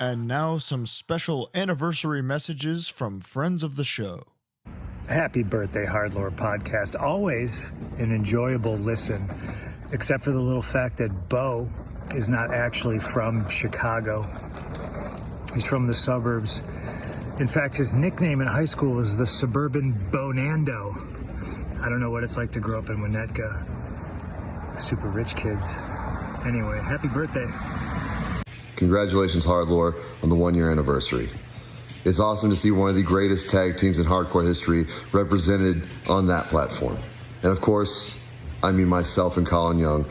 And now some special anniversary messages from friends of the show. Happy birthday, HardLore podcast. Always an enjoyable listen, except for the little fact that Bo is not actually from Chicago. He's from the suburbs. In fact, his nickname in high school is the Suburban Bonando. I don't know what it's like to grow up in Winnetka. Super rich kids. Anyway, happy birthday. Congratulations, HardLore, on the 1-year anniversary. It's awesome to see one of the greatest tag teams in hardcore history represented on that platform. And of course, I mean myself and Colin Young.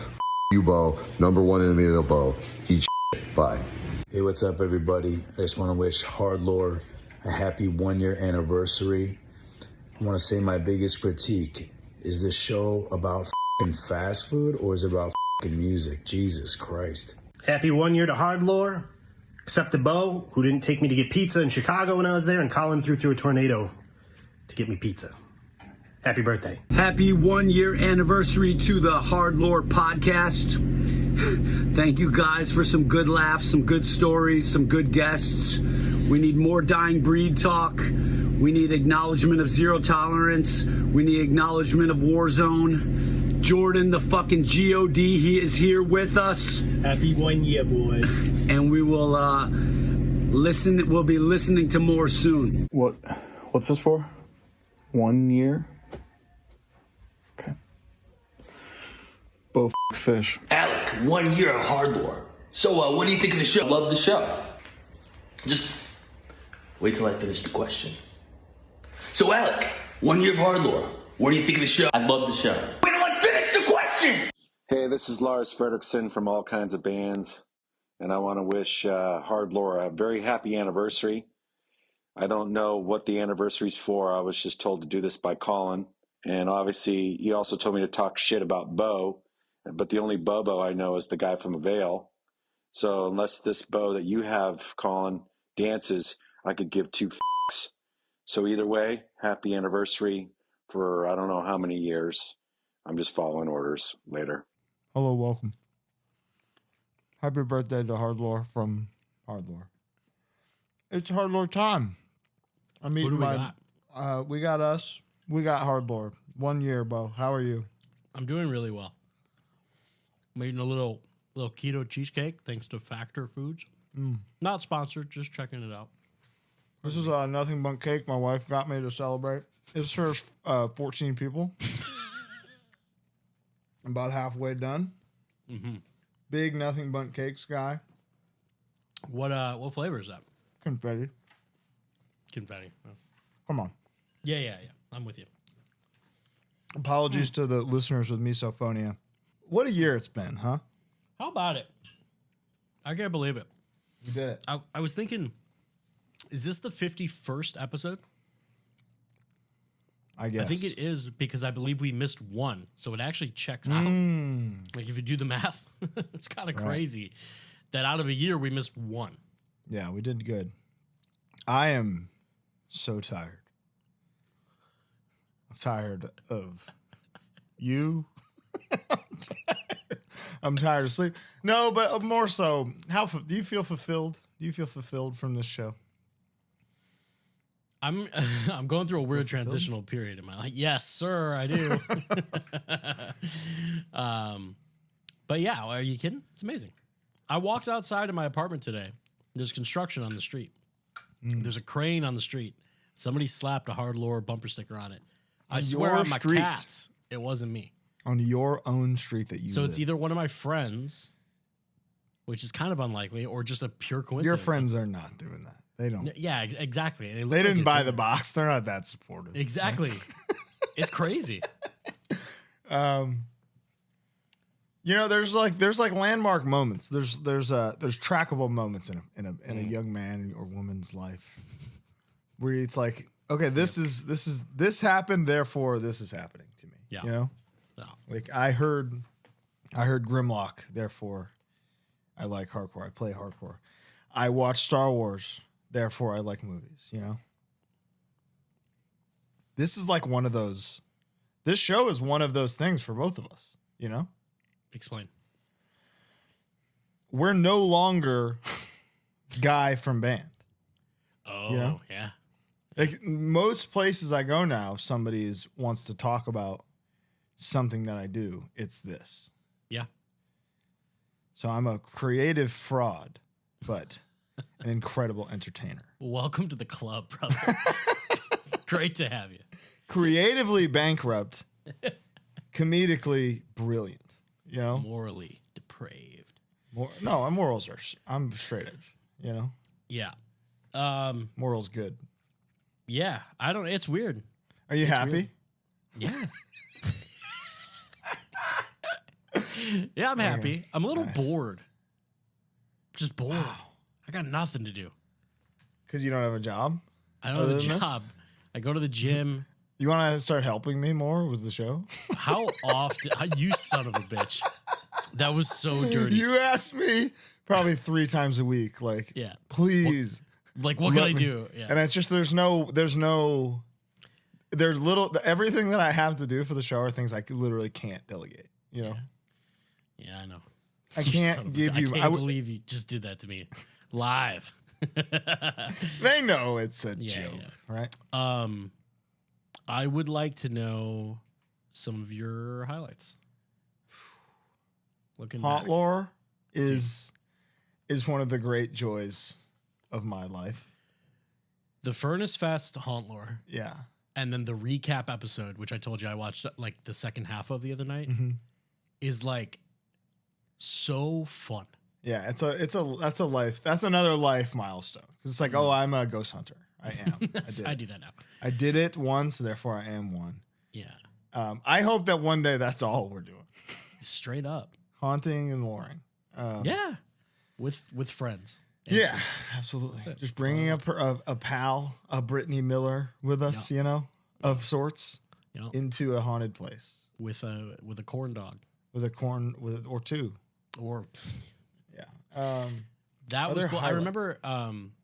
You, Bo. Number one in the middle, Bo. Eat shit. Bye. Hey, what's up, everybody? I just want to wish HardLore a happy 1-year anniversary. I want to say my biggest critique. Is this show about f***ing fast food or is it about f***ing music? Jesus Christ. Happy 1 year to HardLore, except to Bo, who didn't take me to get pizza in Chicago when I was there, and Colin threw a tornado to get me pizza. Happy birthday. Happy 1-year anniversary to the HardLore podcast. Thank you guys for some good laughs, some good stories, some good guests. We need more Dying Breed talk. We need acknowledgement of zero tolerance. We need acknowledgement of Warzone. Jordan, the fucking G.O.D., he is here with us. Happy 1 year, boys. And we will we'll be listening to more soon. What's this for? 1 year? Okay. Both fish. Alec, 1 year of HardLore. So, what do you think of the show? Love the show. Just wait till I finish the question. So, Alec, 1 year of HardLore. What do you think of the show? I love the show. Wait till I finish the question! Hey, this is Lars Fredrickson from All Kinds of Bands, and I want to wish HardLore a very happy anniversary. I don't know what the anniversary's for. I was just told to do this by Colin, and obviously he also told me to talk shit about Bo, but the only Bobo I know is the guy from Avail. So unless this Bo that you have, Colin, dances, I could give two f***s. So either way, happy anniversary for I don't know how many years. I'm just following orders. Later. Hello, welcome. Happy birthday to HardLore from HardLore. It's HardLore time. I'm eating we got us. We got HardLore. 1 year, Bo. How are you? I'm doing really well. I'm eating a little keto cheesecake thanks to Factor Foods. Not sponsored, just checking it out. This is nothing but cake my wife got me to celebrate. It serves 14 people. About halfway done. Mm-hmm. Big nothing but cakes guy. What flavor is that? Confetti. Confetti. Oh. Come on. Yeah. I'm with you. Apologies to the listeners with misophonia. What a year it's been, huh? How about it? I can't believe it. You did it. I was thinking, is this the 51st episode? I guess. I think it is because I believe we missed one. So it actually checks out. Like if you do the math, it's kind of crazy that out of a year we missed one. Yeah, we did good. I am so tired. I'm tired of you. I'm tired of sleep. No, but more so, do you feel fulfilled? Do you feel fulfilled from this show? I'm going through a weird transitional period in my life. Yes, sir, I do. But yeah, are you kidding? It's amazing. I walked outside of my apartment today. There's construction on the street. There's a crane on the street. Somebody slapped a HardLore bumper sticker on it. I swear on my cats, it wasn't me. On your own street that you So live. it's either one of my friends, which is kind of unlikely, or just a pure coincidence. Your friends are not doing that. They don't. Yeah, exactly. They didn't buy the box. They're not that supportive. Exactly. It's crazy. You know, there's like landmark moments. There's trackable moments in a young man or woman's life where it's like, okay, this happened, therefore this is happening to me. Yeah. You know? No. Like I heard Grimlock, therefore I like hardcore. I play hardcore. I watch Star Wars, therefore I like movies, you know? This is like one of those. This show is one of those things for both of us, you know? Explain. We're no longer guy from band. Oh, You know? yeah. Like most places I go now, if somebody wants to talk about something that I do, it's this. Yeah. So I'm a creative fraud, but an incredible entertainer. Welcome to the club, brother. Great to have you. Creatively bankrupt, comedically brilliant. You know, Morally depraved. No, morals I'm straight edge. You know, Yeah. morals good. Yeah. I don't. It's weird. Are you happy? weird. Yeah. Yeah, I'm happy. I'm a little bored. Just bored. I got nothing to do. Because you don't have a job. I don't have a job. I go to the gym. You want to start helping me more with the show? How often? You son of a bitch. That was so dirty. You asked me probably 3 times a week. Like, Yeah. please. Like, what can I do? Yeah. And it's just there's everything that I have to do for the show are things I literally can't delegate. You know, Yeah, I know. I You can't son of a- give you. I can't believe you just did that to me live. They know it's a Yeah, joke, yeah. right? I would like to know some of your highlights. Looking back. HardLore is one of the great joys of my life. The Furnace Fest HardLore, Yeah, and then the recap episode, which I told you I watched like the second half of the other night, is like so fun. yeah. That's another life milestone because it's like, oh, I'm a ghost hunter. I am. I do that now. I did it once, therefore I am one. Yeah, I hope that one day that's all we're doing. straight up. Haunting and luring. Yeah, with friends. Yeah, absolutely. That's it. Just bringing up a pal, a Brittany Miller with us, you know, of sorts, You know, into a haunted place with a corn dog with a corn or two. or Yeah. that was Other cool. I highlights? remember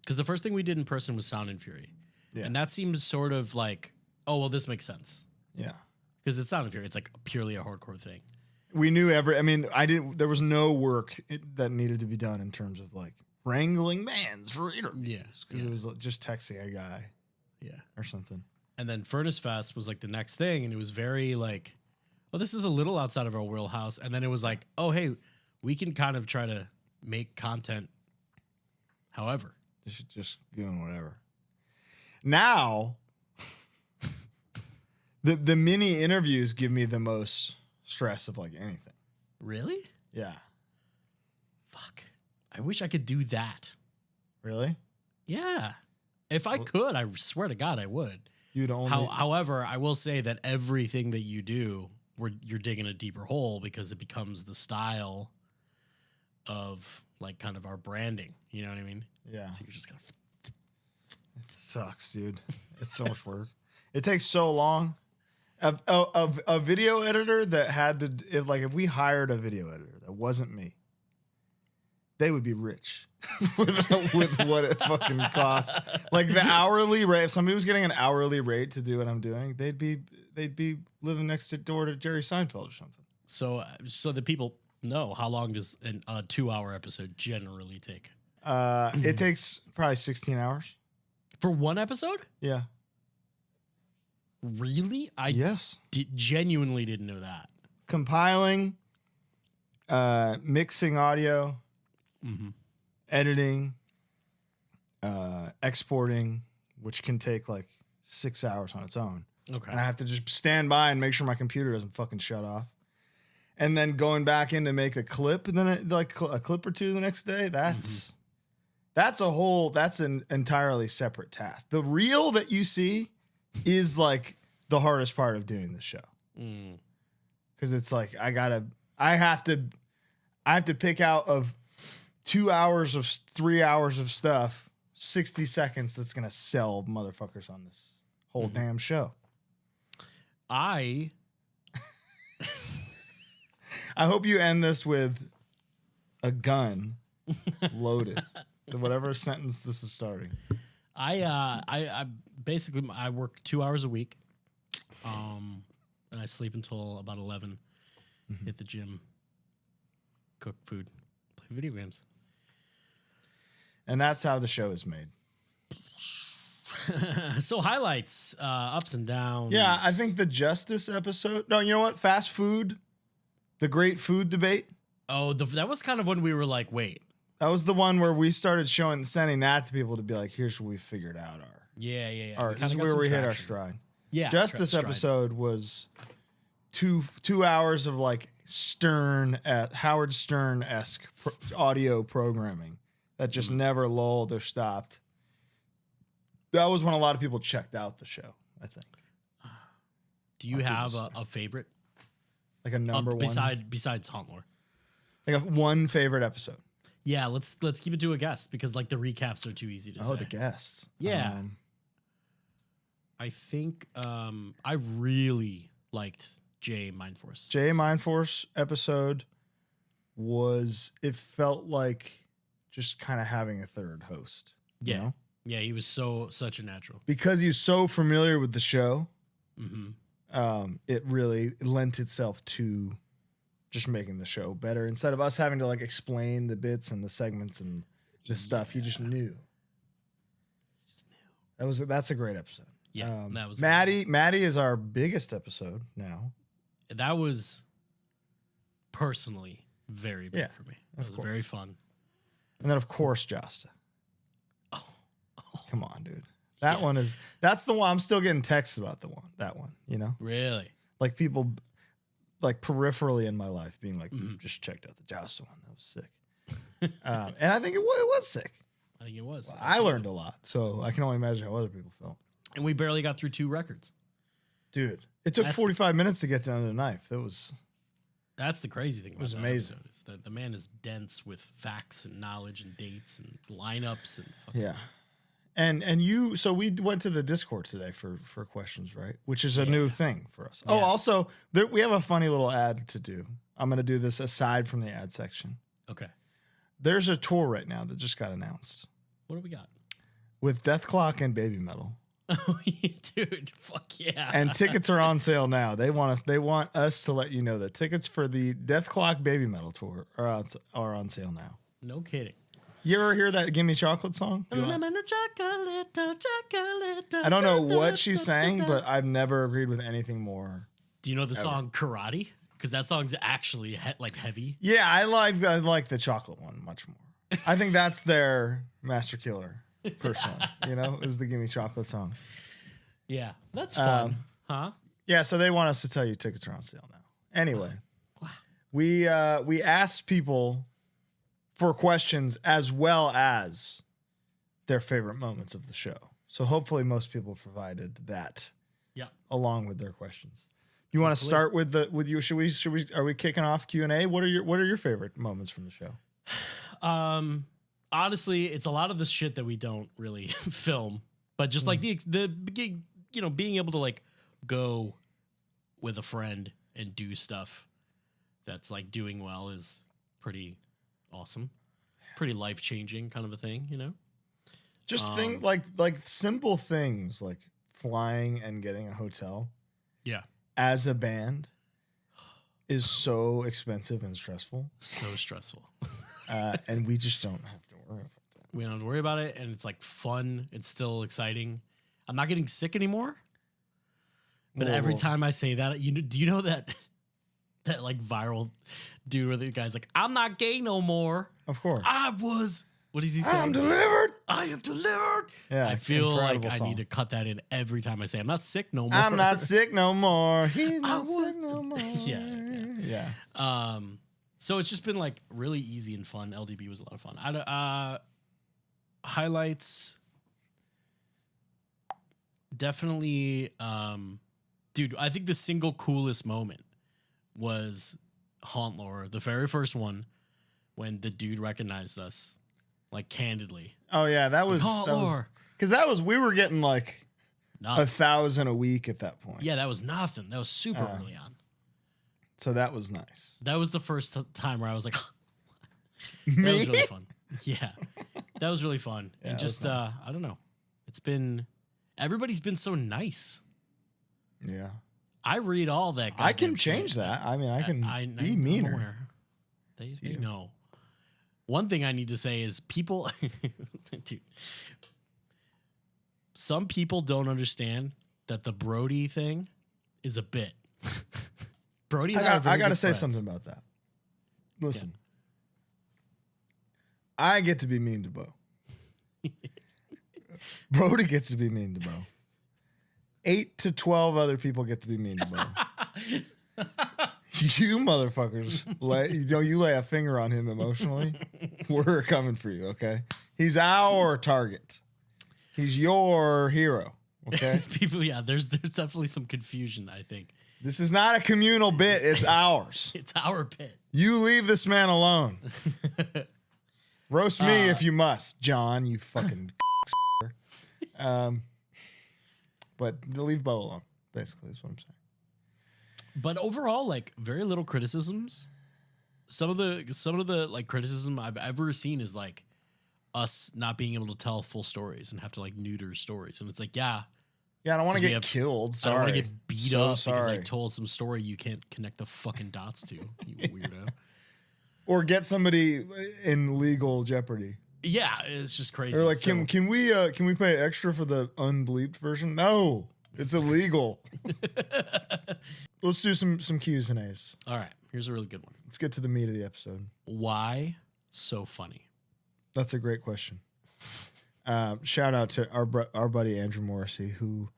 because the first thing we did in person was Sound and Fury, Yeah. and that seems sort of like, oh well, this makes sense Yeah. because it's Sound and Fury. It's like purely a hardcore thing. We knew there was no work that needed to be done in terms of like wrangling bands for interviews. Yeah, Because it was just texting a guy Yeah. or something. And then Furnace Fest was like the next thing, and it was very like, oh, this is a little outside of our wheelhouse. And then it was like, oh, hey, we can kind of try to make content however. Just doing whatever. Now, the mini interviews give me the most stress of like anything. Really? Yeah. Fuck. I wish I could do that. Really? Yeah. If I could, I swear to God, I would. You'd only. However, I will say that everything that you do, you're digging a deeper hole because it becomes the style of like kind of our branding. You know what I mean? Yeah. So you're just gonna. It sucks, dude. It's so much work. It takes so long. A video editor that had to, if we hired a video editor that wasn't me, they would be rich with what it fucking costs. Like the hourly rate, if somebody was getting an hourly rate to do what I'm doing, they'd be living next door to Jerry Seinfeld or something. So the people know, how long does a 2-hour episode generally take? It takes probably 16 hours. For one episode? Yeah. Really? I Yes. genuinely didn't know that. Compiling, mixing audio, editing, exporting, which can take like 6 hours on its own. Okay. And I have to just stand by and make sure my computer doesn't fucking shut off. And then going back in to make a clip, and then a clip or two the next day. That's an entirely separate task. The reel that you see is like the hardest part of doing this show. Because it's like I have to pick out of 2 hours of 3 hours of stuff, 60 seconds that's gonna sell motherfuckers on this whole damn show. I hope you end this with a gun loaded. Whatever sentence this is starting. I basically I work 2 hours a week, and I sleep until about 11. Hit the gym, cook food, play video games. And that's how the show is made. So highlights, ups and downs. Yeah, I think the Justice episode. No, you know what? Fast food, the great food debate. Oh, that was kind of when we were like, wait. That was the one where we started sending that to people to be like, here's what we figured out. This is where we hit our stride. Yeah. Justice episode was two hours of like Howard Stern-esque audio programming that just never lulled or stopped. That was when a lot of people checked out the show, I think. Do you have a favorite? Like a number one? Besides HardLore. Like one favorite episode. Yeah, let's keep it to a guest because like the recaps are too easy to say. Oh, the guests. Yeah. I think I really liked Jay Mindforce. Jay Mindforce episode it felt like just kind of having a third host. Yeah. You know? Yeah, he was such a natural. Because he's so familiar with the show, Mm-hmm. It really lent itself to just making the show better. Instead of us having to like explain the bits and the segments and the stuff, he just knew. That's a great episode. Yeah, that was Maddie is our biggest episode now. That was personally very big for me. It was course. very fun. And then of course Josta. Come on, dude. That's the one. I'm still getting texts about that one, you know? Really? Like people like peripherally in my life being like, just checked out the Josta one. That was sick. And I think it was sick. I think it was. Well, I learned a lot. So I can only imagine how other people felt. And we barely got through 2 records. Dude, it took 45 minutes to get to Under the Knife. That's the crazy thing about it was that amazing. episode, is that the man is dense with facts and knowledge and dates and lineups and fucking Yeah. And you, so we went to the Discord today for questions, right? Which is a new thing for us. Oh, also, we have a funny little ad to do. I'm going to do this aside from the ad section. Okay. There's a tour right now that just got announced. What do we got? With Death Clock and Baby Metal. Oh, yeah, dude, fuck yeah. And tickets are on sale now. They want us to let you know that tickets for the Death Clock Baby Metal tour are on sale now. No kidding. You ever hear that Gimme Chocolate song? I don't know what she's saying, but I've never agreed with anything more. Do you know the song Karate? Because that song's actually like heavy. Yeah, I like the chocolate one much more. I think that's their master killer, personally. You know, is the Gimme Chocolate song. Yeah, that's fun. Huh? Yeah, so they want us to tell you tickets are on sale now. Anyway, we asked people for questions as well as their favorite moments of the show. So hopefully most people provided that. Yeah. Along with their questions. You want to start with you? Should we? Are we kicking off Q&A? What are your favorite moments from the show? Honestly, it's a lot of the shit that we don't really film, but just like the being able to like go with a friend and do stuff that's like doing well is pretty awesome, pretty life-changing kind of a thing, you know? Just think like simple things like flying and getting a hotel. Yeah. As a band is so expensive and stressful. So stressful. And we just don't have to worry about that. We don't have to worry about it, and it's like fun. It's still exciting. I'm not getting sick anymore. But every time I say that, do you know that like viral dude where the guy's like, I'm not gay no more. Of course. What does he say? I'm delivered. I am delivered. Yeah, I feel like incredible I song. need to cut that in every time I say I'm not sick no more. I'm not sick no more. He's not sick no more. Yeah. So it's just been like really easy and fun. LDB was a lot of fun. Highlights. Definitely, dude, I think the single coolest moment was HardLore, the very first one, when the dude recognized us, like candidly. Oh yeah, that was because we were getting like nothing. 1,000 a week at that point. Yeah, that was nothing. That was super early on. So that was nice. That was the first time where I was like, that Me? was really fun. Yeah, that was really fun. Yeah, and just, nice. I don't know. Everybody's been so nice. Yeah. I read all that. I can goddamn change shit. that. I mean, I can be I'm meaner. aware. They know. One thing I need to say is people, dude, some people don't understand that the Brody thing is a bit. Brody and I got to say something about that. Listen, I get to be mean to Bo. Brody gets to be mean to Bo. 8 to 12 other people get to be mean to Bo. You motherfuckers, you lay a finger on him emotionally, we're coming for you, okay? He's our target. He's your hero, okay? People, yeah, there's definitely some confusion, I think. This is not a communal bit, it's ours. It's our bit. You leave this man alone. Roast me if you must, John, you fucking but leave Bo alone, basically, is what I'm saying. But overall, like, very little criticisms. Some of the like criticism I've ever seen is like us not being able to tell full stories and have to like neuter stories. And it's like, yeah, I don't want to get killed. Sorry. I don't want to get beat up because I sorry. told some story you can't connect the fucking dots to, you weirdo. Or get somebody in legal jeopardy. Yeah, it's just crazy. They're like, can we pay extra for the unbleeped version? No, it's illegal. Let's do some Q's and A's. All right, here's a really good one. Let's get to the meat of the episode. Why so funny? That's a great question. Shout out to our buddy Andrew Morrissey, who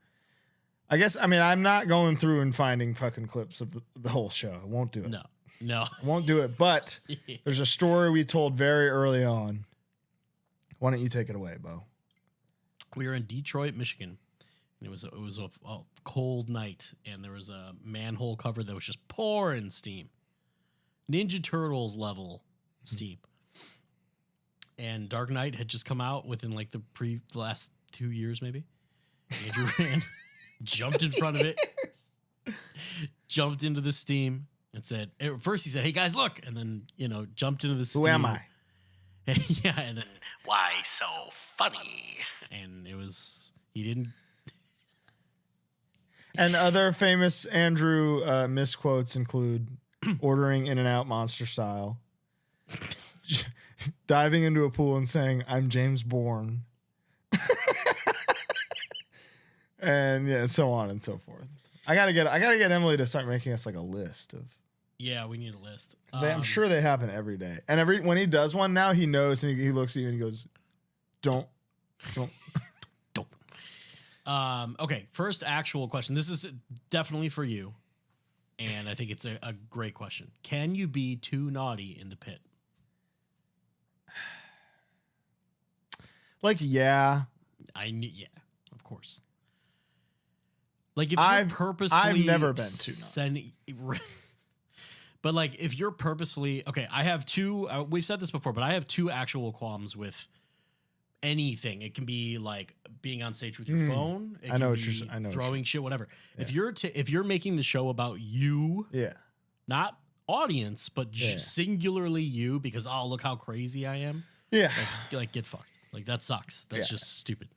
I'm not going through and finding fucking clips of the whole show. I won't do it. No, I won't do it. But there's a story we told very early on. Why don't you take it away, Bo? We were in Detroit, Michigan. And it was a cold night, and there was a manhole cover that was just pouring steam, Ninja Turtles level steam. And Dark Knight had just come out within like the last 2 years, maybe. Andrew ran, jumped in front of it, jumped into the steam, and said, at first he said, "Hey guys, look," and then jumped into the steam. Who am I? Yeah, and then why so funny? And he didn't. And other famous Andrew misquotes include ordering In-N-Out Monster style, diving into a pool and saying, "I'm James Bourne," and so on and so forth. I gotta get Emily to start making us like a list of. Yeah, we need a list. I'm sure they happen every day, and when he does one now, he knows and he looks at you and he goes, "Don't." Don't. Okay, first actual question. This is definitely for you, and I think it's a great question. Can you be too naughty in the pit? Like, yeah. Yeah, of course. Like, if you're purposefully... I've never been too naughty. But, like, if you're purposefully... Okay, I have two... we've said this before, but I have two actual qualms with anything. It can be like being on stage with your phone. It can be throwing shit, whatever. Yeah. If you're making the show about you, not audience, but singularly you, because look how crazy I am. Yeah, like get fucked. Like that sucks. That's just stupid.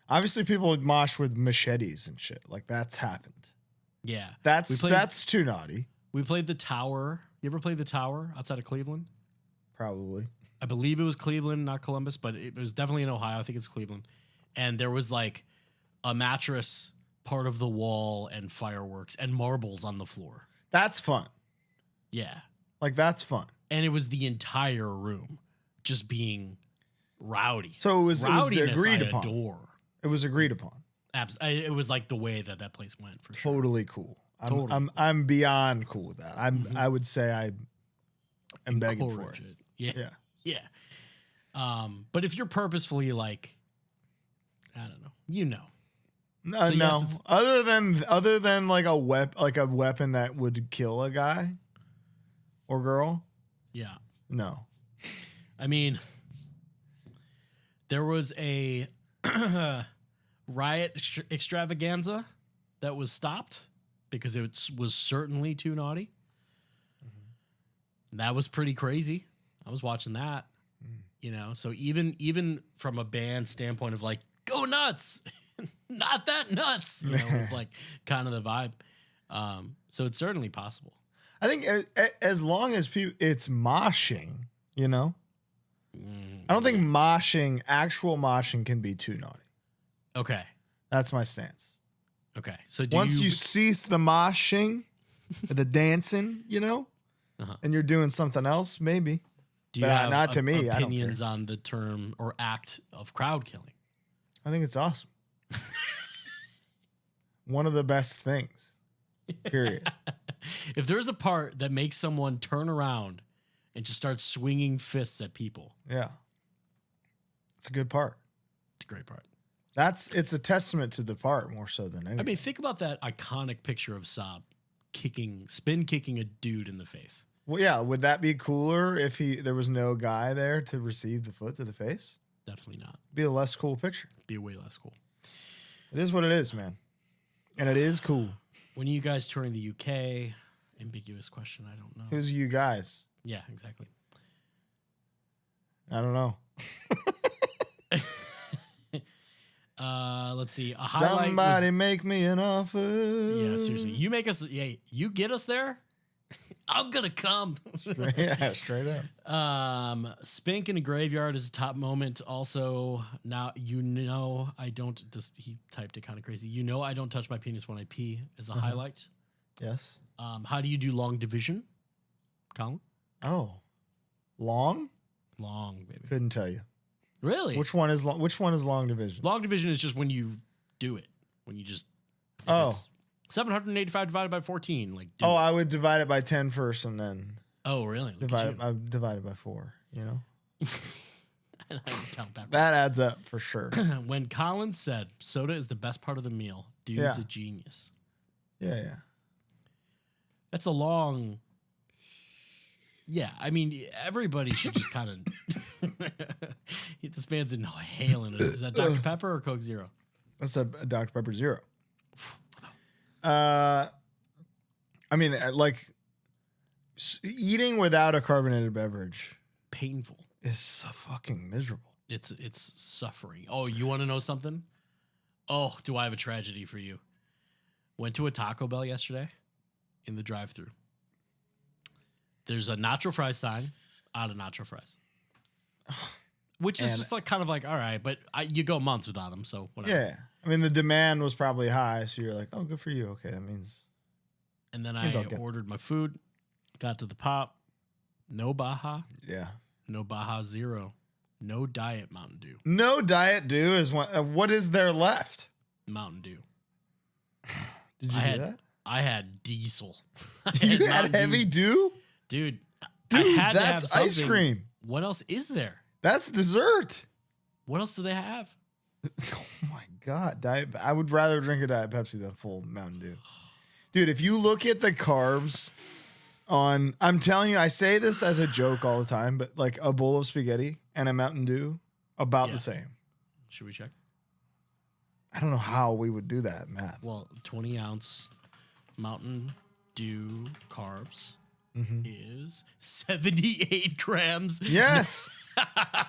Obviously, people would mosh with machetes and shit. Like that's happened. Yeah, that's too naughty. We played the Tower. You ever played the Tower outside of Cleveland? Probably. I believe it was Cleveland, not Columbus, but it was definitely in Ohio. I think it's Cleveland. And there was like a mattress part of the wall and fireworks and marbles on the floor. That's fun. Yeah. Like that's fun. And it was the entire room just being rowdy. So it was agreed I upon. Adore. It was agreed upon. It was like the way that place went for sure. Totally cool. I'm beyond cool with that. I would say I am begging for it. Yeah. But if you're purposefully like, I don't know, No, so no. Yes, other than like a weapon that would kill a guy or girl. Yeah. No. I mean, there was a riot extravaganza that was stopped because it was certainly too naughty. Mm-hmm. That was pretty crazy. I was watching that, so even from a band standpoint of like, go nuts, not that nuts, it was like kind of the vibe. So it's certainly possible. I think as long as it's moshing, I don't think moshing, actual moshing, can be too naughty. Okay. That's my stance. Okay. So Once you cease the moshing, the dancing, and you're doing something else, maybe. do you but have not to me. I don't care. opinions on the term or act of crowd killing? I think it's awesome. One of the best things. Period. If there's a part that makes someone turn around and just start swinging fists at people, Yeah. It's a good part. it's a great part. It's a testament to the part more so than anything. I mean, think about that iconic picture of Saab spin kicking a dude in the face. Well, yeah, would that be cooler if there was no guy there to receive the foot to the face? Definitely not. Be a less cool picture. Be way less cool. It is what it is, man. And it is cool. When are you guys touring the UK? Ambiguous question. I don't know. Who's you guys? Yeah, exactly. I don't know. Let's see. A highlight Somebody was, make me an offer. yeah, seriously. You make us. Yeah, you get us there. I'm gonna come. Yeah, straight up. Spink in a graveyard is a top moment. Also, now I don't. He typed it kind of crazy. I don't touch my penis when I pee is a highlight. Yes. How do you do long division, Colin? Oh, long? Long, baby. Couldn't tell you. Really? Which one is long? Which one is long division? Long division is just when you do it. When you just. Oh. It's 785 divided by 14. Like. Oh, I would divide it by 10 first and then. Oh, really? I divide it by 4. I count backwards. That adds up for sure. When Colin said soda is the best part of the meal, dude's a genius. Yeah. That's a long. Yeah, I mean, everybody should just kind of. This man's inhaling it. Is that Dr. Pepper or Coke Zero? That's a Dr. Pepper Zero. I mean, like eating without a carbonated beverage Painful. is so fucking miserable. It's suffering. Oh, you want to know something? Oh, do I have a tragedy for you? Went to a Taco Bell yesterday in the drive-thru. There's a nacho fries sign, out of nacho fries. Which is just like kind of like, all right, but you go months without them, so whatever. Yeah. I mean, the demand was probably high, so you're like, oh, good for you. Okay, that means. And then I ordered my food, got to the pop, no Baja, Yeah. no Baja Zero, no Diet Mountain Dew. No Diet Dew is what is there left? Mountain Dew. Did you do that? I had Diesel. You had heavy dew? Dude, Dude, I had to have that's ice something. cream. What else is there? That's dessert. What else do they have? Oh my God. I would rather drink a Diet Pepsi than a full Mountain Dew. Dude, if you look at the carbs I'm telling you, I say this as a joke all the time, but like a bowl of spaghetti and a Mountain Dew, about the same. Should we check? I don't know how we would do that math. Well, 20-ounce Mountain Dew carbs is 78 grams. Yes.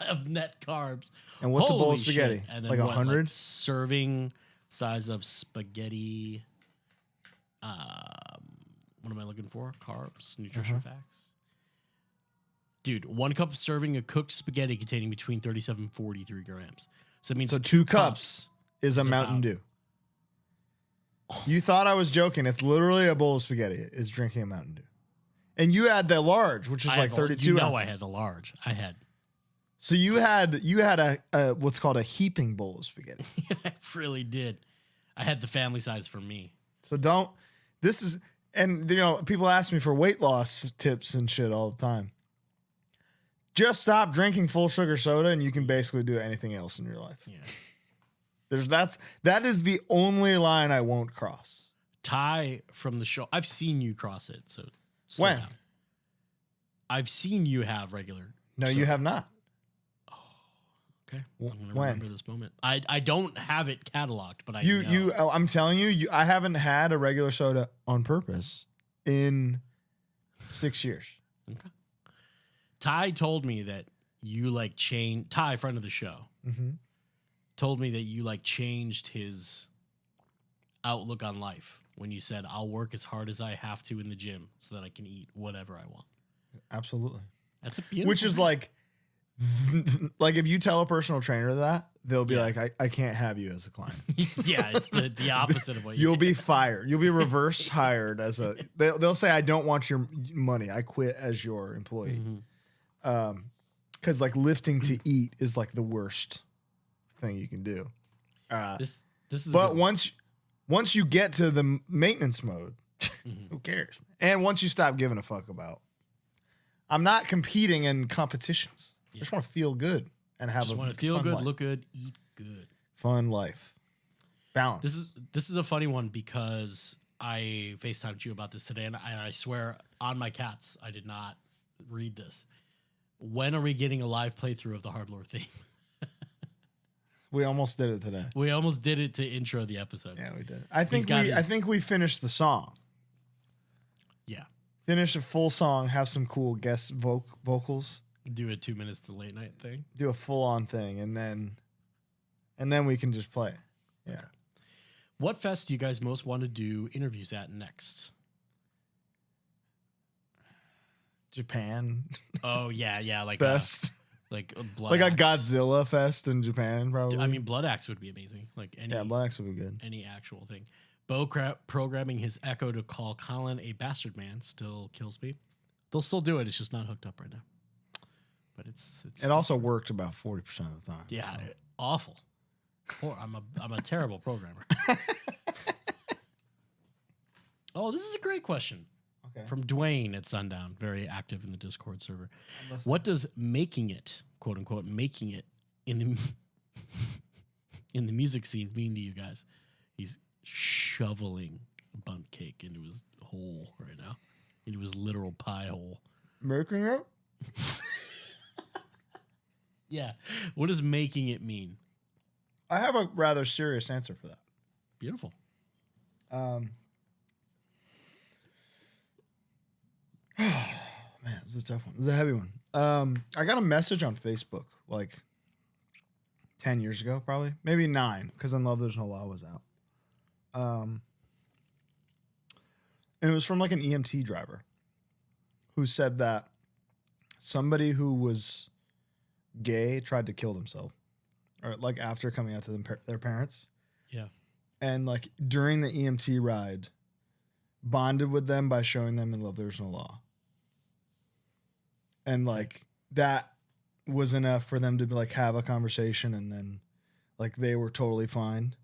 Of net carbs. And what's a bowl of Holy spaghetti? shit. And then Like 100? Like serving size of spaghetti. What am I looking for? Carbs, nutrition facts. Dude, 1 cup of serving of cooked spaghetti containing between 37 and 43 grams. So it means 2 cups is a Mountain Dew. You thought I was joking. It's literally a bowl of spaghetti is drinking a Mountain Dew. And you had the large, which is like 32 ounces. I had the large. So you had a what's called a heaping bowl of spaghetti. I really did. I had the family size for me. So and people ask me for weight loss tips and shit all the time. Just stop drinking full sugar soda and you can basically do anything else in your life. Yeah. That is the only line I won't cross. Ty from the show. I've seen you cross it. So when? down. I've seen you have regular. No, you have not. Okay. I'm going to remember this moment. I don't have it cataloged, but I know. I'm telling you, I haven't had a regular soda on purpose in 6 years. Okay. Ty told me that you Ty, friend of the show, told me that you changed his outlook on life when you said, I'll work as hard as I have to in the gym so that I can eat whatever I want. Absolutely. That's a beautiful Which is thing. Like if you tell a personal trainer that, they'll be like, I can't have you as a client. Yeah, it's the opposite of what You'll be fired. You'll be reverse hired as a. They'll say, I don't want your money. I quit as your employee. Because like lifting to eat is like the worst thing you can do. This is. But once you get to the maintenance mode, who cares? And once you stop giving a fuck about, I'm not competing in competitions. I just want to feel good and have just want to feel good, life. Look good, eat good, fun life, balance. This is a funny one because I FaceTimed you about this today, and I swear on my cats, I did not read this. When are we getting a live playthrough of the HardLore theme? We almost did it today. We almost did it to intro the episode. Yeah, we did. I think we finished the song. Yeah, finish a full song, have some cool guest vocals. Do a 2 minutes to late night thing. Do a full on thing, and then we can just play. Yeah. Okay. What fest do you guys most want to do interviews at next? Japan. Oh yeah, like fest. Like a Blood like Axe. A Godzilla fest in Japan, probably. I mean, Blood Axe would be amazing. Like Blood Axe would be good. Any actual thing. Bo programming his Echo to call Colin a bastard man still kills me. They'll still do it. It's just not hooked up right now. But it also worked about 40% of the time. Yeah, so. Awful. I'm a terrible programmer. Oh, this is a great question. Okay. From Dwayne at Sundown, very active in the Discord server. What does making it, quote unquote, making it in the music scene mean to you guys? He's shoveling a bundt cake into his hole right now, into his literal pie hole. Making it? Yeah. What does making it mean? I have a rather serious answer for that. Beautiful. Man, this is a tough one. This is a heavy one. I got a message on Facebook like 10 years ago, probably. Maybe 9, because In Love There's No Law was out. And it was from like an EMT driver who said that somebody who was gay tried to kill themselves, or like after coming out to their parents. Yeah. And like during the EMT ride, bonded with them by showing them In Love There's No Law. And like that was enough for them to like have a conversation, and then like they were totally fine.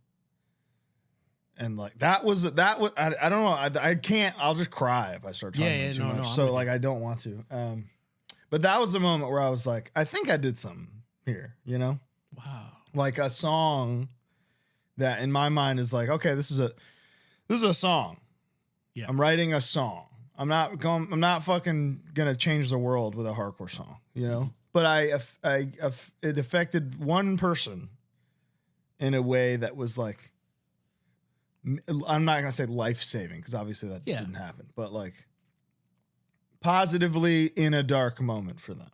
And like that was I don't know, I can't, I'll just cry if I start talking too much. No, so like I don't want to. But that was the moment where I was like, I think I did something here, you know? Wow. Like a song that in my mind is like, okay, this is a song. Yeah. I'm writing a song. I'm not fucking gonna change the world with a hardcore song, you know? But it affected one person in a way that was like, I'm not gonna say life-saving, because obviously that didn't happen, but like positively in a dark moment for them.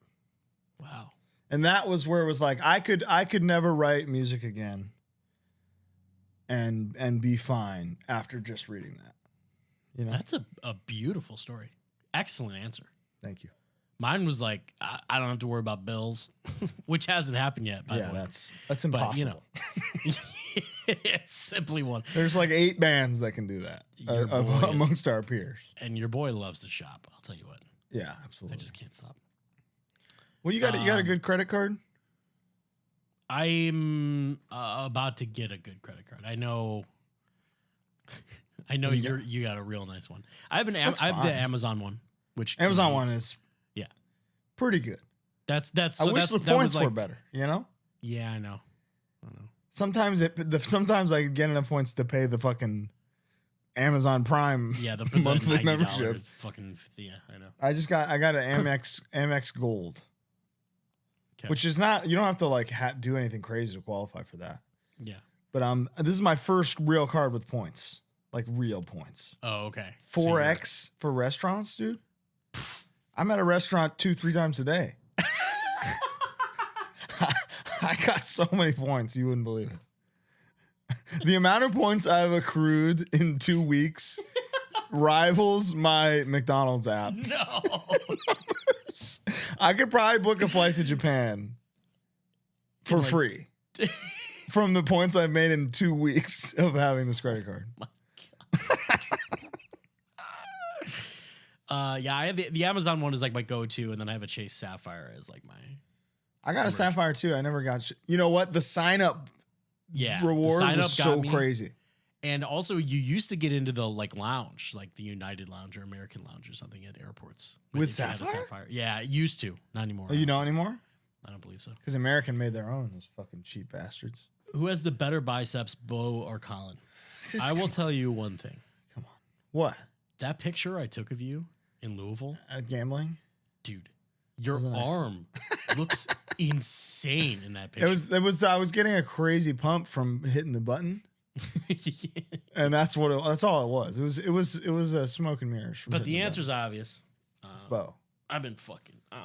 Wow. And that was where it was like, I could never write music again and be fine after just reading that. You know? That's a beautiful story. Excellent answer. Thank you. Mine was like, I don't have to worry about bills, which hasn't happened yet, by the way. That's impossible. But, you know, it's simply one. There's like 8 bands that can do that amongst our peers. And your boy loves to shop, I'll tell you what. Yeah, absolutely. I just can't stop. Well, you got a good credit card? I'm about to get a good credit card. I know you got a real nice one. I have the Amazon one, which Amazon one is pretty good. That's I wish the points were better, you know? Yeah, I know. Sometimes I get enough points to pay the fucking Amazon Prime the monthly membership. Fucking I know. I got an Amex Gold. Okay. Which is not, you don't have to like do anything crazy to qualify for that. Yeah. But this is my first real card with points. Like real points. Oh, okay. 4X for restaurants, dude. I'm at a restaurant 2-3 times a day. I got so many points, you wouldn't believe it. The amount of points I've accrued in 2 weeks rivals my McDonald's app. No. I could probably book a flight to Japan for free from the points I've made in 2 weeks of having this credit card. Yeah, I have the Amazon one is like my go-to, and then I have a Chase Sapphire as like my. I got a Sapphire too. I never got. You know what? The sign up reward was so crazy. And also, you used to get into the like lounge, like the United Lounge or American Lounge or something at airports with Sapphire. Yeah, it used to, not anymore. Oh, you don't anymore? I don't believe so. Because American made their own. Those fucking cheap bastards. Who has the better biceps, Bo or Colin? I will tell you one thing. Come on. What? That picture I took of you in Louisville, gambling, dude. Your arm looks insane in that picture. It was. I was getting a crazy pump from hitting the button. Yeah. And that's all it was. It was a smoke and mirrors. But the answer's obvious. It's Bo. I'm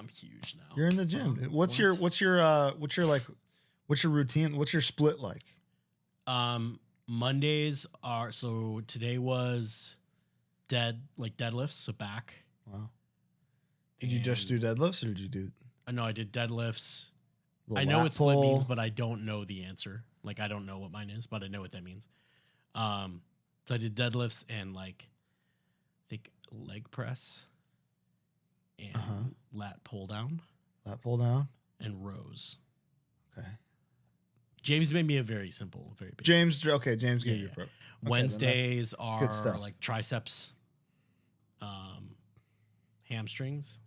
huge now. You're in the gym. What's your routine? What's your split like? Mondays are, so today was deadlifts, so back. Wow. Did you just do deadlifts or did you do? No, I did deadlifts. I know what split means, but I don't know the answer. Like, I don't know what mine is, but I know what that means. So I did deadlifts and like, I think leg press and lat pull down. Lat pull down? And rows. Okay. James made me a very simple, very basic. James gave you a pro. Wednesdays are like triceps, hamstrings,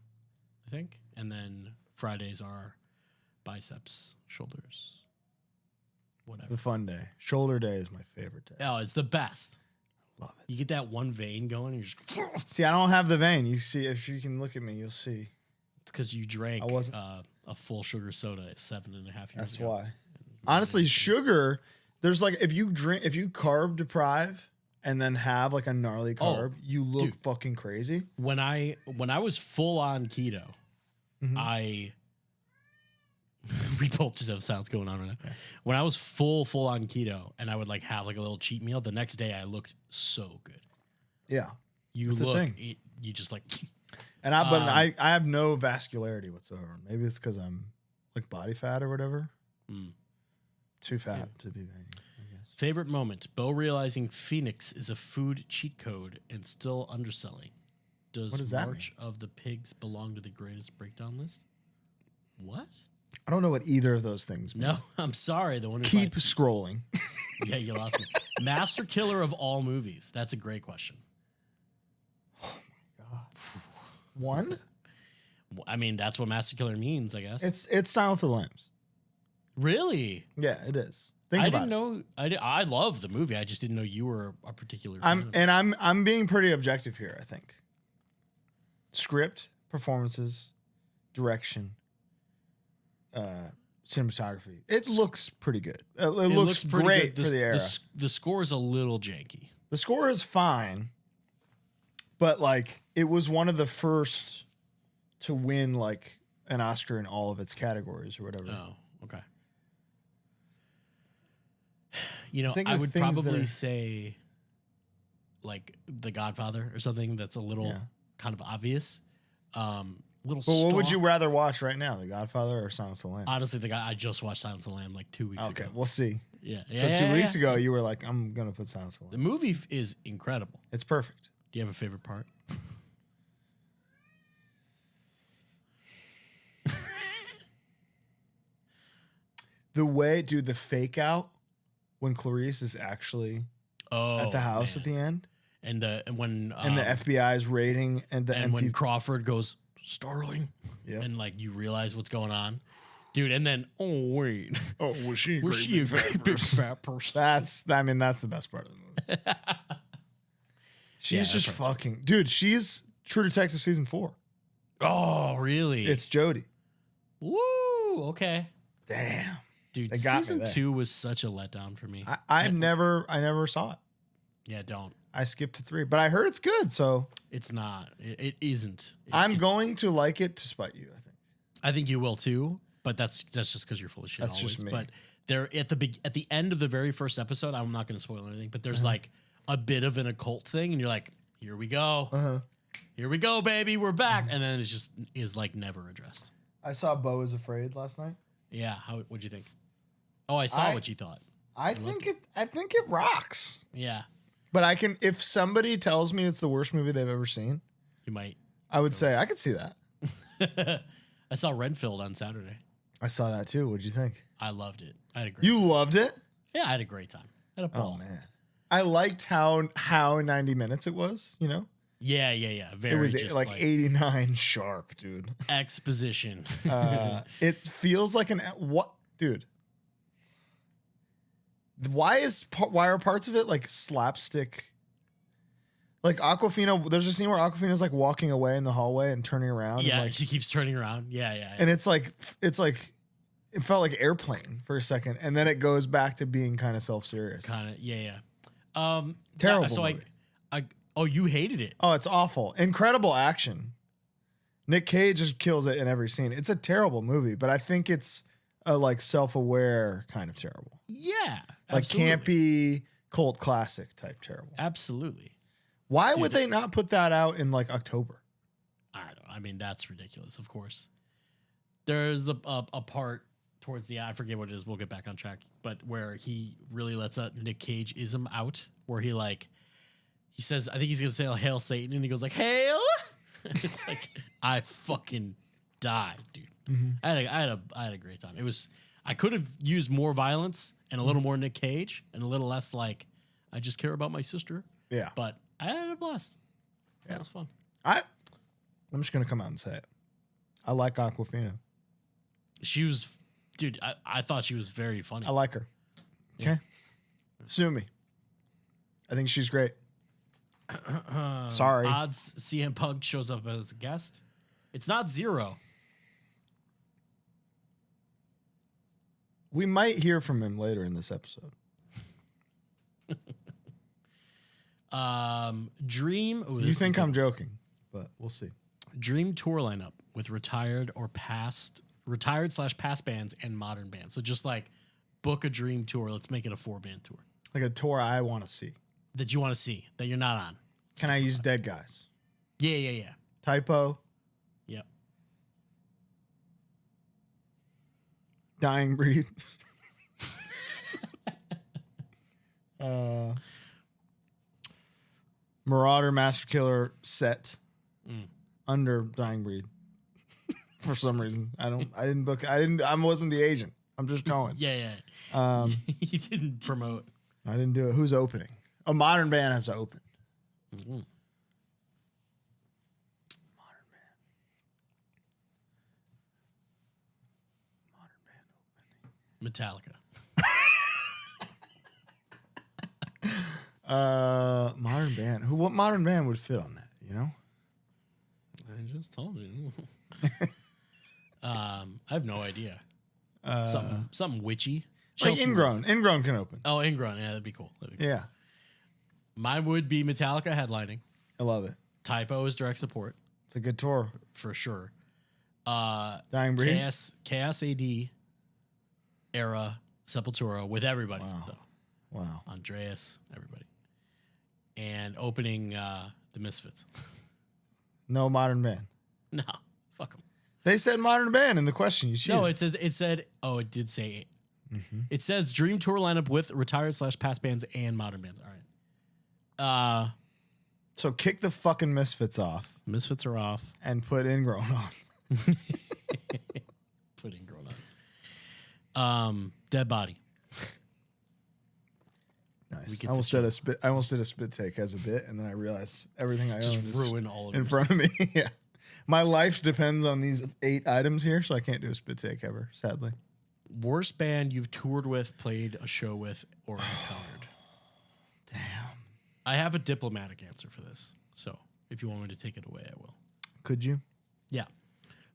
I think. And then Fridays are biceps, shoulders. Whatever. The fun day. Shoulder day is my favorite day. Oh, it's the best. Love it. You get that one vein going, and you're just see. I don't have the vein. You see, if you can look at me, you'll see. It's because you drank a full sugar soda at 7.5 years ago. That's why. Honestly, sugar. There's like if you carb deprive and then have like a gnarly carb, you look fucking crazy. When I was full on keto, we both just have sounds going on right now. Okay. When I was full on keto and I would like have like a little cheat meal, the next day I looked so good. Yeah. You just like. And I have no vascularity whatsoever. Maybe it's because I'm like body fat or whatever. Too fat to be veiny, I guess. Favorite moment: Bo realizing Phoenix is a food cheat code and still underselling. Does March of the Pigs belong to the greatest breakdown list? What? I don't know what either of those things mean. No, I'm sorry. The one who keep scrolling. Yeah, you lost me. Master killer of all movies. That's a great question. Oh my god. One? I mean, that's what master killer means, I guess. It's Silence of the Lambs. Really? Yeah, it is. I didn't know. I love the movie. I just didn't know you were a particular fan. I'm being pretty objective here, I think. Script, performances, direction, cinematography. It looks pretty good. It looks great for the era. The score is a little janky. The score is fine, but like it was one of the first to win like an Oscar in all of its categories or whatever. Oh, okay. You know, I would probably say like The Godfather or something that's a little kind of obvious. But what would you rather watch right now, The Godfather or Silence of the Lambs? Honestly, I just watched Silence of the Lambs like 2 weeks ago. Okay, we'll see. Yeah. So 2 weeks ago, you were like, I'm going to put Silence of the Lambs. The movie is incredible. It's perfect. Do you have a favorite part? The fake out when Clarice is actually at the house at the end. And when the FBI is raiding and when Crawford goes Starling, and like you realize what's going on, dude. And then was she a very big fat person? That's the best part of the movie. She's just fucking dude. She's True Detective season 4. Oh, really? It's Jodie. Woo. Okay. Damn. Dude, season 2 was such a letdown for me. I never saw it. Yeah, don't. I skipped to 3, but I heard it's good, so it's not. It isn't. I'm going to like it to spite you. I think you will too, but that's just because you're full of shit. That's always. just me. But there at the end of the very first episode, I'm not going to spoil anything, but there's like a bit of an occult thing, and you're like, here we go, here we go, baby, we're back, and then it just is like never addressed. I saw Beau is Afraid last night. Yeah, what'd you think? Oh, I saw what you thought. I think it rocks. Yeah, But if somebody tells me it's the worst movie they've ever seen, you might. I would say I could see that. I saw Renfield on Saturday. I saw that too. What'd you think? I loved it. I had a great. You loved it? Yeah, I had a great time. I had a ball. Oh man, I liked how 90 minutes it was. You know, Yeah. Very. it was just like 89 sharp, dude. exposition. It feels like what, dude? Why are parts of it like slapstick? Like Aquafina, there's a scene where Aquafina's like walking away in the hallway and turning around. Yeah, and like, she keeps turning around. Yeah. and it's like it felt like Airplane for a second, and then it goes back to being kind of self-serious. Kind of. Yeah. Terrible So movie. you hated it. Oh, it's awful. Incredible action. Nick Cage just kills it in every scene. It's a terrible movie, but I think it's a like self-aware kind of terrible. Yeah. Like absolutely. campy cult classic type terrible. Absolutely. Why would they not put that out in like October? I don't know. I mean, that's ridiculous, of course. There's a part towards the, I forget what it is, we'll get back on track, but where he really lets that Nick Cage-ism out, where he says, I think he's going to say Hail Satan, and he goes like, Hail! It's like, I fucking died, dude. Mm-hmm. I had a great time. I could have used more violence and a little more Nick Cage and a little less like, I just care about my sister. Yeah. But I had a blast. Yeah. That was fun. I'm just gonna come out and say it. I like Aquafina. She was, dude, I thought she was very funny. I like her. Okay. Sue me. I think she's great. Sorry. Odds CM Punk shows up as a guest. It's not 0. We might hear from him later in this episode. Dream. Oh, You think I'm joking, but we'll see. Dream tour lineup with retired past bands and modern bands. So just like book a dream tour. Let's make it a 4-band tour Like a tour I want to see. that you want to see that you're not on. Can I use dead guys? Yeah. Typo, Yep. Dying Breed. Marauder, Master Killer, Set, under Dying Breed. For some reason, I wasn't the agent. I'm just going. Yeah. He didn't promote. I didn't do it. Who's opening? A modern band has to open. Mm-hmm. Metallica. Modern band. What modern band would fit on that? You know? I just told you. I have no idea. Something witchy. Like Chelsea Ingrown. Wolf. Ingrown can open. Oh, Ingrown. Yeah, that'd be cool. Yeah, Mine would be Metallica headlining. I love it. Typo is direct support It's a good tour. for sure. Dying Breed. Chaos AD era Sepultura with everybody. Wow. Though. Wow. Andreas, everybody. And opening the Misfits. No modern band. No, fuck them. They said modern band in the question. You No, cheated. it said. Oh, it did say. It says dream tour lineup with retired/past bands and modern bands. All right. So kick the fucking Misfits off Misfits are off. and put Ingrown on. Put Ingrown on. Dead Body. Nice. We get I almost did a spit take as a bit, and then I realized everything I Just own is ruin all of in yours. front of me. Yeah, my life depends on these 8 items here, so I can't do a spit take ever. Sadly. Worst band you've toured with, played a show with, or encountered. Damn. I have a diplomatic answer for this. So if you want me to take it away, I will. Could you? Yeah.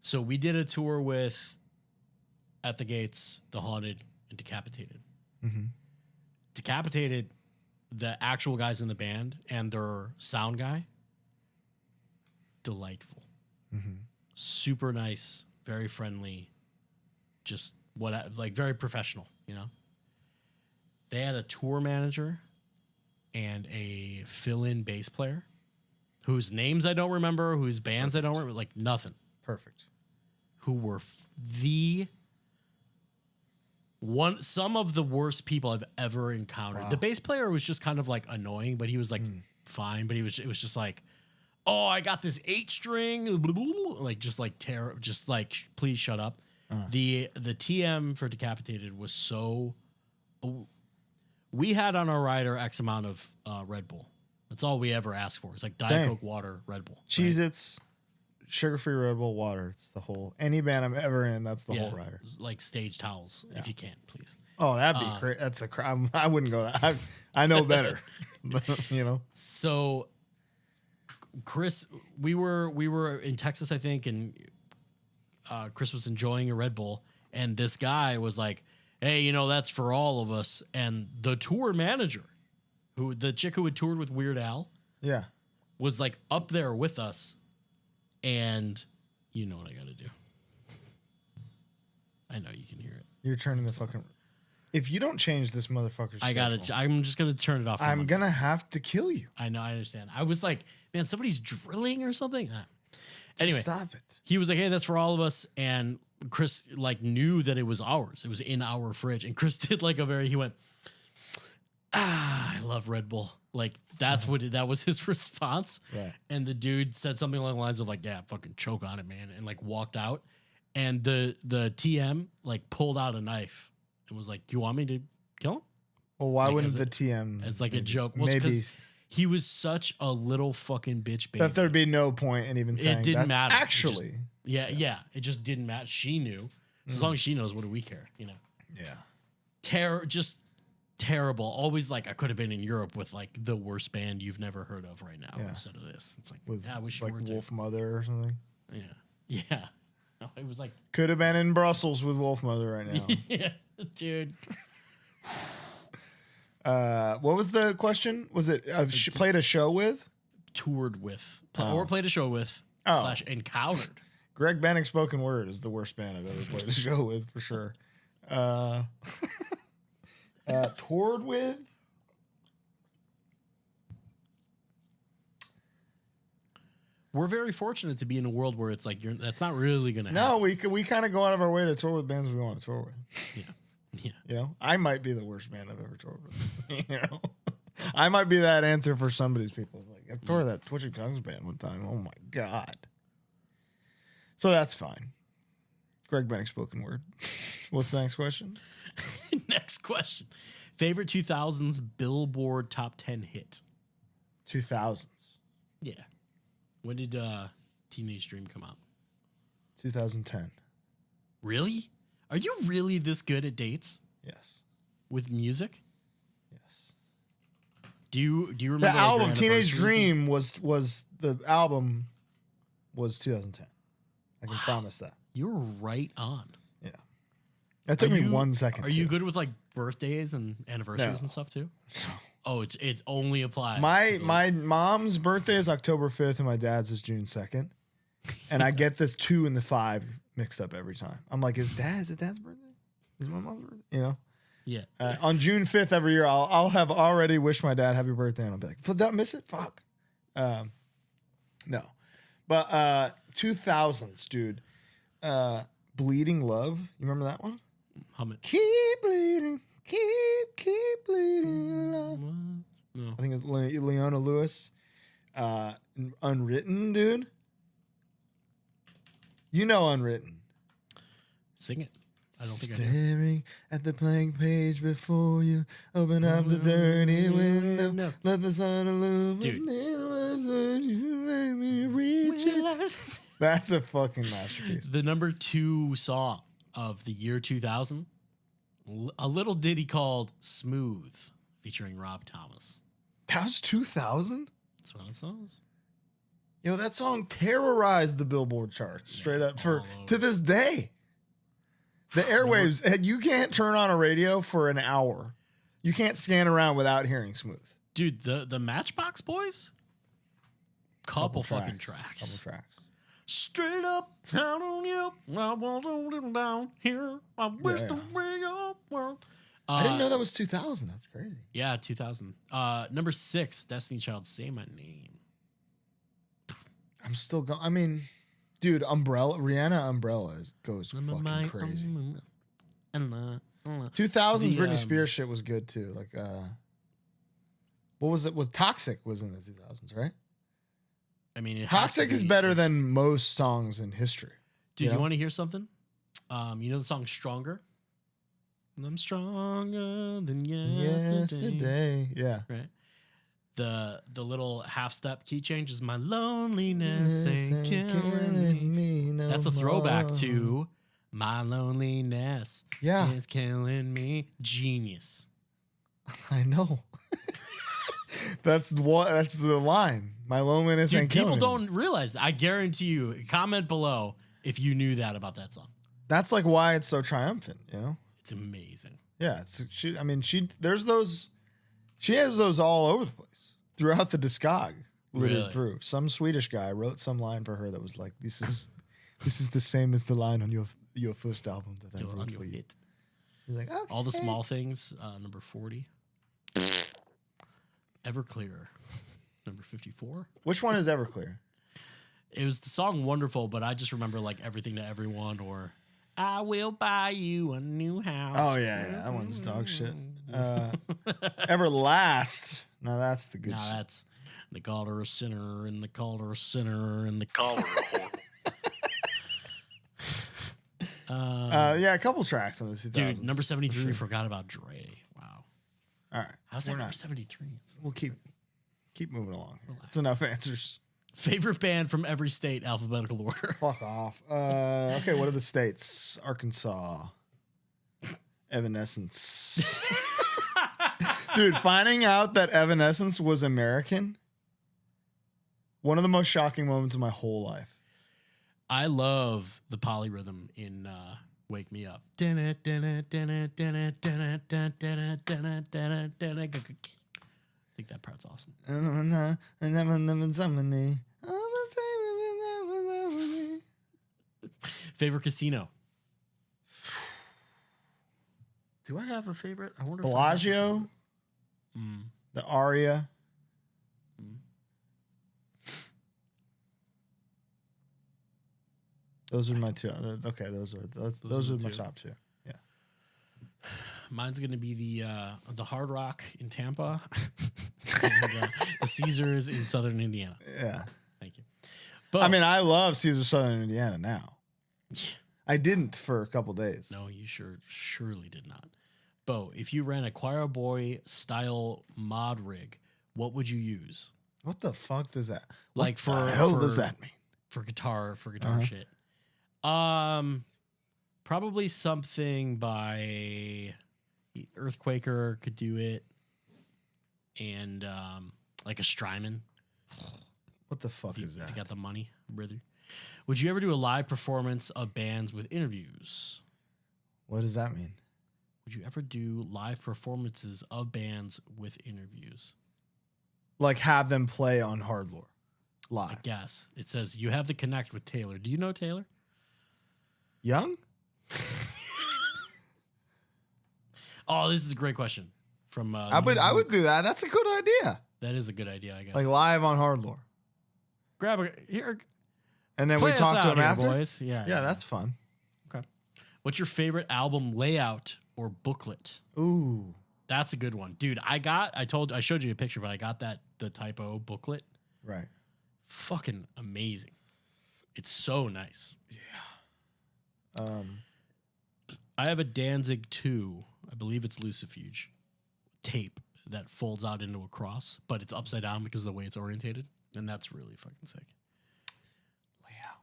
So we did a tour with At the Gates, The Haunted, and Decapitated. Mm-hmm. Decapitated, the actual guys in the band and their sound guy, delightful. Super nice, very friendly, just very professional, you know? They had a tour manager and a fill-in bass player whose names I don't remember, whose bands I don't remember, like nothing. Perfect. who were some of the worst people I've ever encountered. Wow. The bass player was just kind of like annoying, but he was like fine. But it was just like, oh, I got this 8-string, like just like just like please shut up. The TM for Decapitated was so. We had on our rider X amount of Red Bull. That's all we ever ask for. It's like Diet Coke, water, Red Bull. Cheez-Its, sugar-free Red Bull, water. It's the whole. Any band I'm ever in, that's the whole rider. Like stage towels, if you can, please. Oh, that'd be great. That's I wouldn't go that. I know better. You know. So, Chris, we were in Texas, I think, and Chris was enjoying a Red Bull, and this guy was like, hey, that's for all of us. And the tour manager, the chick who had toured with Weird Al, was like up there with us. And you know what I got to do. I know you can hear it. You're turning the fucking. If you don't change this motherfucker's, I'm just gonna turn it off. I'm gonna have to kill you. I know. I understand. I was like, man, somebody's drilling or something. Anyway, stop it. He was like, hey, that's for all of us. And Chris like knew that it was ours. It was in our fridge. And Chris did like he went, I love Red Bull. Like that was his response. Right. And the dude said something along the lines of like, yeah, fucking choke on it, man. And like walked out. And the TM like pulled out a knife and was like, you want me to kill him? Well, why wouldn't the TM? As like a joke. Well, maybe he was such a little fucking bitch baby. That there'd be no point in even saying it didn't matter. Actually. It just didn't matter. She knew. So as long as she knows, what do we care? Yeah. Just terrible. Always like I could have been in Europe with like the worst band you've never heard of right now instead of this. It's like I wish you like were Wolf Mother or something. Yeah. No, it was like could have been in Brussels with Wolf Mother right now. Yeah, dude. What was the question? Was it played a show with? Toured with. Or played a show with / encountered. Greg Bannick Spoken Word is the worst band I've ever played a show with for sure. Toured with? We're very fortunate to be in a world where it's like that's not really gonna happen. No, we kind of go out of our way to tour with bands we want to tour with. Yeah. You know, I might be the worst band I've ever toured with. You know, I might be that answer for somebody's people. Like I toured that Twitching Tongues band one time. Oh my god. So that's fine. Greg Bannick Spoken Word. What's the next question? Next question. Favorite 2000s Billboard Top 10 hit? 2000s. Yeah. When did Teenage Dream come out? 2010. Really? Are you really this good at dates? Yes. With music? Yes. Do you remember the album Teenage anniversaries? Dream was the album was 2010. I can promise that. You were right on. Yeah. That took me 1 second. Are you good with like birthdays and anniversaries and stuff too? Oh, it's only applied. My mom's birthday is October 5th and my dad's is June 2nd. And I get this 2 and the 5 mixed up every time. I'm like, is it dad's birthday? Is my mom's birthday? You know? Yeah. On June 5th every year, I'll have already wished my dad happy birthday and I'll be like, did I miss it? Fuck. No. But 2000s, dude. Bleeding Love. You remember that one? Hum it. Keep bleeding. Keep bleeding love. No. I think it's Leona Lewis. Unwritten, dude. You know Unwritten. Sing it. I don't think I do. Staring at the blank page before you. Open up the dirty window. No. Let the sun illuminate. Dude. You make me reach it. That's a fucking masterpiece. The number 2 song of the year 2000, a little ditty called Smooth, featuring Rob Thomas. That was 2000? That's what it says. Yo, that song terrorized the Billboard charts straight up to this day. The airwaves, you can't turn on a radio for an hour. You can't scan around without hearing Smooth. Dude, the Matchbox Boys? Couple fucking tracks. Couple tracks. Straight up down on you. I want a little down here. I wish the way up world. I didn't know that was 2000. That's crazy. Yeah, 2000. Number 6, Destiny Child, Say My Name. I'm still going. I mean, Dude, Umbrella, Rihanna Umbrella goes fucking crazy. 2000s Britney Spears shit was good too. Like, what was it? Was Toxic was in the 2000s, right? I mean, Toxic is better than most songs in history. Dude, you want to hear something? You know the song Stronger? I'm stronger than yesterday. Yeah. Right. The little half step key change is my loneliness ain't killing me. no That's a throwback more. to my loneliness is killing me. Genius. I know. That's the line. My loneliness Dude, ain't people killing me. don't realize that. I guarantee you. Comment below if you knew that about that song. That's like why it's so triumphant, you know? It's amazing. Yeah, she has those all over the place throughout the discog. Really? Through. Some Swedish guy wrote some line for her that was like, this is the same as the line on your first album that I wrote for you. He's like, okay. All the Small Things, number 40. Everclear, number 54. Which one is Everclear? It was the song Wonderful, but I just remember like Everything to Everyone or I Will Buy You a New House. Oh, yeah. That one's dog shit. Everlast. No, that's the good shit. That's they called her a sinner and they called her a sinner and they called her a whore. Yeah, a couple tracks on this. Dude, number 73, we forgot about Dre. Wow. All right. How's that number 73? We'll keep moving along. It's enough answers. Favorite band from every state, alphabetical order. Fuck off. Okay, what are the states? Arkansas. Evanescence. Dude, finding out that Evanescence was American, one of the most shocking moments of my whole life. I love the polyrhythm in Wake Me Up. I think that part's awesome. Favorite casino? Do I have a favorite? I wonder. Bellagio, the Aria. Those are my two. Okay, those are my top two. Yeah. Mine's gonna be the Hard Rock in Tampa, and the Caesars in Southern Indiana. Yeah. Thank you. But I mean, I love Caesar Southern Indiana now. I didn't for a couple days. No, you surely did not. Bo, if you ran a Choir Boy style mod rig, what would you use? What the fuck does that? Like what the hell does that mean? For guitar shit. Probably something by Earthquaker could do it, and like a Strymon. What the fuck is that? If you got the money, brother. Would you ever do a live performance of bands with interviews? What does that mean? Would you ever do live performances of bands with interviews? Like have them play on HardLore live? I guess. It says you have the connect with Taylor. Do you know Taylor? Young? Oh, this is a great question. From I would do that. That's a good idea. That is a good idea, I guess. Like live on HardLore. Grab a here. And then play we us talk to out him here, after. boys. Yeah, that's fun. Okay. What's your favorite album layout or booklet? Ooh. That's a good one. Dude, I showed you a picture, but I got the typo booklet. Right. Fucking amazing. It's so nice. Yeah. I have a Danzig 2, I believe it's Lucifuge, tape that folds out into a cross, but it's upside down because of the way it's orientated. And that's really fucking sick. Layout.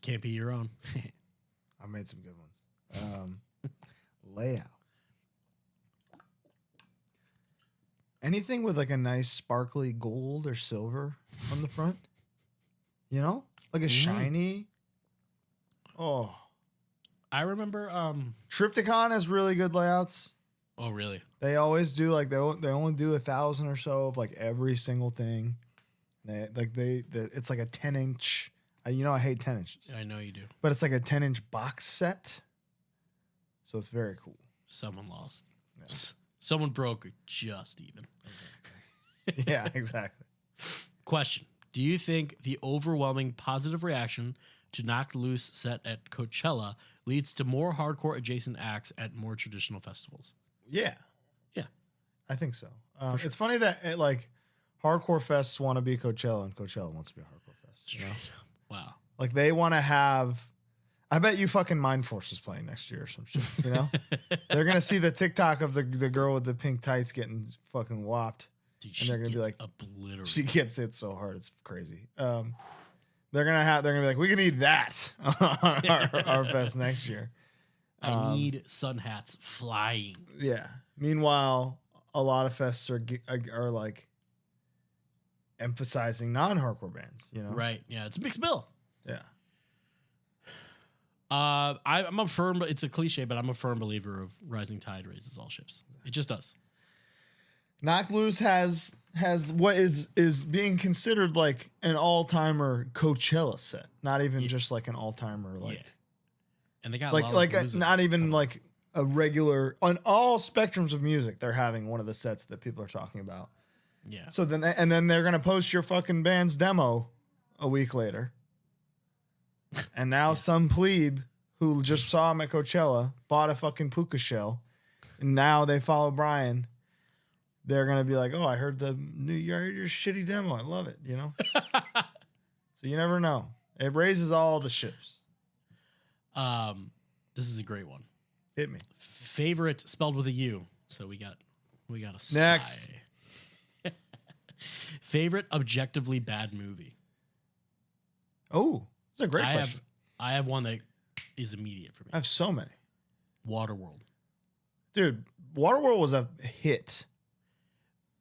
Can't be your own. I made some good ones. Layout. Anything with like a nice sparkly gold or silver on the front? You know? Like a shiny. Oh. I remember Triptychon has really good layouts. Oh, really? They always do like they only do 1,000 or so of like every single thing. It's like a 10-inch. You know I hate 10 inches. I know you do. But it's like a 10-inch box set. So it's very cool. Someone lost. Yeah. Someone broke just even. Yeah, exactly. Question. Do you think the overwhelming positive reaction to Knocked Loose set at Coachella leads to more hardcore adjacent acts at more traditional festivals? Yeah. Yeah. I think so. It's funny that hardcore fests want to be Coachella and Coachella wants to be a hardcore fest. You know? Wow. Like they want to have. I bet you fucking Mind Force is playing next year or some shit. You know, they're gonna see the TikTok of the girl with the pink tights getting fucking whopped, Dude, and they're gonna be like, obliterated. she gets hit so hard, it's crazy. They're gonna be like, we can need that on our fest next year. I need sun hats flying. Yeah. Meanwhile, a lot of fests are like emphasizing non-hardcore bands. You know, Right. Yeah. It's a mixed bill. Yeah. I'm a firm, it's a cliche, but I'm a firm believer of rising tide raises all ships. It just does. Knocked Loose has what is being considered like an all-timer Coachella set, not even just like an all-timer like And they got not even like a regular on all spectrums of music. They're having one of the sets that people are talking about. Yeah. So then they're gonna post your fucking band's demo a week later. And now some plebe who just saw him at Coachella bought a fucking puka shell, and now they follow Brian. They're gonna be like, "Oh, I heard your shitty demo. I love it." You know. So you never know. It raises all the ships. This is a great one. Hit me. Favorite spelled with a U. So we got a spy. Next. Favorite objectively bad movie. Oh, that's a great question. I have one that is immediate for me. I have so many. Waterworld. Dude, Waterworld was a hit.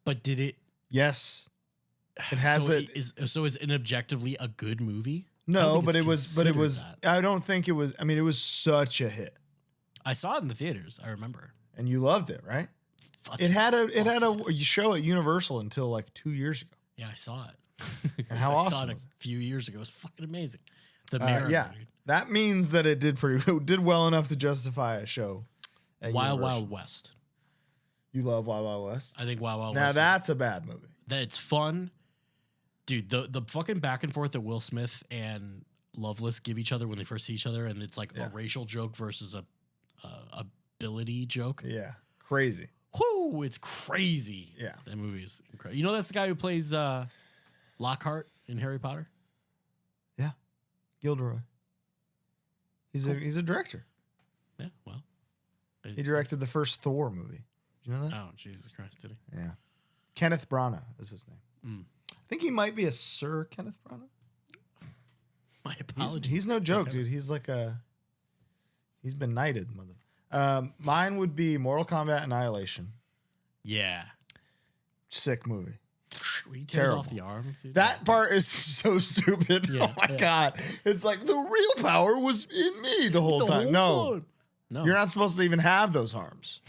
But did it? Yes. It has so it. Is it an objectively a good movie? No, but it was. I don't think it was. I mean, it was such a hit. I saw it in the theaters. I remember. And you loved it, right? It had a show at Universal until like 2 years ago. Yeah, I saw it. And how I awesome saw it was a few years ago. It was fucking amazing. The Mariner, yeah, dude. that means that it did well enough to justify a show. At Wild Universal. Wild West. You love Wild Wild West? I think Wild Wild now West. That's a bad movie. That it's fun, dude. The fucking back and forth that Will Smith and Loveless give each other when they first see each other, and it's like a racial joke versus a ability joke. Yeah, crazy. Whoo, it's crazy. Yeah, that movie is incredible. You know, that's the guy who plays Lockhart in Harry Potter. Yeah, Gilderoy. He's a director. Yeah, well, he directed the first Thor movie. Did you know that? Oh, Jesus Christ, did he? Yeah, Kenneth Branagh is his name. I think he might be a Sir Kenneth Branagh. My apologies. He's no joke, dude. He's like he's been knighted, mother. Mine would be Mortal Kombat Annihilation. Yeah. Sick movie. He tears Terrible. off the arms. Dude. That part is so stupid. Yeah, oh my God. It's like the real power was in me the whole time. No. You're not supposed to even have those arms.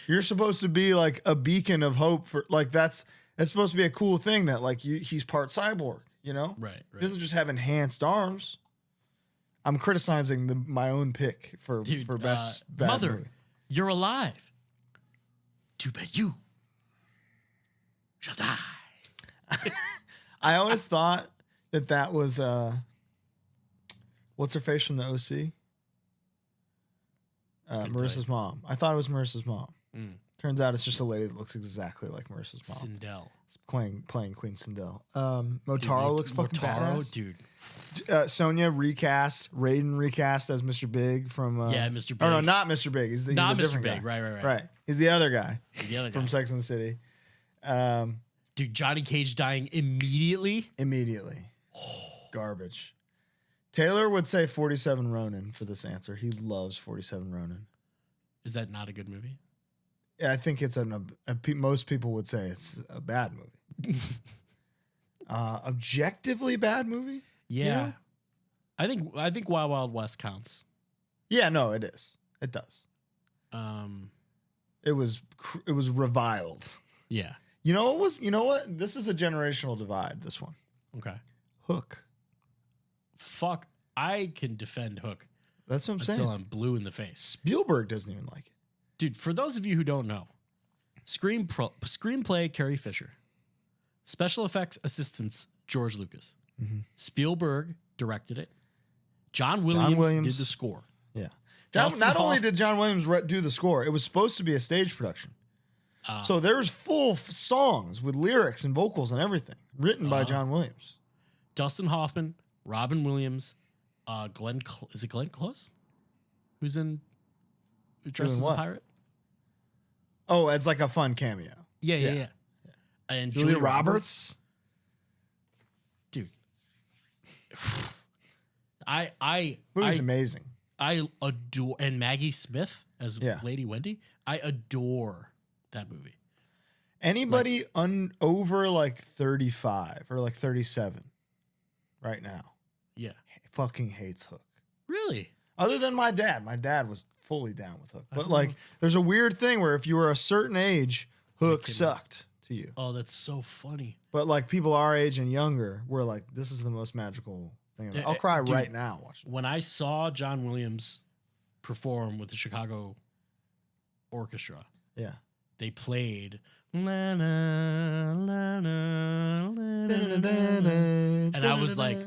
You're supposed to be like a beacon of hope for like it's supposed to be a cool thing that like he's part cyborg, you know? Right. He doesn't just have enhanced arms. I'm criticizing my own pick for best bad Mother, movie. you're alive. Too bad you shall die. I always thought that was what's her face from the OC? Marissa's mom. I thought it was Marissa's mom. Turns out it's just a lady that looks exactly like Marissa's mom. Sindel. Playing Queen Sindel. Motaro looks fucking badass. Dude. Sonya recast, Raiden recast as Mr. Big from Mr. Big. Oh no, not Mr. Big. He's Not a Mr. different Big. guy. Right. He's the other guy. The other guy. From Sex and the City. Dude, Johnny Cage dying immediately. Garbage. Taylor would say 47 Ronin for this answer. He loves 47 Ronin. Is that not a good movie? Yeah, I think it's most people would say it's a bad movie. Objectively bad movie? Yeah. You know? I think Wild Wild West counts. Yeah, no, it is. It does. It was reviled. Yeah. You know what? This is a generational divide, this one. Okay. Hook. Fuck. I can defend Hook. That's what I'm saying. Until I'm blue in the face. Spielberg doesn't even like it. Dude, for those of you who don't know, screenplay Carrie Fisher. Special effects assistants George Lucas. Spielberg directed it. John Williams did the score. Yeah. Dustin Only did John Williams do the score, it was supposed to be a stage production. So there's full songs with lyrics and vocals and everything written by John Williams. Dustin Hoffman, Robin Williams, is it Glenn Close? Who dresses as a pirate? Oh, it's like a fun cameo. Yeah. And Julia Roberts. Dude. I Movie's amazing. I adore, and Maggie Smith as Lady Wendy. I adore that movie. Anybody over like 35 or like 37 right now fucking hates Hook. Really? Other than my dad. My dad was fully down with Hook. But like there's a weird thing where if you were a certain age, Hook sucked to you. Oh, that's so funny. But like people our age and younger were like, this is the most magical thing. I'll cry right now watching. When I saw John Williams perform with the Chicago Orchestra, they played la, la, la, la, la, and I was like,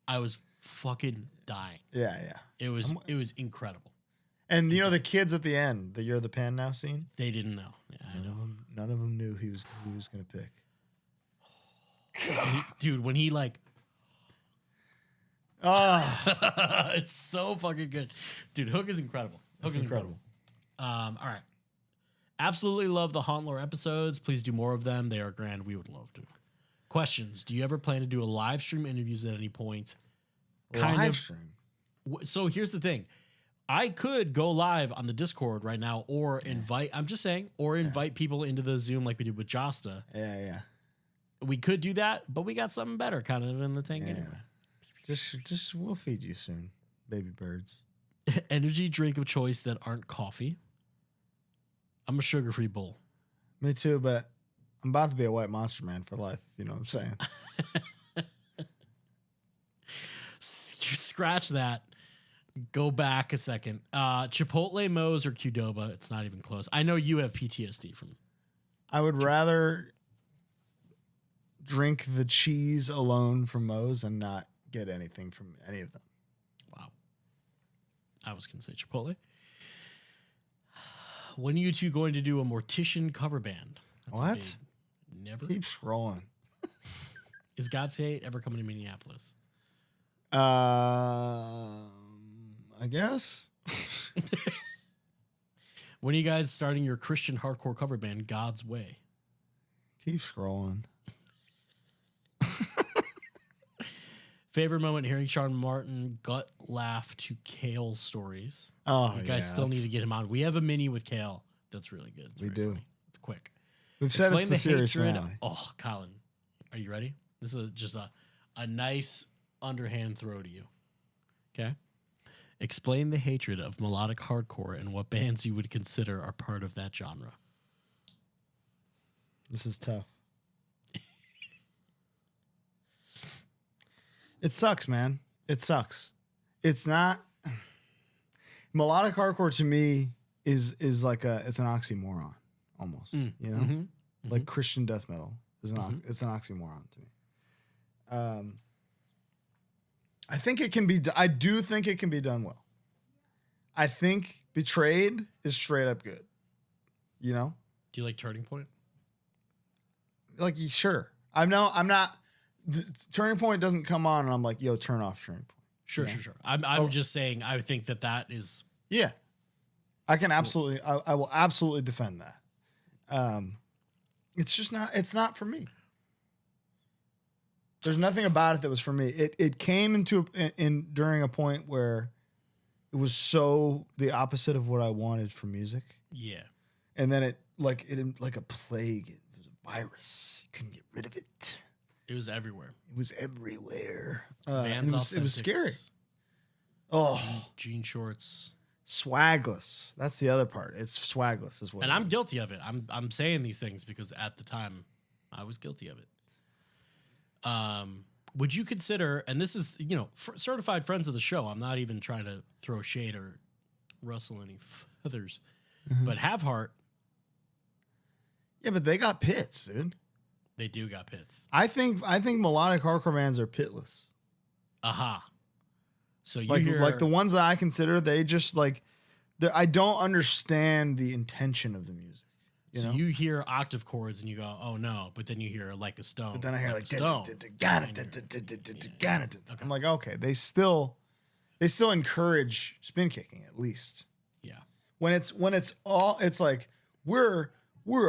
I was fucking dying. Yeah. It was incredible. And you know the kids at the end, the You're the Pan Now scene? They didn't know. Yeah, I know. None of them knew who he was going to pick. Dude, when he like... it's so fucking good. Dude, Hook is incredible. Hook is incredible. All right. Absolutely love the HardLore episodes. Please do more of them. They are grand. We would love to. Questions. Do you ever plan to do a live stream interviews at any point? Live stream? So here's the thing. I could go live on the Discord right now or invite people into the Zoom like we did with Josta. Yeah. We could do that, but we got something better kind of in the tank anyway. Just we'll feed you soon, baby birds. Energy drink of choice that aren't coffee. I'm a sugar-free bull. Me too, but I'm about to be a white monster man for life, if you know what I'm saying. Scratch that. Go back a second. Chipotle, Moe's, or Qdoba. It's not even close. I know you have PTSD from... I would rather drink the cheese alone from Moe's and not get anything from any of them. Wow. I was going to say Chipotle. When are you two going to do a Mortician cover band? What? Never. Keep scrolling. Is God Say It ever coming to Minneapolis? I guess. When are you guys starting your Christian hardcore cover band, God's Way? Keep scrolling. Favorite moment hearing Sean Martin gut laugh to Kale stories. Oh, you guys still need to get him on. We have a mini with Kale that's really good. It's we do. Funny. It's quick. We've said it's the series finale. Oh, Colin, are you ready? This is just a nice underhand throw to you. Okay. Explain the hatred of melodic hardcore and what bands you would consider are part of that genre. This is tough. It sucks, man. It sucks. It's not melodic hardcore to me is like it's an oxymoron almost. You know? Like Christian death metal is it's an oxymoron to me. I think it can be I do think it can be done well. I think Betrayed is straight up good. You know? Do you like Turning Point? Like, sure. I'm not. Turning Point doesn't come on, and I'm like, yo, turn off Turning Point. Sure. I'm just saying. I think that is. Yeah, I can absolutely. I will absolutely defend that. It's just not. It's not for me. There's nothing about it that was for me. It came during a point where it was so the opposite of what I wanted for music. Yeah, and then it like a plague. It was a virus. You couldn't get rid of it. It was everywhere. It was everywhere. It was scary. Oh, jean shorts, swagless. That's the other part. It's swagless as well. And I'm guilty of it. I'm saying these things because at the time I was guilty of it. Would you consider? And this is certified friends of the show. I'm not even trying to throw shade or rustle any feathers, but Have Heart. Yeah, but they got pits, dude. They do got pits. I think melodic hardcore bands are pitless. Aha. So you Like hear like the ones that I consider, they just like I don't understand the intention of the music. You know? You hear octave chords and you go, oh no, but then you hear like a stone. But then I hear like stone. I'm like, okay, they still encourage spin kicking at least. Yeah. When it's all it's like we're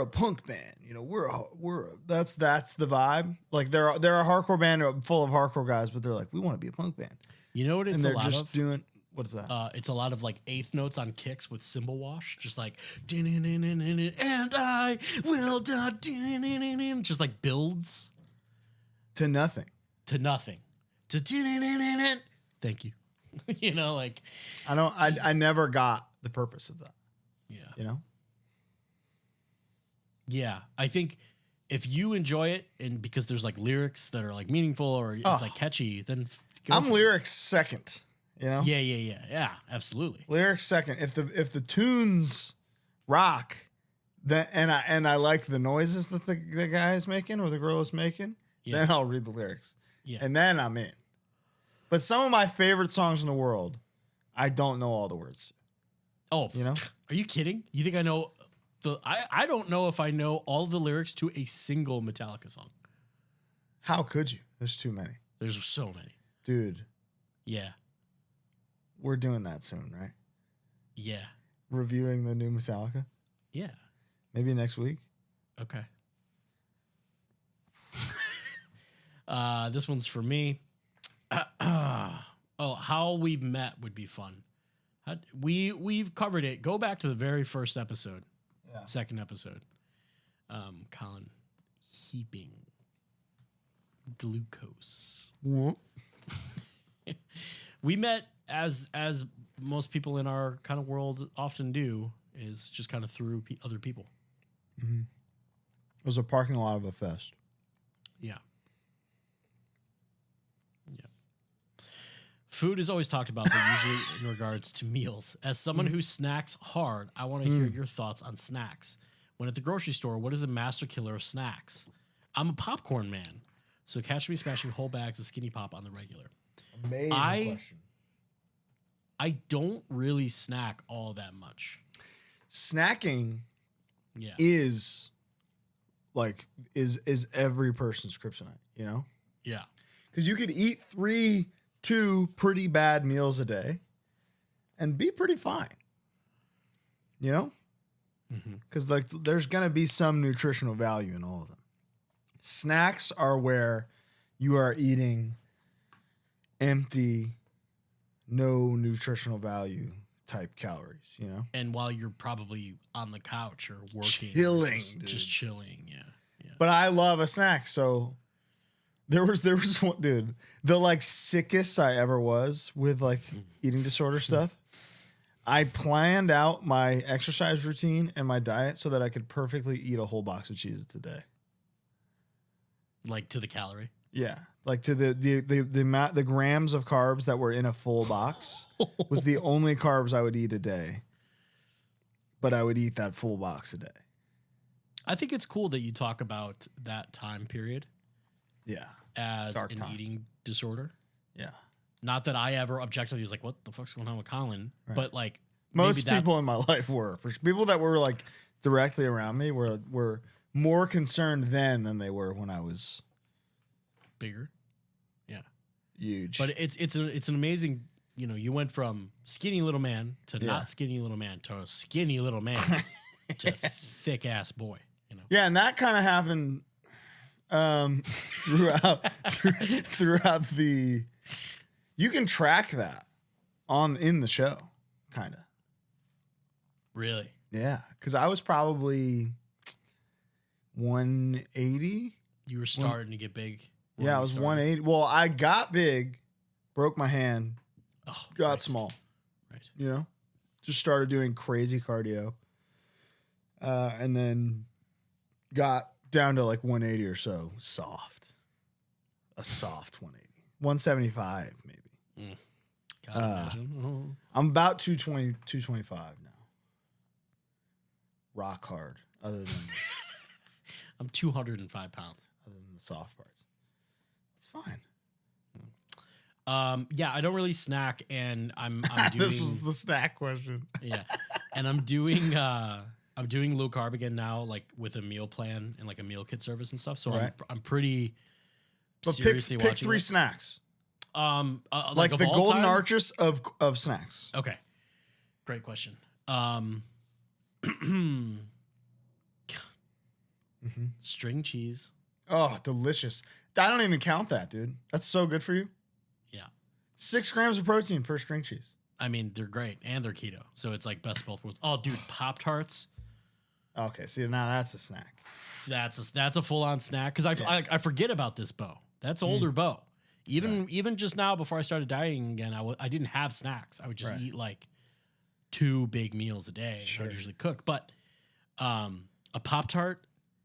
a punk band, you know, that's the vibe. Like they're a hardcore band full of hardcore guys, but they're like, we want to be a punk band. You know what it's and they're a lot just of? doing what's that? It's a lot of like eighth notes on kicks with cymbal wash, just like and I will die, just like builds to nothing. Thank you. You know, like I never got the purpose of that. Yeah. You know? Yeah. I think if you enjoy it and because there's like lyrics that are like meaningful or it's like catchy, then I'm lyrics second. You know? Yeah, absolutely. Lyrics second. If the tunes rock, then and I like the noises that the guy is making or the girl is making, then I'll read the lyrics. Yeah. And then I'm in. But some of my favorite songs in the world, I don't know all the words. Oh, you know? Are you kidding? You think I know I don't know if I know all the lyrics to a single Metallica song. How could you? There's too many. There's so many. Dude. Yeah. We're doing that soon, right? Yeah. Reviewing the new Metallica? Yeah. Maybe next week? Okay. This one's for me. How we've met would be fun. We've covered it. Go back to the very first episode. Yeah. Second episode. Colin heaping glucose. We met as most people in our kind of world often do, is just kind of through other people. Mm-hmm. It was a parking lot of a fest. Yeah. Food is always talked about, but usually in regards to meals. As someone who snacks hard, I want to hear your thoughts on snacks. When at the grocery store, what is the master killer of snacks? I'm a popcorn man, so catch me smashing whole bags of Skinny Pop on the regular. Amazing question. I don't really snack all that much. Snacking is every person's kryptonite, you know? Yeah. Because you could eat 2 pretty bad meals a day and be pretty fine. You know? Because there's going to be some nutritional value in all of them. Snacks are where you are eating empty, no nutritional value type calories, you know? And while you're probably on the couch or working. Chilling. Just chilling, yeah. But I love a snack, so there was one dude, the like sickest I ever was with like eating disorder stuff. I planned out my exercise routine and my diet so that I could perfectly eat a whole box of Cheez-Its a day. Like to the calorie? Yeah. Like to the amount, the grams of carbs that were in a full box was the only carbs I would eat a day. But I would eat that full box a day. I think it's cool that you talk about that time period. Yeah. As Dark an time. eating disorder. Yeah. Not that I ever objectively was like, what the fuck's going on with Colin? Right. But like most people in my life were. For people that were like directly around me were more concerned then than they were when I was bigger. Yeah. Huge. But it's an amazing, you know, you went from skinny little man to not skinny little man to a skinny little man to thick ass boy, you know. Yeah, and that kind of happened throughout the. You can track that in the show, kind of. Really? Yeah, because I was probably 180. You were starting to get big. Yeah, I was 180. Well, I got big, broke my hand, got small. Right. You know, just started doing crazy cardio, and then got down to like 180 or so, a soft 180, 175 maybe. Can't imagine. I'm about 220, 225 now. Rock hard. Other than I'm 205 pounds. the soft parts. It's fine. Yeah, I don't really snack, and I'm doing. This was the snack question. Yeah, and I'm doing low carb again now, like with a meal plan and like a meal kit service and stuff. So Right. I'm pretty But seriously pick watching 3 it. snacks. Like the of all golden time? arches of snacks. Okay, great question. String cheese. Oh, delicious. I don't even count that, dude. That's so good for you. Yeah, 6 grams of protein per string cheese. I mean they're great and they're keto, so it's like best of both worlds. Oh, dude, Pop-Tarts. Okay, see, now that's a snack. That's a full on snack because I forget about this Bo. That's older Bo. Even just now before I started dieting again, I didn't have snacks. I would just eat like 2 big meals a day. I would usually cook, but a Pop-Tart,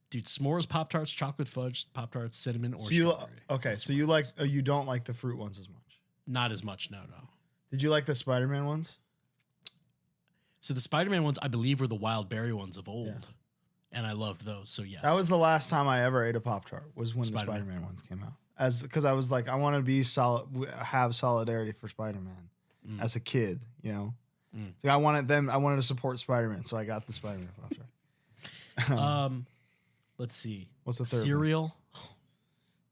dude, s'mores Pop-Tarts, chocolate fudge Pop-Tarts, cinnamon or strawberry. So you don't like the fruit ones as much. Not as much, no. Did you like the Spider-Man ones? So the Spider-Man ones, I believe, were the wild berry ones of old, and I loved those. So yes, That was the last time I ever ate a Pop-Tart. Was when Spider-Man. the Spider-Man ones came out. Because I was like, I want to be have solidarity for Spider-Man as a kid. You know, so I wanted to support Spider-Man, so I got the Spider-Man Pop-Tart. Let's see. What's the third one? Cereal?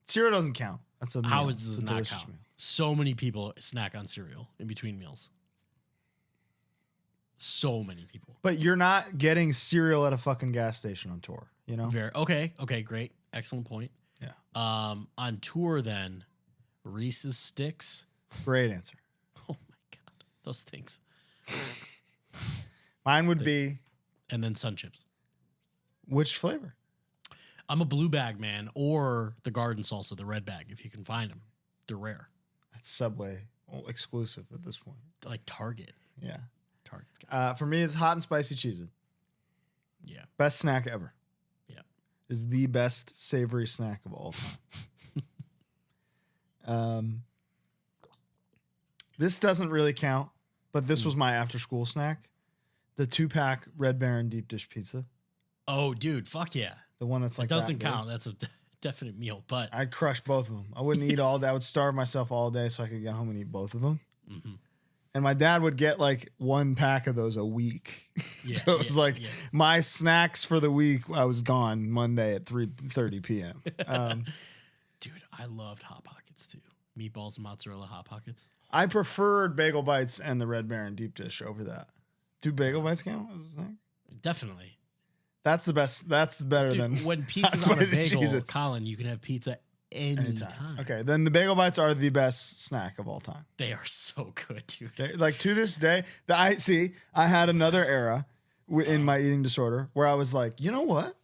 Cereal doesn't count. That's a meal. How It's does a it not delicious count? meal. So many people snack on cereal in between meals. So many people. But you're not getting cereal at a fucking gas station on tour. You know. Okay, great. Excellent point. Yeah. On tour then, Reese's Sticks. Great answer. Oh my god. Those things. Mine would be And then Sun Chips. which flavor? I'm a blue bag man, or the garden salsa, the red bag, if you can find them. They're rare. That's Subway exclusive at this point. Like Target. Yeah. Target's got For me, it's hot and spicy Cheez-It. Yeah. Best snack ever. Yeah. Is the best savory snack of all time. This doesn't really count, but this was my after school snack. The 2-pack Red Baron deep dish pizza. Oh, dude, fuck yeah. The one that's like It doesn't that big. count. That's a definite meal, but I'd crush both of them. I wouldn't eat all day. I would starve myself all day so I could get home and eat both of them. Mhm. And my dad would get like 1 pack of those a week. So it was like my snacks for the week. I was gone Monday at 3:30 p.m. dude, I loved Hot Pockets too. Meatballs and mozzarella Hot Pockets. I preferred Bagel Bites and the Red Baron deep dish over that. Do Bagel Bites count as a snack? Definitely. That's the best. That's better Dude, than when pizza's on a spicy bagel, Cheez-Its. Colin, you can have pizza anytime. Okay, then the Bagel Bites are the best snack of all time. They are so good, dude. Like to this day, I had another era in my eating disorder where I was like, you know what?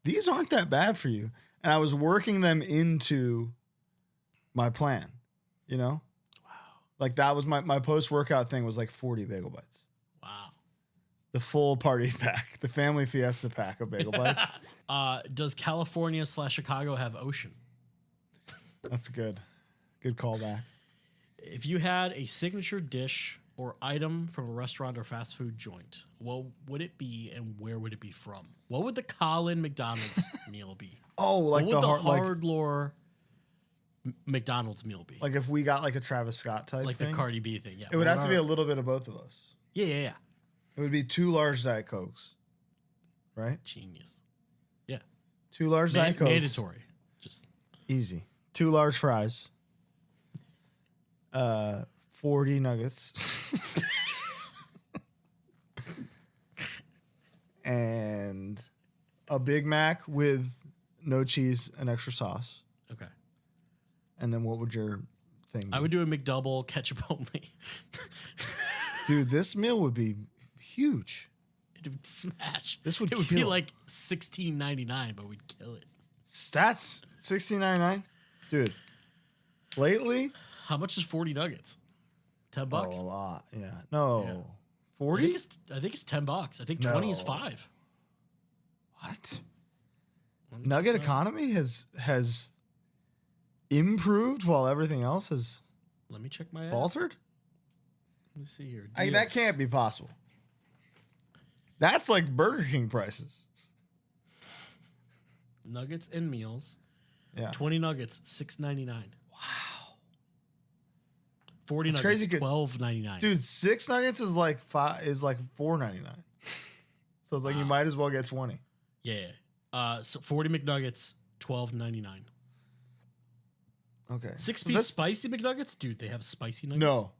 These aren't that bad for you. And I was working them into my plan, you know? Wow. Like that was my post-workout thing was like 40 Bagel Bites. Wow. The full party pack, the family fiesta pack of Bagel Bites. Does California/Chicago have ocean? That's good. Good callback. If you had a signature dish or item from a restaurant or fast food joint, what would it be and where would it be from? What would the COLIN McDonald's meal be? Oh, like what would the like HardLore McDonald's meal be? like if we got like a Travis Scott type Like thing, the Cardi B thing, yeah. it would have to be a little bit of both of us. Yeah. It would be 2 large Diet Cokes, right? Genius. Yeah. 2 large Diet Cokes. Mandatory. Just Easy. 2 large fries. 40 nuggets. And a Big Mac with no cheese and extra sauce. okay. And then what would your thing be? I would do a McDouble ketchup only. Dude, this meal would be huge. It would smash. This would It would be kill. like $16.99, but we'd kill it. Stats $16.99. Dude. Lately? How much is 40 nuggets? $10. Oh, a lot. Yeah. No. Yeah. 40? I think it's $10. I think 20 is No. $5. What? Nugget economy has improved while everything else has Let me check my app. faltered? Let me see here. That Deals. can't be possible. That's like Burger King prices. Nuggets and meals. Yeah. 20 nuggets, $6.99. Wow. 40 That's nuggets, crazy 'cause- $12.99. Dude, 6 nuggets is like $4.99. So it's like you might as well get 20. Yeah. So 40 McNuggets, $12.99. Okay. 6-piece spicy McNuggets? Dude, they have spicy nuggets? No.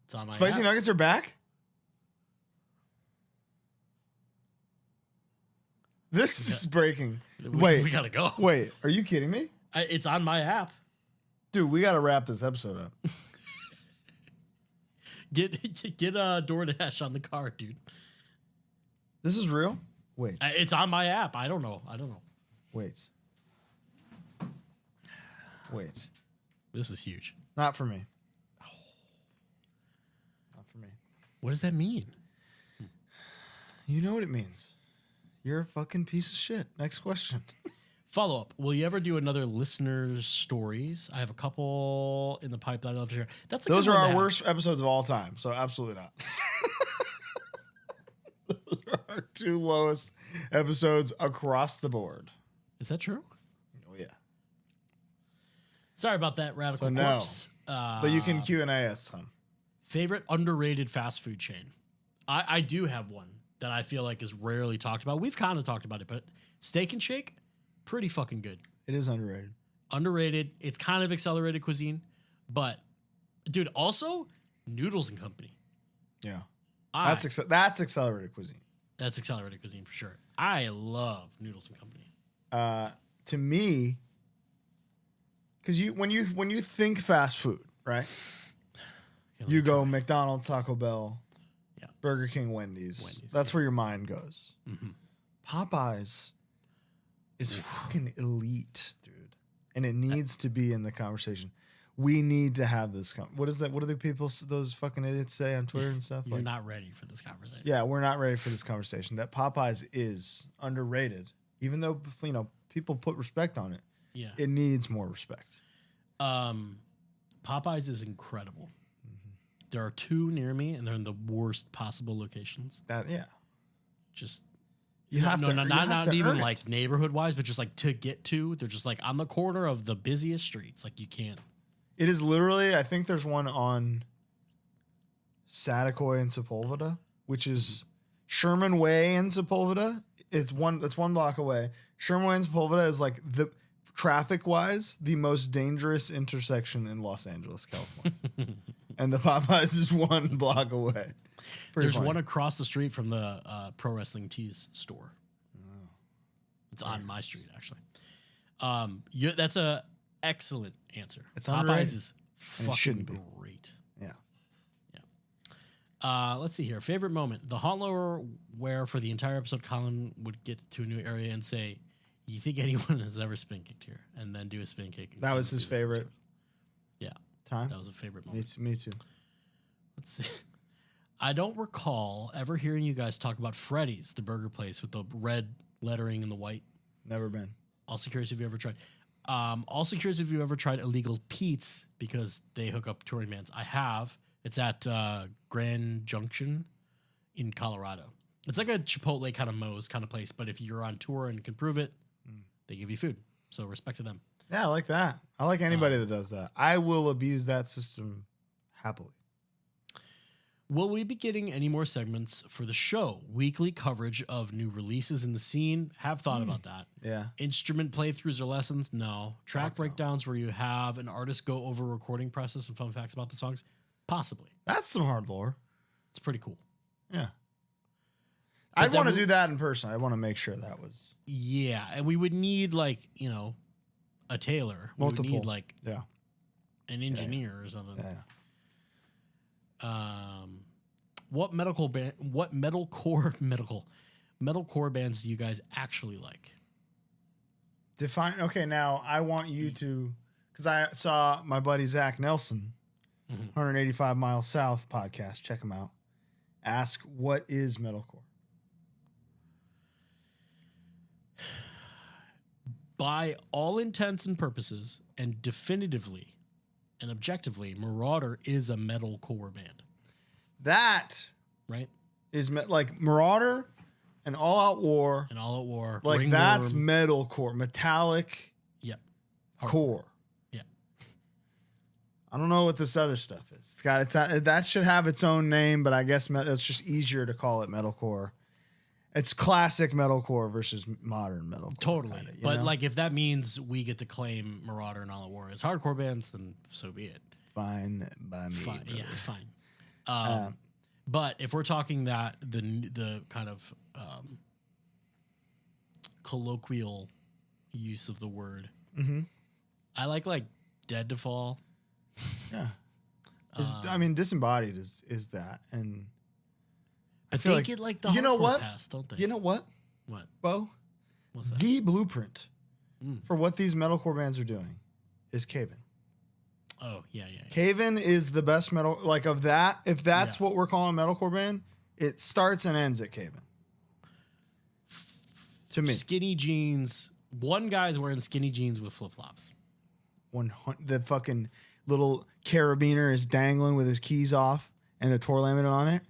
It's on my Spicy app. nuggets are back? This is breaking. We gotta go. Wait, are you kidding me? It's on my app. Dude, we got to wrap this episode up. Get DoorDash on the card, dude. This is real? Wait. It's on my app. I don't know. Wait. This is huge. Not for me. Not for me. What does that mean? You know what it means. You're a fucking piece of shit. Next question. Follow up. Will you ever do another listeners' stories? I have a couple in the pipe that I'd love to hear. Those are our worst episodes of all time, so absolutely not. Those are our 2 lowest episodes across the board. Is that true? Oh yeah. Sorry about that, Radical So no. Corpse. But you can Q&A us some. Favorite underrated fast food chain? I do have one that I feel like is rarely talked about. We've kind of talked about it, but Steak and Shake, pretty fucking good. It is underrated. Underrated. It's kind of accelerated cuisine, but dude, also Noodles and Company. Yeah. That's accelerated cuisine. That's accelerated cuisine for sure. I love Noodles and Company. To me, because when you think fast food, right? You go McDonald's, Taco Bell, Burger King, Wendy's. That's where your mind goes. Mm-hmm. Popeyes is fucking elite, dude, and it needs to be in the conversation. We need to have this. What is that? What do the people, those fucking idiots, say on Twitter and stuff? You're not ready for this conversation. Yeah, we're not ready for this conversation. That Popeyes is underrated, even though people put respect on it. Yeah, it needs more respect. Popeyes is incredible. There are 2 near me, and they're in the worst possible locations. Just you have to. Not even like neighborhood wise, but just like to get to. They're just like on the corner of the busiest streets. Like you can't. It is literally. I think there's one on Satakoy and Sepulveda, which is Sherman Way and Sepulveda. It's one block away. Sherman Way and Sepulveda is like the traffic wise the most dangerous intersection in Los Angeles, California. And the Popeyes is 1 block away. There's one across the street from the Pro Wrestling Tees store. Oh. It's on my street, actually. That's a excellent answer. It's Popeyes underrated. is fucking great. Yeah. Let's see here. Favorite moment. The HardLore where for the entire episode, Colin would get to a new area and say, "You think anyone has ever spin kicked here?" And then do a spin kick. That was his favorite. Yeah. Time? That was a favorite moment. Me too. Let's see. I don't recall ever hearing you guys talk about Freddy's, the burger place with the red lettering and the white. Never been. Also curious if you ever tried. Also curious if you ever tried Illegal Pete's because they hook up touring bands. I have. It's at Grand Junction in Colorado. It's like a Chipotle kind of Moe's kind of place, but if you're on tour and can prove it, they give you food. So respect to them. Yeah, I like that. I like anybody that does that. I will abuse that system happily. Will we be getting any more segments for the show? Weekly coverage of new releases in the scene? Have thought about that. Yeah. Instrument playthroughs or lessons? No. Track breakdowns where you have an artist go over recording process and fun facts about the songs? Possibly. That's some hard lore. It's pretty cool. Yeah. But I'd want to do that in person. I want to make sure that was. Yeah. And we would need a tailor. Multiple. We would need an engineer or something. Yeah. What metalcore bands do you guys actually like? Define. Okay, now I want you to, because I saw my buddy Zach Nelson, 185 Miles South podcast. Check him out. Ask, what is metalcore? By all intents and purposes, and definitively and objectively, Marauder is a metalcore band. That right is like Marauder and All Out War. And All Out War. Like Ringworm. that's metalcore. Metallic. Yep. core. Yeah. I don't know what this other stuff is. It's got that should have its own name, but I guess it's just easier to call it metalcore. It's classic metalcore versus modern metalcore. Totally. Kinda, but know? like if that means we get to claim Marauder and All Out War as hardcore bands, then so be it. Fine by me. Fine. Brother. Yeah, fine. But if we're talking that the kind of colloquial use of the word, I like Dead to Fall. Yeah. I mean, Disembodied is that, and I But feel they get the you know hardcore what? pass, don't they? You know what, What? Bo? What's that? The blueprint for what these metalcore bands are doing is Cave-In. Oh, yeah. Cave-In is the best metal, of that. If that's Yeah. what we're calling a metalcore band, it starts and ends at Cave-In. To me, Skinny jeans. One guy's wearing skinny jeans with flip flops. the fucking little carabiner is dangling with his keys off and the tour laminate on it.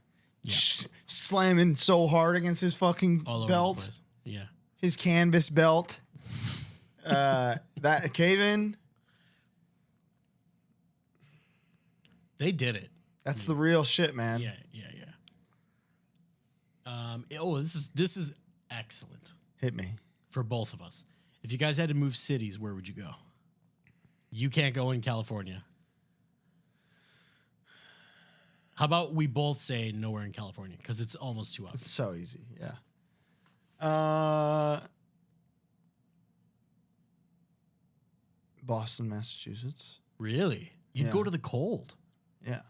Yeah. Slamming so hard against his fucking All over belt, the place. Yeah. his canvas belt. That Cave-In, They did it. that's the real shit, man. Yeah. This is excellent Hit me. for both of us. If you guys had to move cities, where would you go? You can't go in California. How about we both say nowhere in California because it's almost too obvious. It's so easy. Yeah. Boston, Massachusetts. Really? You'd Yeah. go to the cold. Yeah.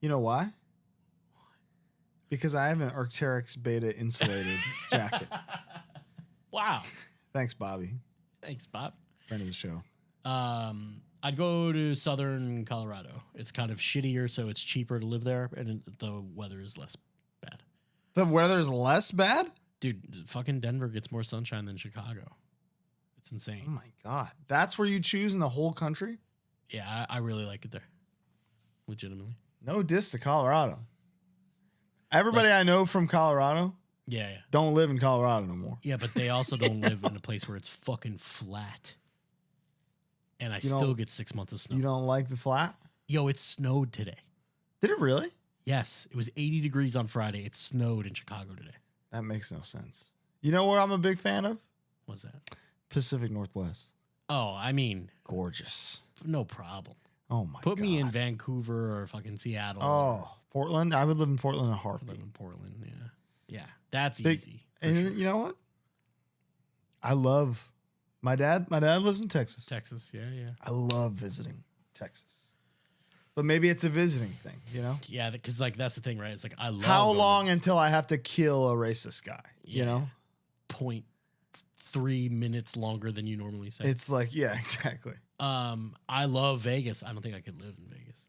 You know why? Because I have an Arc'teryx Beta insulated jacket. Wow. Thanks, Bobby. Thanks, Bob. Friend of the show. I'd go to southern Colorado. It's kind of shittier, so it's cheaper to live there, and the weather is less bad. The weather's less bad? Dude, fucking Denver gets more sunshine than Chicago. It's Oh insane. my God. That's where you choose in the whole country? Yeah, I really like it there. Legitimately. No diss to Colorado. Everybody I know from Colorado Yeah. don't live in Colorado no more. Yeah, but they also don't live in a place where it's fucking flat. And I You still don't- get 6 months of snow. You don't like the flat? Yo, it snowed today. Did it really? Yes, it was 80 degrees on Friday. It snowed in Chicago today. That makes no sense. You know where I'm a big fan of? What's that? Pacific Northwest. Oh, I mean, Gorgeous. no problem. Oh my God. Put me in Vancouver or fucking Seattle. Oh, Portland. I would live in Portland in a I live heartbeat. in Portland. Yeah. Yeah. That's Big- easy. And you know what? I love my dad. My dad lives in Texas. Texas. Yeah. I love visiting Texas. But maybe it's a visiting thing, you know? Yeah, because that's the thing, right? It's I love How going to long until I have to kill a racist guy? You Yeah. know? 0.3 minutes longer than you normally say. It's yeah, exactly. I love Vegas. I don't think I could live in Vegas.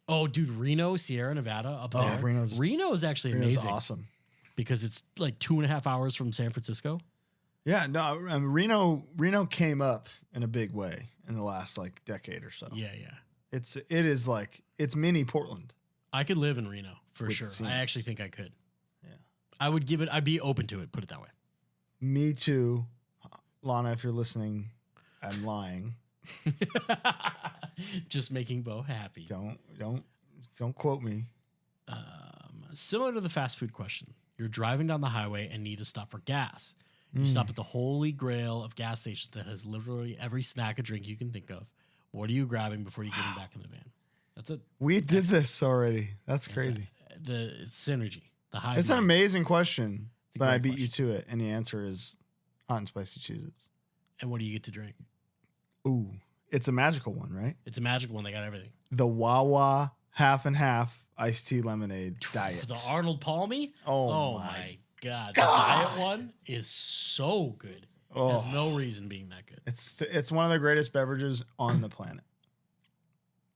Oh, dude, Reno, Sierra Nevada, up Oh, there. Reno is actually Reno's amazing awesome. because it's 2.5 hours from San Francisco. Yeah, no, Reno came up in a big way in the last decade or so. Yeah. It is it's mini Portland. I could live in Reno for With sure. the scene. I actually think I could. Yeah. I'd be open to it, put it that way. Me too. Lana, if you're listening, I'm lying. Just making Bo happy. Don't quote me. Similar to the fast food question, you're driving down the highway and need to stop for gas. You stop at the holy grail of gas stations that has literally every snack or drink you can think of. What are you grabbing before you get back in the van? That's it. We did this already. That's crazy. The synergy. The high. It's an amazing question, but I great beat you to it, and the answer is hot and spicy Cheez-Its. And what do you get to drink? Ooh, it's a magical one, right? It's a magical one. They got everything. The Wawa half and half iced tea lemonade diet. The Arnold Palmy. Oh my God. The diet one is so good. There's no reason being that good. It's one of the greatest beverages on the planet.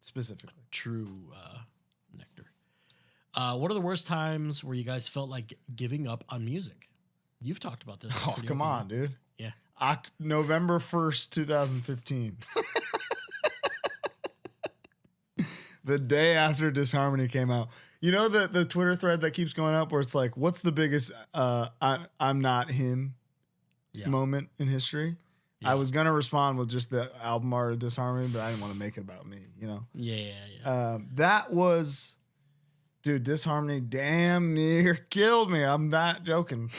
Specifically. True nectar. What are the worst times where you guys felt like giving up on music? You've talked about this. Oh, pretty come openly. on, dude. Yeah. November 1st, 2015. The day after Disharmony came out. You know the Twitter thread that keeps going up where it's what's the biggest I'm not him Yeah. moment in history? I was gonna respond with just the album art of Disharmony, but I didn't want to make it about me. You know. Yeah. That was, dude. Disharmony damn near killed me. I'm not joking.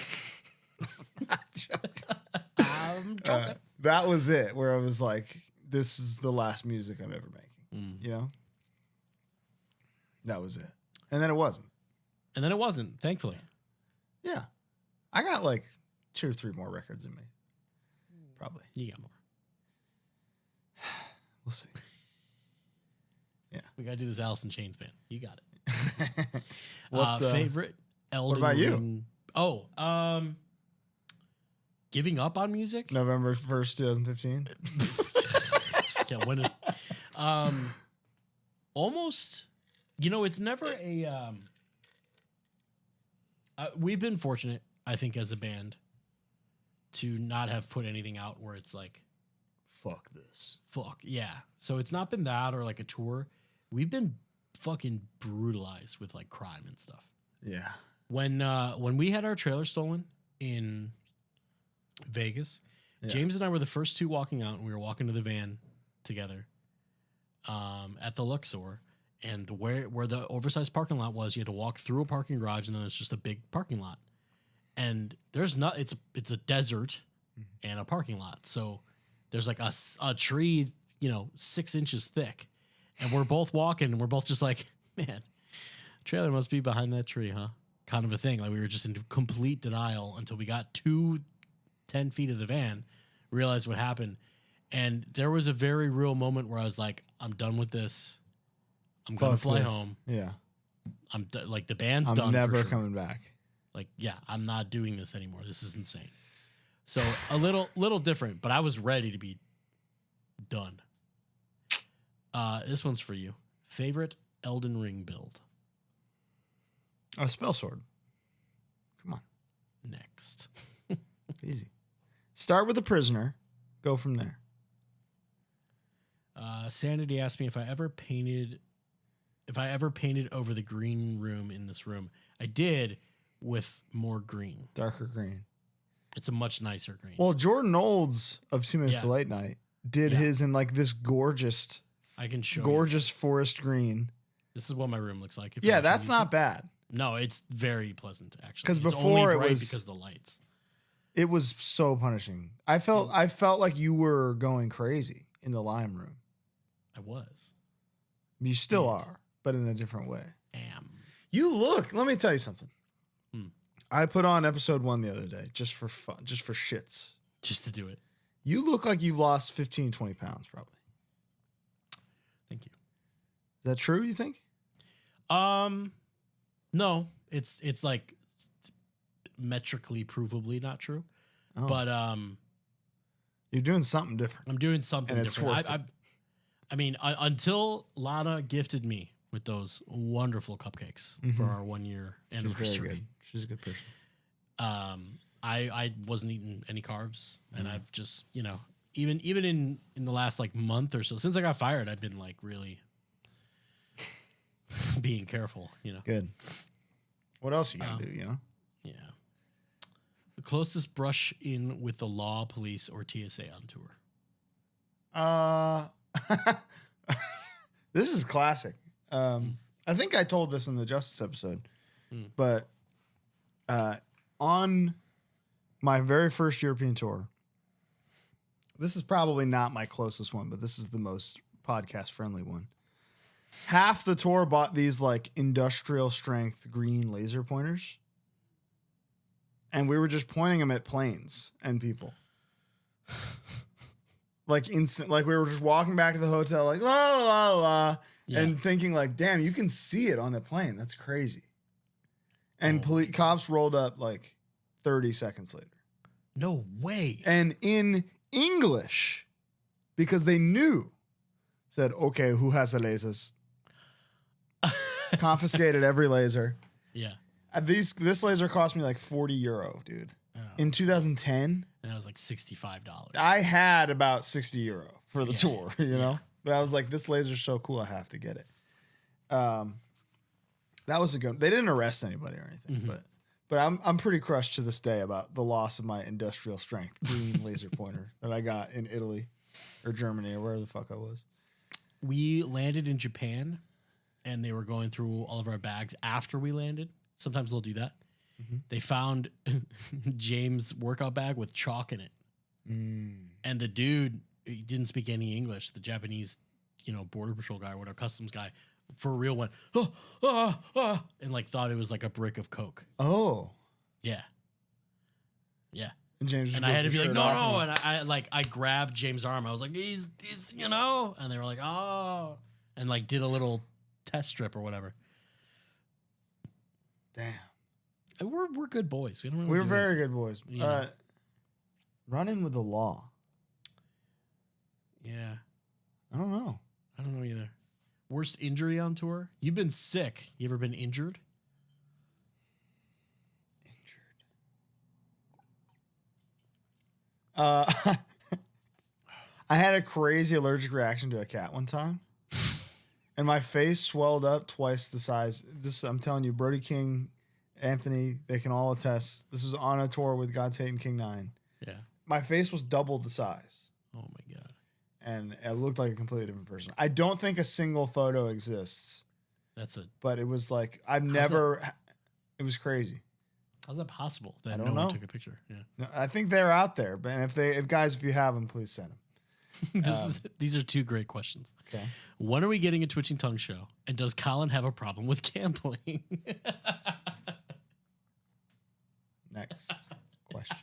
I'm joking. That was it. Where I was like, this is the last music I'm ever making. You know. That was it, and then it wasn't. Thankfully. Yeah, I got like 2 or 3 more records in me. Probably. You got more. We'll see. Yeah. We got to do this Alice in Chains band. You got it. What's favorite Elden What about you? Ring? Oh, giving up on music? November 1st, 2015. Can't win it. Almost, it's never a, we've been fortunate, I think, as a band to not have put anything out where it's like, Fuck this. yeah. So it's not been that or like a tour. We've been fucking brutalized with like crime and stuff. Yeah. When we had our trailer stolen in Vegas, James and I were the first 2 walking out, and we were walking to the van together at the Luxor. And where the oversized parking lot was, you had to walk through a parking garage, and then it's just a big parking lot. And there's not, it's a desert and a parking lot. So there's like a tree, 6 inches thick. And we're both walking, and we're both just like, man, trailer must be behind that tree, huh? Kind of a thing. Like we were just in complete denial until we got to 10 feet of the van, realized what happened. And there was a very real moment where I was like, I'm done with this. I'm going to fly home. Yeah. Like the band's I'm done. never for sure. coming back. Like, yeah, I'm not doing this anymore. This is insane. So a little different, but I was ready to be done. This one's for you. Favorite Elden Ring build? A spell sword. Come on. Next. Easy. Start with a prisoner. Go from there. Sanity asked me if I ever painted over the green room in this room. I did, with more green. Darker green. It's a much nicer green. Well, Jordan Olds of 2 Minutes to Late Night did his in like this gorgeous I can show gorgeous forest green. This is what my room looks like. Yeah, that's not bad. No, it's very pleasant actually. Because it's before only it bright was because of the lights. It was so punishing. I felt like you were going crazy in the lime room. I was. You still are, but in a different way. You look. Let me tell you something. I put on episode 1 the other day just for fun, just for shits, just to do it. You look like you've lost 15, 20 pounds, probably. Thank you. Is that true? You think? No, it's like metrically provably not true, but you're doing something different. I'm doing something and different. I mean, until Lana gifted me with those wonderful cupcakes for our 1 year anniversary. She's a good person. I wasn't eating any carbs, and I've just even in the last like month or so since I got fired, I've been like really being careful. Good. What else are you gonna do? Yeah. The closest brush in with the law, police, or TSA on tour. This is classic. I think I told this in the Justice episode, but on my very first European tour, this is probably not my closest one, but this is the most podcast friendly one. Half the tour bought these like industrial strength green laser pointers, and we were just pointing them at planes and people. Like instant, like we were just walking back to the hotel, like la la la, and thinking like, damn, you can see it on the plane. That's crazy. And cops rolled up like 30 seconds later. No way. And in English, because they knew, said, okay, who has the lasers? Confiscated every laser. Yeah. This laser cost me like 40 euro, dude. In 2010. And it was like $65. I had about 60 euro for the tour, you know? But I was like, this laser's so cool, I have to get it. That was a good. They didn't arrest anybody or anything, but But I'm pretty crushed to this day about the loss of my industrial strength green laser pointer that I got in Italy or Germany or wherever the fuck I was. We landed in Japan, and they were going through all of our bags after we landed. Sometimes they'll do that. They found James' workout bag with chalk in it. And the dude, he didn't speak any English. The Japanese, border patrol guy or whatever, customs guy, for real went, and like thought it was like a brick of Coke. Oh. Yeah. Yeah. And James And I had to be like, no. And I grabbed James' arm. I was like, he's, and they were like, oh, and like did a little test strip or whatever. Damn. And we're good boys. We don't really We're do very it. good boys. know. Running with the law. Yeah. I don't know. I don't know either. Worst injury on tour? You've been sick. You ever been injured? I had a crazy allergic reaction to a cat one time. And my face swelled up twice the size. I'm telling you, Brody King, Anthony, they can all attest. This was on a tour with God's Hate and King 9. Yeah. My face was double the size. Oh my God. And it looked like a completely different person. I don't think a single photo exists. That's it. But it was like, it was crazy. How's that possible? That I no don't one know. took a picture. Yeah. No, I think they're out there. But if you have them, please send them. These are two great questions. Okay. When are we getting a Twitching Tongue show? And does Colin have a problem with gambling? Next question.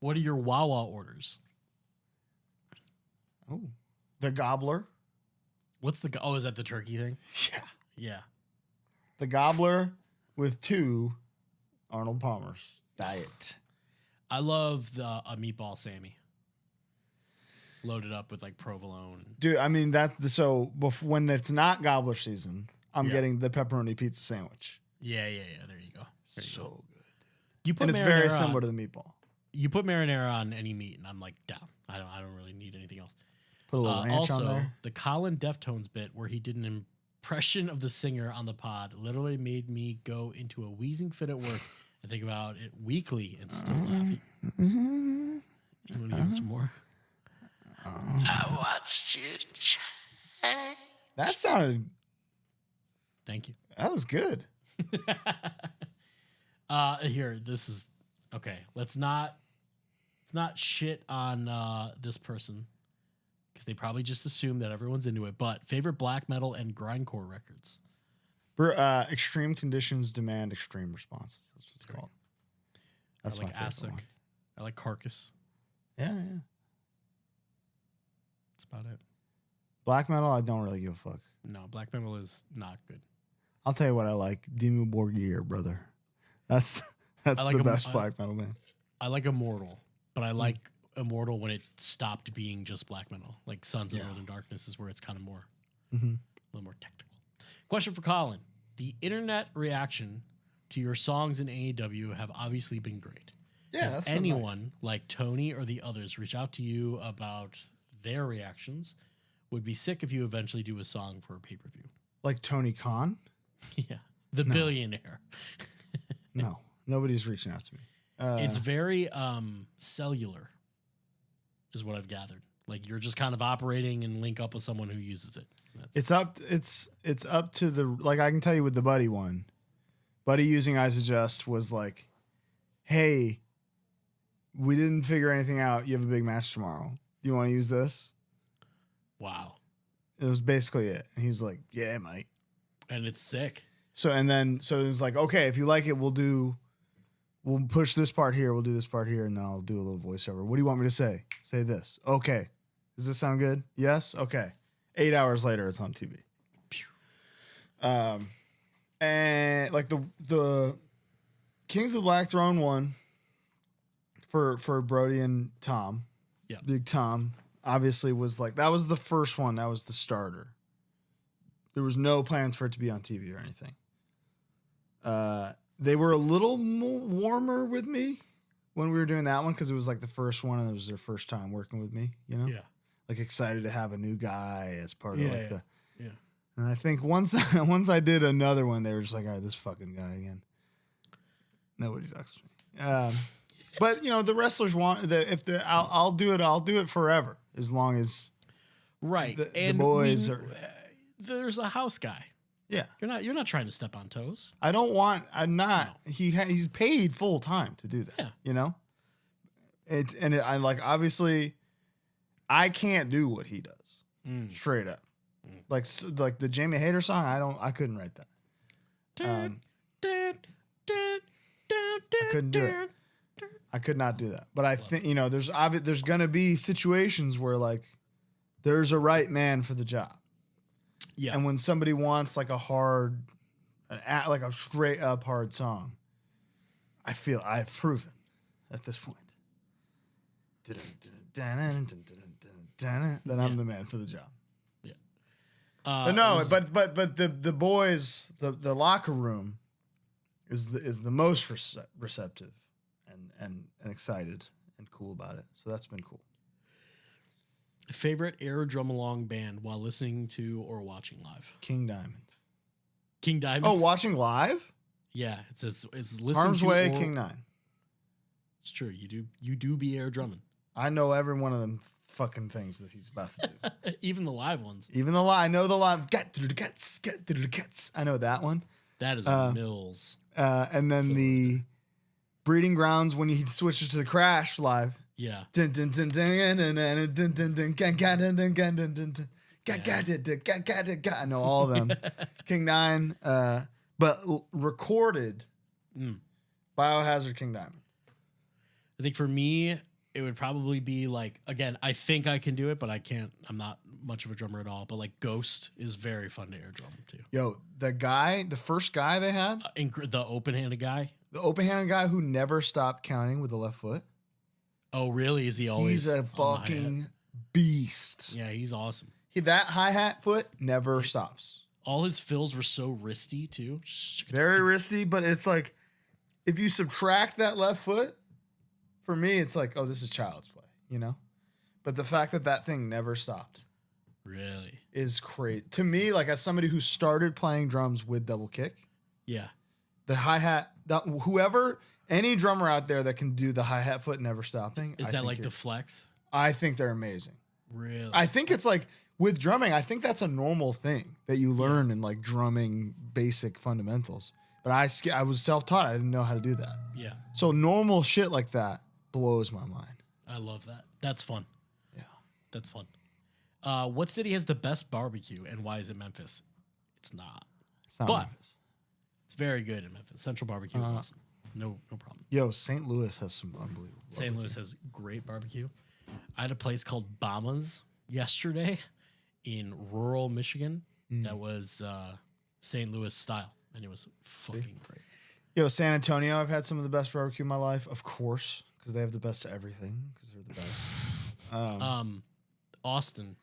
What are your Wawa orders? Oh, the gobbler. What's the? Oh, is that the turkey thing? Yeah. Yeah. The gobbler with 2 Arnold Palmers. Diet. I love a meatball Sammy. Loaded up with like provolone. Dude, I mean when it's not gobbler season, I'm getting the pepperoni pizza sandwich. Yeah. There you go. There you go. So good. You put And it's marinara very similar on, to the meatball. You put marinara on any meat, and I'm like down. I don't really need anything else. Put a little ranch also, on there. the Colin Deftones bit where he did an impression of the singer on the pod literally made me go into a wheezing fit at work and think about it weekly and still laughing. You want to give us some more? I watched you. That sounded. Thank you. That was good. Here, this is okay. Let's not shit on this person because they probably just assume that everyone's into it. But favorite black metal and grindcore records. Extreme conditions demand extreme responses. That's what it's called. That's I like my favorite ASIC. one. I like Carcass. Yeah. That's about it. Black metal, I don't really give a fuck. No, black metal is not good. I'll tell you what I like. Dimmu Borgir, brother. That's like the best black metal band. I like Immortal, but I like Immortal when it stopped being just black metal. Like Sons of Northern Darkness is where it's kind of more, a little more technical. Question for Colin. The internet reaction to your songs in AEW have obviously been great. Yeah, Has that's been anyone like Tony or the others reach out to you about their reactions? Would be sick if you eventually do a song for a pay-per-view. Like Tony Khan? Yeah. The billionaire. No. Nobody's reaching out to me. It's very cellular, is what I've gathered. Like you're just kind of operating and link up with someone who uses it. It's up to the, like, I can tell you with the Buddy one. Buddy using Isojust was like, hey, we didn't figure anything out. You have a big match tomorrow. Do you want to use this? Wow. It was basically it. And he was like, yeah, mate. And it's sick. So it was like, okay, if you like it, we'll push this part here. We'll do this part here. And then I'll do a little voiceover. What do you want me to say? Say this. Okay. Does this sound good? Yes. Okay. 8 hours later, it's on TV. And like the Kings of the Black Throne one for Brody and Tom. Yeah. Big Tom obviously was like, that was the first one. That was the starter. There was no plans for it to be on TV or anything. They were a little more warmer with me when we were doing that one because it was like the first one and it was their first time working with me, you know? Yeah. Like excited to have a new guy as part of like the. Yeah. And I think once I did another one, they were just like, all right, this fucking guy again. Nobody talks to me. But you know, the wrestlers want I'll do it. I'll do it forever as long as Right. the boys are. There's a house guy. Yeah, You're not trying to step on toes. I'm not. He's paid full time to do that. Yeah. You know. I like obviously, I can't do what he does. Straight up. Like the Jamie Hayter song, I couldn't write that. I couldn't do it. I could not do that. But I think, you know, there's gonna be situations where like there's a right man for the job. Yeah. And when somebody wants like a straight up hard song, I feel I've proven at this point that I'm the man for the job. Yeah. But no, but the boys, the locker room is the most receptive and excited and cool about it. So that's been cool. Favorite air drum along band while listening to or watching live? King Diamond. King Diamond. Oh, watching live? Yeah, it says it's listening Harm's to Way, or, King Nine. It's true. You do be air drumming. I know every one of them fucking things that he's about to do. Even the live ones. Even the live, I know the live. Get through the guts, get through the guts. I know that one. That is Mills. And then the Breeding Grounds when he switches to the Crash live. Yeah. I know all of them. King Nine, but recorded Biohazard, King Diamond. I think for me, it would probably be like, again, I think I can do it, but I can't. I'm not much of a drummer at all. But like Ghost is very fun to air drum too. Yo, the first guy they had, The open-handed guy. the open-handed guy who never stopped counting with the left foot. Oh, really? Is he always? He's a fucking beast. Yeah, he's awesome. That hi-hat foot never stops. All his fills were so wristy too. Very wristy, but it's like if you subtract that left foot, for me, it's like, oh, this is child's play, you know? But the fact that thing never stopped Really? is crazy. To me, like as somebody who started playing drums with double kick, Yeah. the hi-hat, any drummer out there that can do the hi-hat foot never stopping. Is that like the flex? I think they're amazing. Really? I think it's like with drumming, I think that's a normal thing that you learn in like drumming basic fundamentals. But I was self-taught. I didn't know how to do that. Yeah. So normal shit like that blows my mind. I love that. That's fun. Yeah. That's fun. What city has the best barbecue and why is it Memphis? It's not. It's not But Memphis. it's very good in Memphis. Central barbecue is awesome. No problem. Yo, St. Louis has some unbelievable. St. Louis has great barbecue. I had a place called Bama's yesterday in rural Michigan that was St. Louis style, and it was fucking great. Yo, San Antonio, I've had some of the best barbecue in my life, of course, because they have the best of everything, because they're the best. Austin.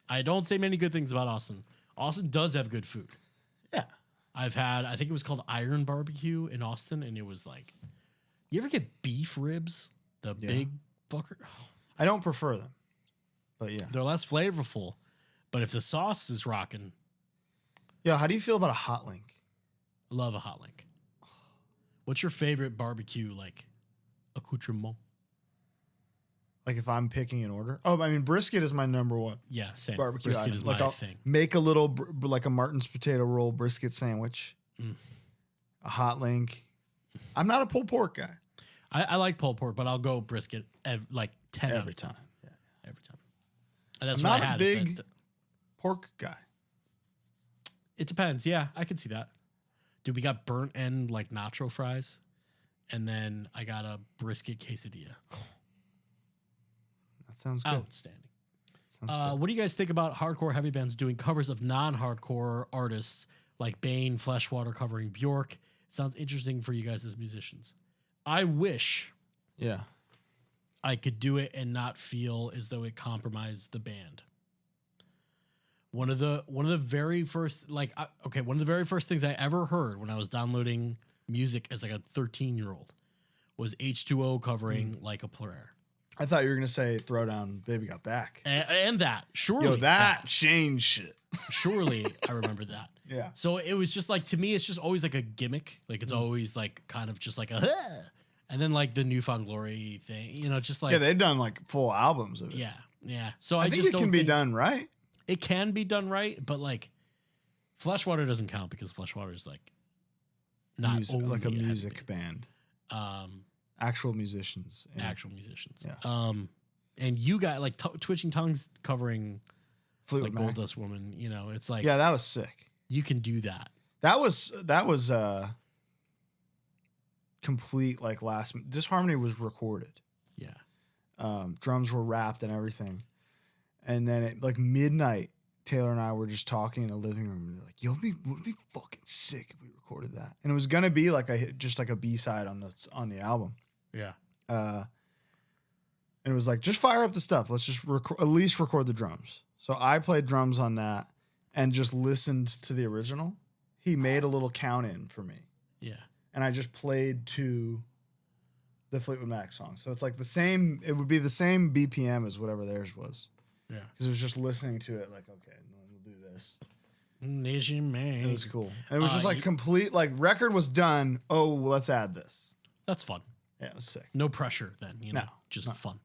I don't say many good things about Austin. Austin does have good food. Yeah. I've had, I think it was called Iron Barbecue in Austin, and it was like, you ever get beef ribs? The big fucker? Oh, I don't prefer them, but yeah. they're less flavorful, but if the sauce is rocking, Yo, how do you feel about a hot link? love a hot link. What's your favorite barbecue, like, accoutrement? Like if I'm picking an order? Oh, I mean, brisket is my number one. Yeah, same. Barbecue Brisket item. is Like my I'll thing. make a little, like a Martin's potato roll brisket sandwich, a hot link. I'm not a pulled pork guy. I like pulled pork, but I'll go brisket like 10 Every time. Yeah. Every time. And that's I'm what not I a had. big pork guy. It depends. Yeah, I could see that. Dude, we got burnt end like nacho fries, and then I got a brisket quesadilla. That sounds good. Outstanding. What do you guys think about hardcore heavy bands doing covers of non-hardcore artists like Bane, Fleshwater covering Bjork? It sounds interesting for you guys as musicians. I wish Yeah. I could do it and not feel as though it compromised the band. One of the very first one of the very first things I ever heard when I was downloading music as like a 13-year-old was H2O covering Like a Prayer. I thought you were going to say Throwdown Baby Got Back. And that, surely. Yo, that changed shit. Surely I remember that. Yeah. So it was just like, to me, it's just always like a gimmick. Like it's always like kind of just like a, and then like the Newfound Glory thing, you know, just like, Yeah, they've done like full albums of it. yeah, yeah. So I think just it don't can be think- done right. It can be done right, but like Fleshwater doesn't count because Fleshwater is like not Music, like a only music band. Actual musicians. Yeah. actual musicians. Yeah. And you got like Twitching Tongues covering Fleetwood like Mac. Gold Dust Woman. You know, it's like Yeah, that was sick. you can do that. That was complete like last. This harmony was recorded. Yeah. Drums were wrapped and everything, and then at like midnight, Taylor and I were just talking in the living room. And they're like, "Yo, would be fucking sick if we recorded that." And it was gonna be like just like a B-side on the album. Yeah. And it was like, just fire up the stuff. Let's just at least record the drums. So I played drums on that and just listened to the original. He made a little count in for me. Yeah. And I just played to the Fleetwood Mac song. So it's like the same, it would be the same BPM as whatever theirs was. Yeah. Because it was just listening to it like, okay, we'll do this. Nation man. It was cool. And it was just like complete, like record was done. Oh, let's add this. That's fun. Yeah, it was sick. No pressure then, you know, No, just no. fun.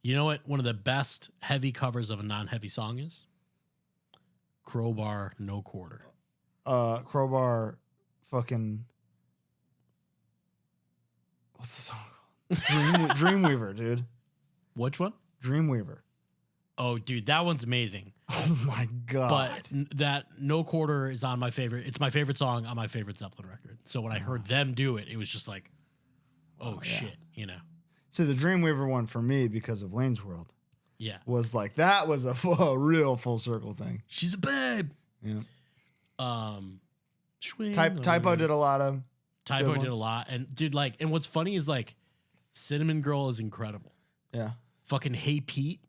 You know what? One of the best heavy covers of a non-heavy song is Crowbar, No Quarter. Crowbar, fucking, what's the song called? Dreamweaver, dude. Which one? Dreamweaver. Oh, dude, that one's amazing. Oh my god. But that No Quarter is on my favorite. It's my favorite song on my favorite Zeppelin record. So when I heard them do it, it was just like, oh shit, you know? So the Dreamweaver one for me, because of Wayne's World, Yeah. was like, that was a real full circle thing. She's a babe. Yeah. Swing Typo on. did a lot of. Typo good did a ones. lot. And dude, like, and what's funny is like, Cinnamon Girl is incredible. Yeah. Fucking Hey Pete.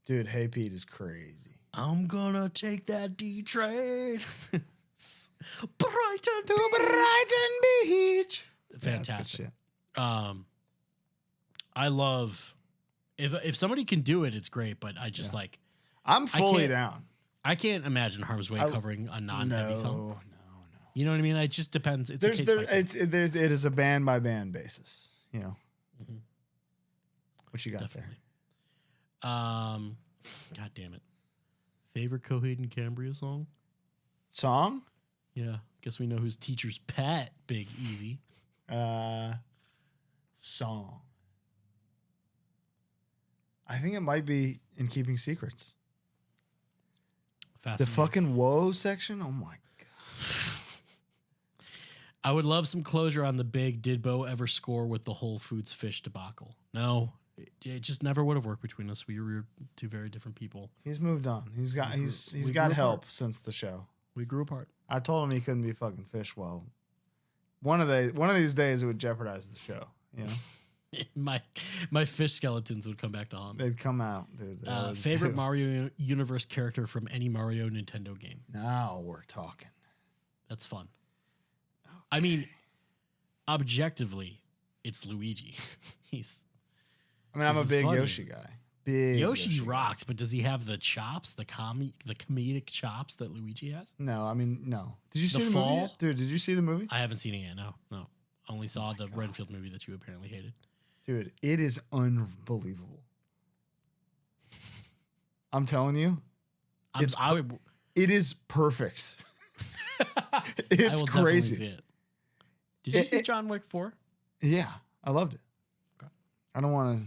Dude, Hey Pete is crazy. I'm gonna take that D train. Brighton To Brighton Beach. Fantastic. Yeah, that's good shit. I love if somebody can do it, it's great. But I just like I'm fully can't- down. I can't imagine Harm's Way covering a non-heavy song. No. You know what I mean? It just depends. It's There's, a there, case by case. it is a band by band basis. You know. Mm-hmm. What you got Definitely. God damn it. Favorite Coheed and Cambria song? there? Song? Yeah. Guess we know who's Teacher's Pet. Big Easy. Song. I think it might be In Keeping Secrets. The Fascinating. fucking whoa section? Oh my god. I would love some closure on the big did Bo ever score with the Whole Foods fish debacle. No, it just never would have worked between us. We were two very different people. He's moved on. He's got We got grew help apart. since the show. We grew apart. I told him he couldn't be fucking fish well. One of these days it would jeopardize the show, you know? My fish skeletons would come back to haunt me. They'd come out, dude. They always Favorite do. Mario Universe character from any Mario Nintendo game? Now we're talking. That's fun. I mean, objectively, it's Luigi. I'm a This is big funny. Yoshi guy. Big Yoshi guy. rocks, but does he have the chops, the comedic chops that Luigi has? No, I mean, no. Did you The see the movie? Fall? Yet? Dude, did you see the movie? I haven't seen it yet. No. Only saw the Renfield movie that you apparently hated. Dude, it is unbelievable. I'm telling you, it is perfect. I It's will definitely crazy. see it. Did you see John Wick 4? Yeah, I loved it. Okay. I don't want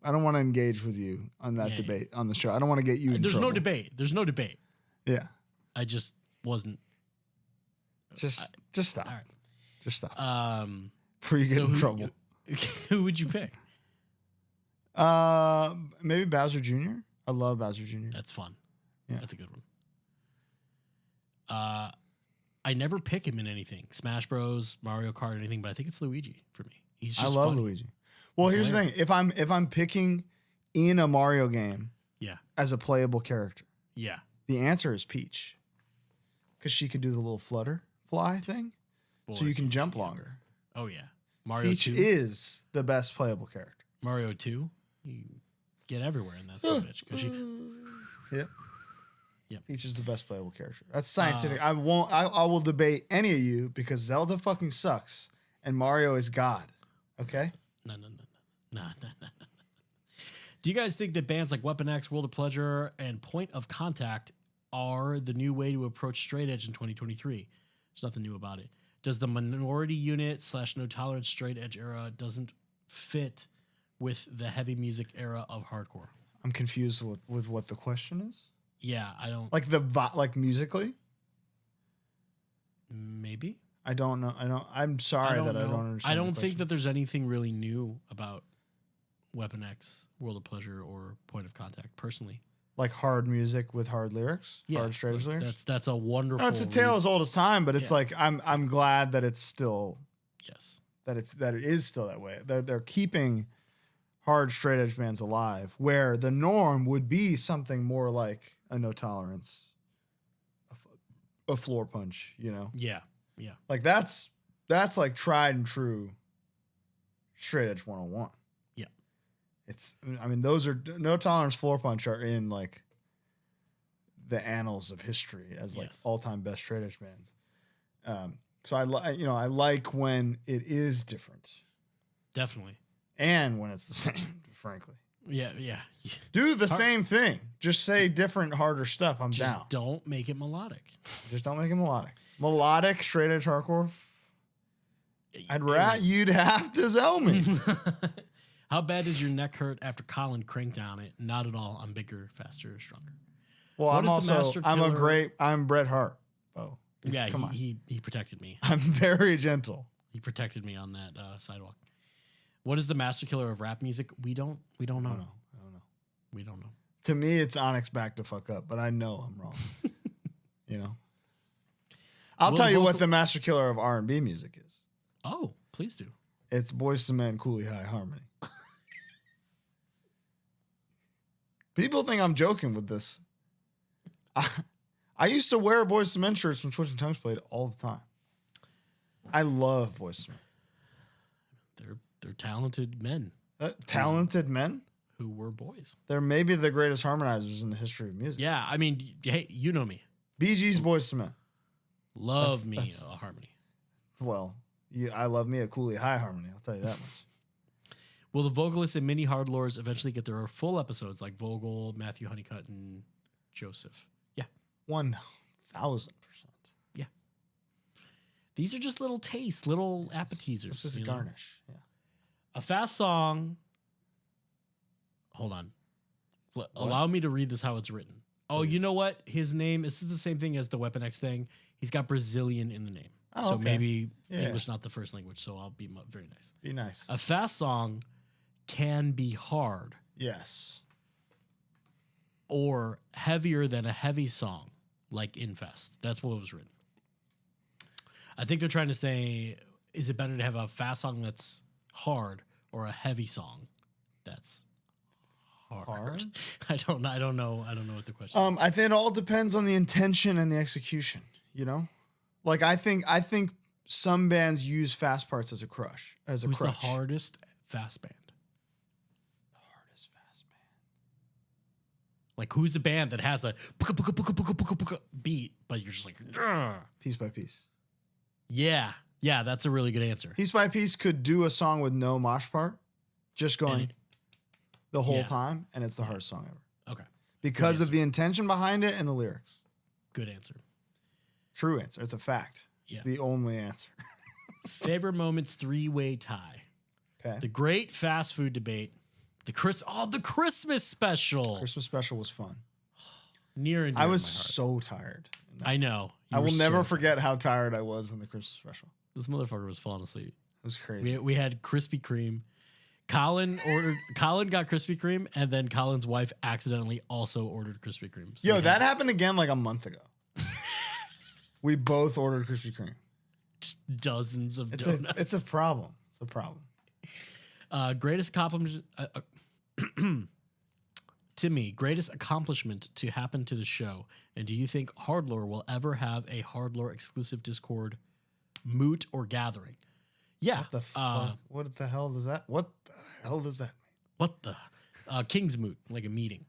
to engage with you on that debate on the show. I don't want to get you in There's trouble. no debate. There's no debate. Yeah. I just wasn't. Just stop. All right. Just stop. So Before you get in who- trouble. Who would you pick? Maybe Bowser Jr. I love Bowser Jr. That's fun. Yeah. That's a good one. I never pick him in anything. Smash Bros, Mario Kart, anything, but I think it's Luigi for me. He's just I love funny. Luigi. Well, He's here's the thing. If I'm picking in a Mario game Yeah. as a playable character, Yeah. the answer is Peach. Because she can do the little fly thing. so Boy, you can Peach, jump yeah. longer. Oh, yeah. Mario Peach 2. is the best playable character. Mario 2. You get everywhere in that son of a bitch. 'Cause Yep. Yeah. Peach is the best playable character. That's scientific. I will debate any of you because Zelda fucking sucks and Mario is God. Okay? No. Do you guys think that bands like Weapon X, World of Pleasure, and Point of Contact are the new way to approach straight edge in 2023? There's nothing new about it. Does the minority unit / no tolerance straight edge era doesn't fit with the heavy music era of hardcore? I'm confused with what the question is. Yeah, I don't. Like musically? Maybe. I don't know. I'm sorry that I don't understand. I don't think that there's anything really new about Weapon X, World of Pleasure, or Point of Contact, personally. Like hard music with hard lyrics? Yeah, hard straight edge lyrics? That's a wonderful. No, it's a tale as old as time, but it's like I'm glad that it's still that it is still that way. They're keeping hard straight edge bands alive, where the norm would be something more like a No Tolerance, a Floor Punch, you know? Yeah. Like that's like tried and true straight edge 101. Yeah. Those are No Tolerance, Floor Punch are in like the annals of history as like all-time best straight edge bands. So I like when it is different. Definitely. And when it's the same, frankly. Yeah. Do the same thing. Just say different, harder stuff. I'm Just down. don't make it melodic. Just don't make it melodic. Melodic, straight edge hardcore. You'd have to sell me. How bad does your neck hurt after Colin cranked on it? Not at all. I'm bigger, faster, stronger. Well, I'm Bret Hart. Oh, yeah. He protected me. I'm very gentle. He protected me on that sidewalk. What is the master killer of rap music? We don't know. I don't know. We don't know. To me, it's Onyx back to fuck up, but I know I'm wrong. You know? I'll tell you what the master killer of R&B music is. Oh, please do. It's Boyz II Men, Cooley High Harmony. People think I'm joking with this. I used to wear Boyz II Men shirts when Twitching Tongues played all the time. I love Boyz II Men. They're talented men. Talented men? Who were boys. They're maybe the greatest harmonizers in the history of music. Yeah, I mean, hey, you know me. Bee Gees, Boyz II Men. Love me a harmony. Well, I love me a Cooley High harmony. I'll tell you that much. Will the vocalists and mini hardlores eventually get their full episodes like Vogel, Matthew Honeycutt, and Joseph? Yeah. 1,000%. Yeah. These are just little tastes, little appetizers. This is a garnish. Yeah. A fast song. Hold on. Allow me to read this how it's written. Oh, please. You know what? His name, this is the same thing as the Weapon X thing. He's got Brazilian in the name. Oh, so okay. Maybe English not the first language, so I'll be very nice. Be nice. A fast song can be hard. Yes. Or heavier than a heavy song, like Infest. That's what was written. I think they're trying to say, is it better to have a fast song that's hard or a heavy song that's hard? I don't know what the question is. I think it all depends on the intention and the execution, you know? Like I think some bands use fast parts as a crush. Who's crutch. The hardest fast band? The hardest fast band. Like who's the band that has a beat, but you're just like Piece by Piece. Yeah, that's a really good answer. Piece by Piece could do a song with no mosh part, just going the whole time, and it's the hardest song ever. Okay. Because of the intention behind it and the lyrics. Good answer. True answer. It's a fact. Yeah. It's the only answer. Favorite moments, 3-way tie. Okay. The great fast food debate. The Christmas special. Christmas special was fun. Near and dear I was to my heart. so tired. I know. I will never forget how tired I was in the Christmas special. This motherfucker was falling asleep. It was crazy. We had Krispy Kreme. Colin got Krispy Kreme, and then Colin's wife accidentally also ordered Krispy Kreme. So Yo, that happened again like a month ago. We both ordered Krispy Kreme. Just dozens of donuts. It's a problem. It's a problem. Greatest accomplishment to me, greatest accomplishment to happen to the show. And do you think HardLore will ever have a HardLore exclusive Discord moot or gathering? Yeah. What the fuck? What the hell does that? What the hell does that mean? What the King's moot, like a meeting.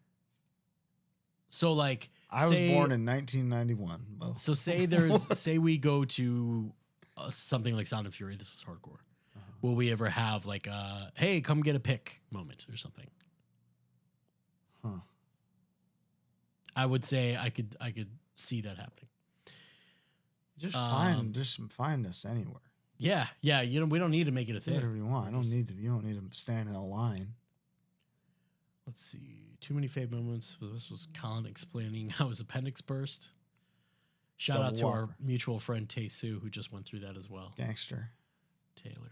So like I was born in 1991. Both. So say say we go to something like Sound and Fury. This is hardcore. Will we ever have like a hey, come get a pick moment or something? Huh. I would say I could see that happening. Just find us anywhere. Yeah. We don't need to make it a Do thing. whatever you want. You don't need to stand in a line. Let's see. Too many fave moments. This was Colin explaining how his appendix burst. Shout out to our mutual friend Tay Sue, who just went through that as well. Gangster. Taylor.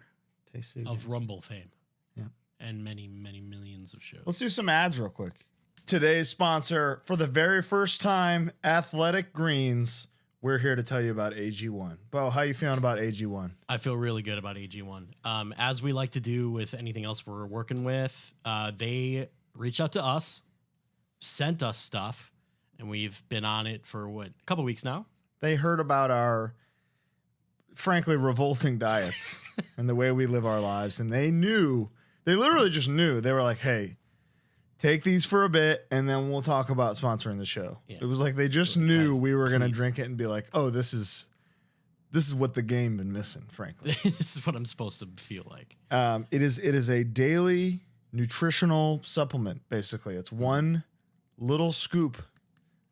Tay Sue. Of Rumble fame. Yeah. And many, many millions of shows. Let's do some ads real quick. Today's sponsor, for the very first time, Athletic Greens. We're here to tell you about AG1. Bo, how you feeling about AG1? I feel really good about AG1. As we like to do with anything else we're working with, they reached out to us, sent us stuff, and we've been on it for, a couple weeks now? They heard about our, frankly, revolting diets and the way we live our lives, and they literally just knew. They were like, hey, take these for a bit, and then we'll talk about sponsoring the show. Yeah. It was like they just knew we were going to drink it and be like, oh, this is what the game been missing, frankly. This is what I'm supposed to feel like. It is a daily nutritional supplement, basically. It's one little scoop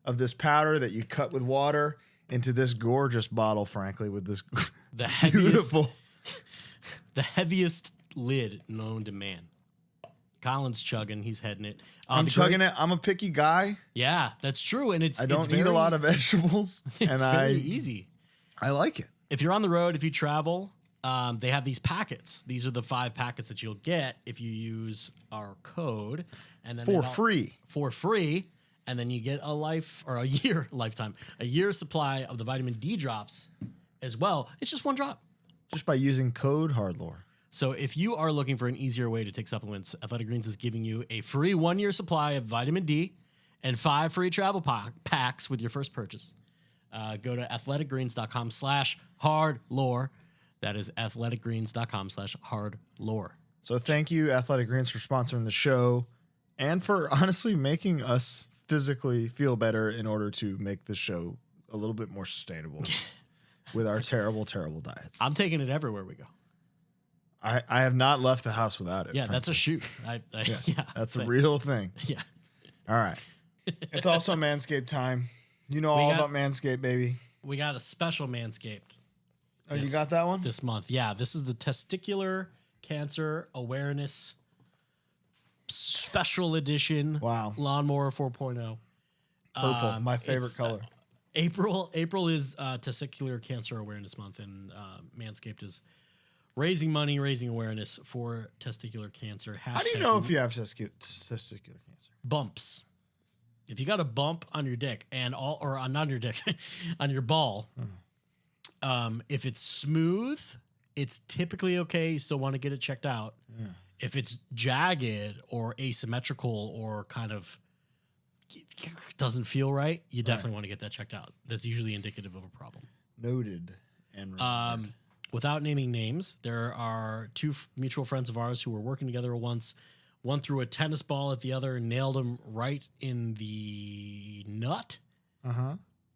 of this powder that you cut with water into this gorgeous bottle, frankly, with this beautiful. The heaviest lid known to man. Colin's chugging. He's heading it. I'm chugging it. I'm a picky guy. Yeah, that's true. And I don't eat a lot of vegetables. It's very easy. I like it. If you're on the road, if you travel, they have these packets. These are the 5 packets that you'll get if you use our code. And then for free. And then you get a year supply of the vitamin D drops as well. It's just one drop. Just by using code HardLore. So if you are looking for an easier way to take supplements, Athletic Greens is giving you a free 1-year supply of vitamin D and 5 free travel packs with your first purchase. Go to athleticgreens.com/hardlore. That is athleticgreens.com/hardlore. So thank you, Athletic Greens, for sponsoring the show and for honestly making us physically feel better in order to make this show a little bit more sustainable with our terrible, terrible diets. I'm taking it everywhere we go. I have not left the house without it. Yeah, frankly. that's a shoot. Yeah, that's a real thing. Yeah. All right. It's also Manscaped time. You know all about Manscaped, baby. We got a special Manscaped. Oh, you got that one? This month. Yeah, this is the Testicular Cancer Awareness Special Edition. Wow. Lawnmower 4.0. Purple, my favorite color. April is Testicular Cancer Awareness Month, and Manscaped is raising money, raising awareness for testicular cancer. How do you know if you have testicular cancer? Bumps. If you got a bump on your dick not on your dick, on your ball, if it's smooth, it's typically okay. You still want to get it checked out. Yeah. If it's jagged or asymmetrical or kind of doesn't feel right, you definitely want to get that checked out. That's usually indicative of a problem. Noted. And without naming names, there are 2 mutual friends of ours who were working together once. One threw a tennis ball at the other and nailed him right in the nut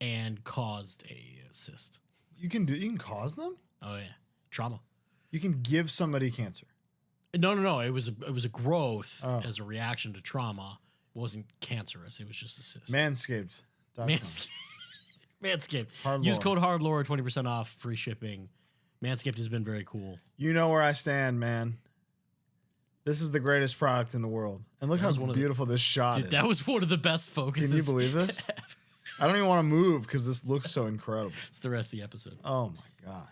and caused a cyst. You can cause them? Oh, yeah. Trauma. You can give somebody cancer. No. It was a growth as a reaction to trauma. It wasn't cancerous. It was just a cyst. Manscaped. Manscaped. HardLore. Use code HardLore, 20% off, free shipping. Manscaped has been very cool. You know where I stand, man. This is the greatest product in the world. And look how beautiful this shot is. That was one of the best focuses. Can you believe this? I don't even want to move because this looks so incredible. It's the rest of the episode. Oh, my God.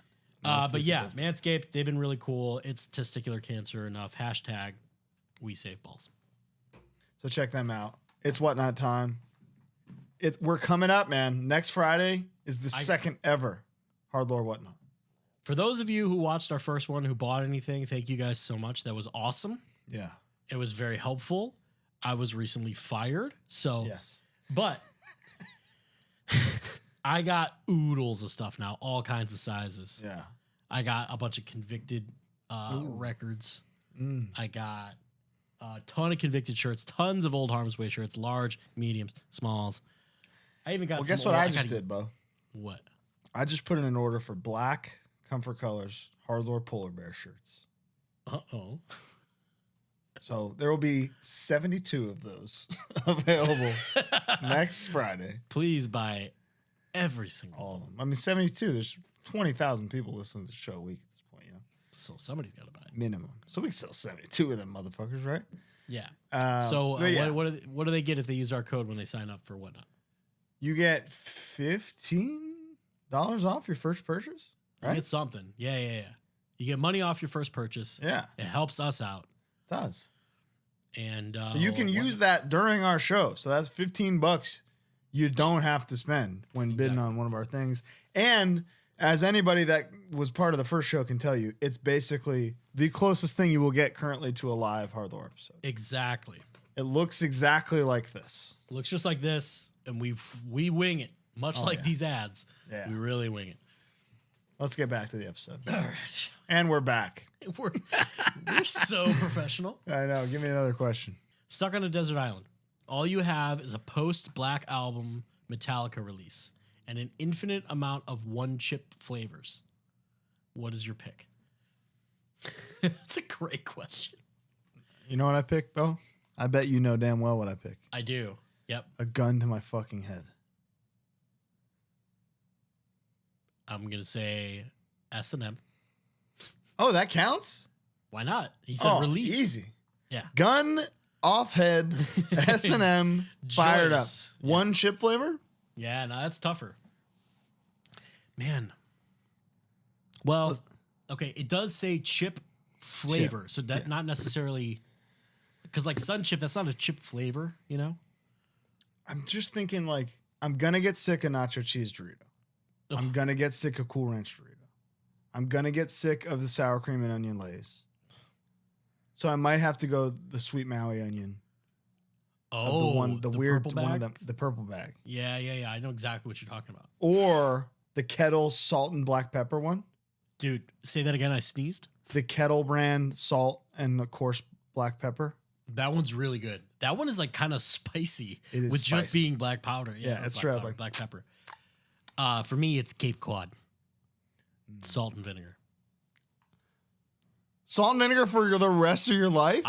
But yeah, Manscaped, they've been really cool. It's testicular cancer enough. # we save balls. So check them out. It's Whatnot time. We're coming up, man. Next Friday is the second ever HardLore Whatnot. For those of you who watched our first one, who bought anything, thank you guys so much. That was awesome. Yeah. It was very helpful. I was recently fired. So, yes. But I got oodles of stuff now, all kinds of sizes. Yeah. I got a bunch of convicted records. I got a ton of convicted shirts, tons of old Harm's Way shirts, large, mediums, smalls. I even got. Well, some guess what old- I just gotta- did, Bo? What? I just put in an order for black Comfort Colors HardLore polar bear shirts. Uh-oh. So there will be 72 of those available next Friday. Please buy every single All one. of them. I mean, 72. There's 20,000 people listening to the show a week at this point, you know, So somebody's got to buy it. minimum. So we can sell 72 of them motherfuckers, right? Yeah. So What do they get if they use our code when they sign up for Whatnot? You get $15 off your first purchase, You right? get something. Yeah. You get money off your first purchase. Yeah, It helps us out. it does. And You can use that during our show. So that's $15 you don't have to spend when bidding on one of our things. And as anybody that was part of the first show can tell you, it's basically the closest thing you will get currently to a live HardLore episode. Exactly. It looks exactly like this. Looks just like this, and we wing it, much like these ads. Yeah. We really wing it. Let's get back to the episode. All right. And we're back. We're so professional. I know. Give me another question. Stuck on a desert island. All you have is a post-Black Album Metallica release and an infinite amount of one-chip flavors. What is your pick? That's a great question. You know what I picked, Bo? I bet you know damn well what I picked. I do. Yep. A gun to my fucking head. I'm going to say S&M. Oh, that counts? Why not? He said release. Easy. Yeah. Gun off head, S&M fired up. Joyous. One chip flavor? Yeah, no, that's tougher. Man. Well, okay, it does say chip flavor, so that not necessarily because like Sun Chip, that's not a chip flavor, you know? I'm just thinking like I'm gonna get sick of nacho cheese Dorito. I'm gonna get sick of Cool Ranch Dorito. I'm gonna get sick of the sour cream and onion Lay's. So I might have to go the sweet Maui onion. Oh, the weird purple one of bag? them, the purple bag. Yeah. I know exactly what you're talking about. Or the Kettle salt and black pepper one. Dude, say that again. I sneezed. The Kettle brand salt and of course black pepper. That one's really good. That one is like kind of spicy It is with just spicy. being black powder. Yeah, it's black true, powder, like- black pepper. For me, it's Cape Cod. Salt and vinegar. Salt and vinegar for the rest of your life?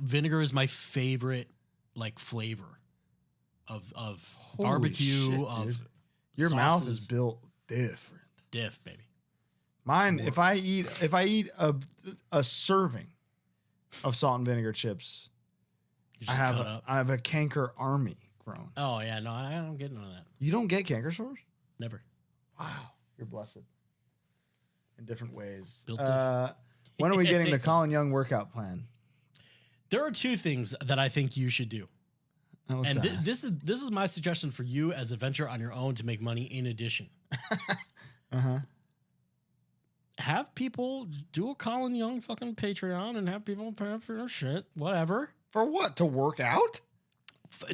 Vinegar is my favorite like flavor of Holy barbecue shit, of dude. Your mouth sauces. is built different. diff, baby. Mine, if I eat a serving of salt and vinegar chips, You I just have cut up. I have a canker army grown. Oh yeah, no, I don't get none of that. You don't get canker sores? Never. Wow, you're blessed in different ways. Built When are we It getting the takes- Colin Young workout plan? There are two things that I think you should do. What's And that? this is my suggestion for you as a venture on your own to make money in addition. Have people do a Colin Young fucking Patreon and have people pay for their shit, whatever. For what? To work out?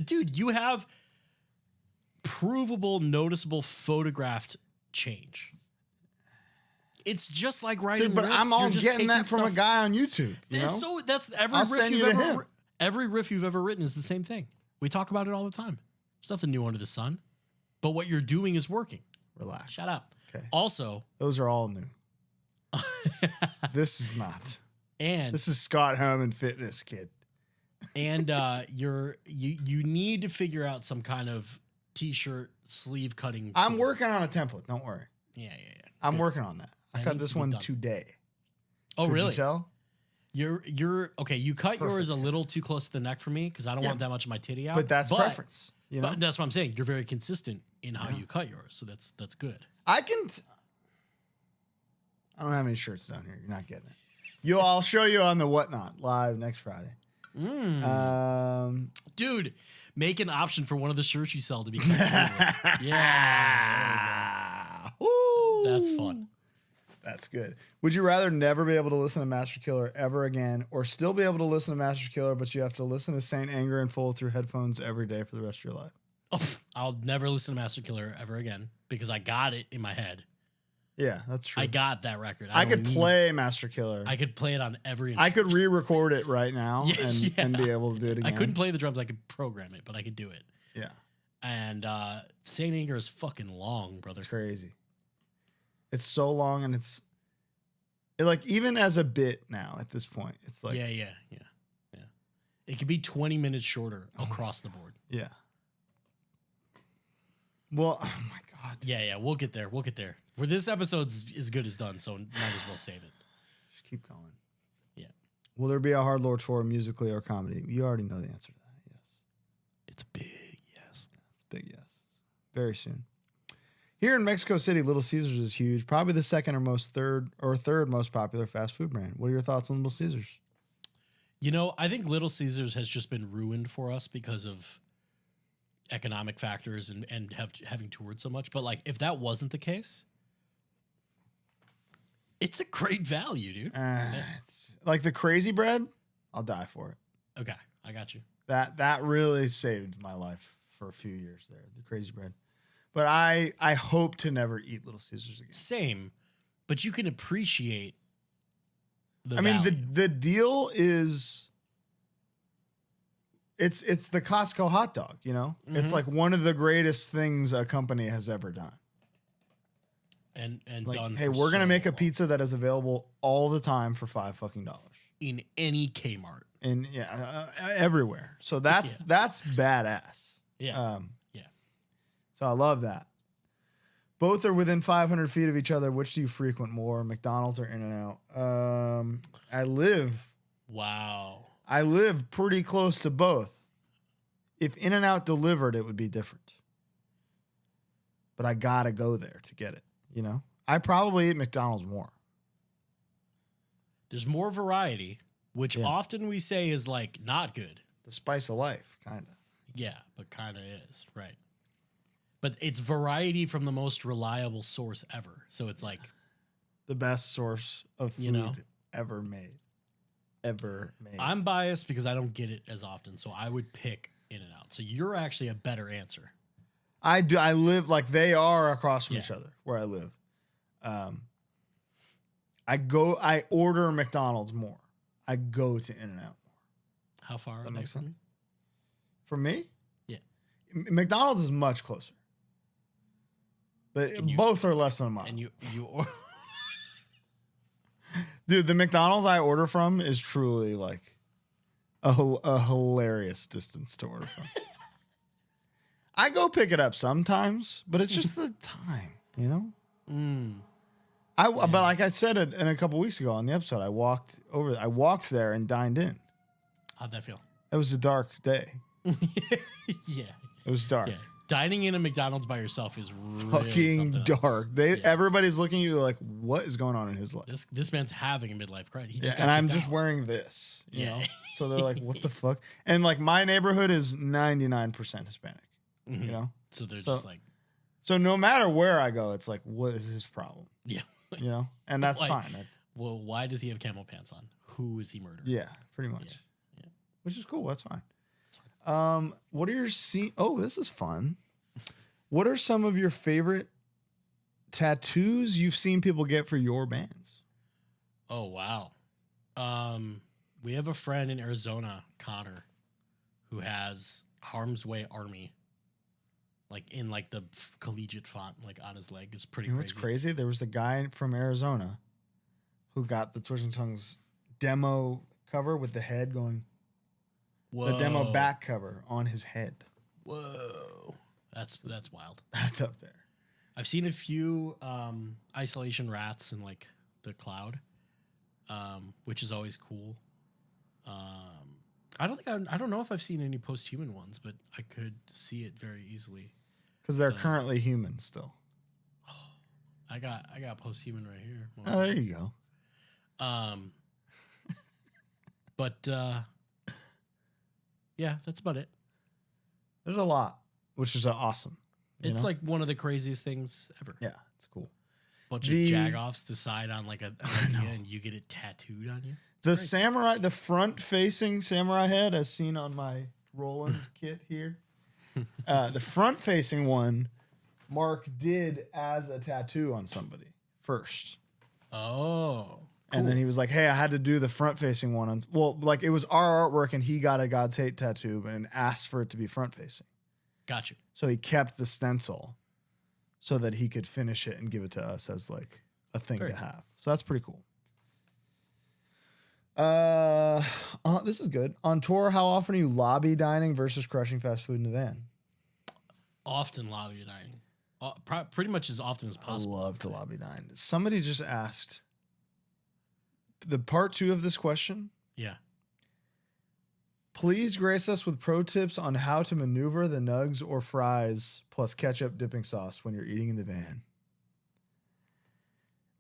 Dude, you have provable, noticeable photographed change. It's just like writing Dude, but riffs. I'm all You're just getting that taking from a stuff- guy on YouTube. You know? So that's every I'll riff send you've you to ever him. every riff you've ever written is the same thing. We talk about it all the time. There's nothing new under the sun. But what you're doing is working. Relax. Shut up. Okay. Also, Those are all new. This is not. and This is Scott Herman Fitness, kid. and you need to figure out some kind of t-shirt sleeve cutting. I'm tool. working on a template. Don't worry. Yeah. I'm Good. working on that. I That cut needs this to be one done. today. Oh, Could really? you tell? You're okay. You cut yours a little too close to the neck for me because I don't Yeah. want that much of my titty out. But that's preference. You know? But that's what I'm saying. You're very consistent in how you cut yours, so that's good. I don't have any shirts down here. You're not getting it. I'll show you on the Whatnot live next Friday. Dude, make an option for one of the shirts you sell to be sleeveless. Yeah. Woo. That's fun. That's good. Would you rather never be able to listen to Master Killer ever again, or still be able to listen to Master Killer, but you have to listen to Saint Anger in full through headphones every day for the rest of your life? Oh, I'll never listen to Master Killer ever again because I got it in my head. Yeah, that's true. I got that record. I don't could need- play Master Killer. I could play it on every. I could re-record it right now Yeah, and be able to do it again. I couldn't play the drums. I could program it, but I could do it. Yeah. And St. Anger is fucking long, brother. It's crazy. It's so long, and like even as a bit now at this point, it's like Yeah. It could be 20 minutes shorter across the board. Yeah. Well, oh my God. Yeah, we'll get there. Where this episode's as good as done, so might as well save it. Just keep going. Yeah. Will there be a HardLore tour musically or comedy? You already know the answer to that. Yes. It's a big yes. It's a big yes. Very soon. Here in Mexico City, Little Caesars is huge. Probably the second or third most popular fast food brand. What are your thoughts on Little Caesars? You know, I think Little Caesars has just been ruined for us because of economic factors and having toured so much. But like, if that wasn't the case, it's a great value, dude. Like the crazy bread, I'll die for it. Okay, I got you. That really saved my life for a few years there, the crazy bread. But I hope to never eat Little Caesars again. Same, but you can appreciate the the deal is it's the Costco hot dog, you know? Mm-hmm. It's like one of the greatest things a company has ever done. And Like, done. hey, for we're gonna so make a long. pizza that is available all the time for $5 in any Kmart. and everywhere. So that's badass. Yeah. So I love that. Both are within 500 feet of each other. Which do you frequent more, McDonald's or In-N-Out? I live pretty close to both. If In-N-Out delivered, it would be different. But I gotta go there to get it. You know, I probably eat McDonald's more. There's more variety, which often we say is like not good. The spice of life, kind of. Yeah, but kind of is, right. But it's variety from the most reliable source ever. So it's like The best source of food ever made. I'm biased because I don't get it as often, so I would pick In-N-Out. So you're actually a better answer. I do. I live like they are across from each other where I live. I order McDonald's more. I go to In-N-Out more. How far? That are makes they sense. from you? For me? Yeah. McDonald's is much closer. But both are less than a mile. And you order. Dude, the McDonald's I order from is truly like a hilarious distance to order from. I go pick it up sometimes, but it's just the time, you know? But like I said it in a couple weeks ago on the episode, I walked there and dined in. How'd that feel? It was a dark day. Yeah. It was dark. Yeah. Dining in a McDonald's by yourself is really Fucking something dark. else. Everybody's looking at you like, what is going on in his life? This man's having a midlife crisis. He just got and I'm kicked just out. wearing this, you Yeah. know? So they're like, what the fuck? And like my neighborhood is 99% Hispanic, you know? So they're just like, So no matter where I go, it's like, what is his problem? yeah. You know? And that's Like, fine. That's well, why does he have camel pants on? Who is he murdering? yeah, pretty much. Yeah. Which is cool. That's fine. What are your oh, this is fun. What are some of your favorite tattoos you've seen people get for your bands? Oh, wow. We have a friend in Arizona, Connor, who has Harm's Way Army, like in like the collegiate font, like on his leg. It's pretty You know crazy. what's crazy? There was the guy from Arizona who got the Twitching Tongues demo cover with the head going, Whoa. the demo back cover on his head. Whoa. That's wild. That's up there. I've seen a few isolation rats in like the cloud, which is always cool. I don't know if I've seen any post-human ones, but I could see it very easily. Because they're currently human still. I got post-human right here. Oh, there you go. But yeah, that's about it. There's a lot, which is awesome. you It's know? like one of the craziest things ever. Yeah, it's cool. Bunch The- of jagoffs decide on like an idea and you get it tattooed on you. The samurai, the front-facing samurai head, as seen on my Roland kit here. The front-facing one, Mark did as a tattoo on somebody first. Oh. And then he was like, hey, I had to do the front-facing one. Well, like it was our artwork and he got a God's Hate tattoo and asked for it to be front-facing. Got you. So he kept the stencil so that he could finish it and give it to us as like a thing Very to cool. have. So that's pretty cool. This is good. On tour, how often are you lobby dining versus crushing fast food in the van? Often lobby dining. Pretty much as often as possible. I love to lobby dine. Somebody just asked the part 2 of this question. Yeah. Please grace us with pro tips on how to maneuver the nugs or fries plus ketchup dipping sauce when you're eating in the van.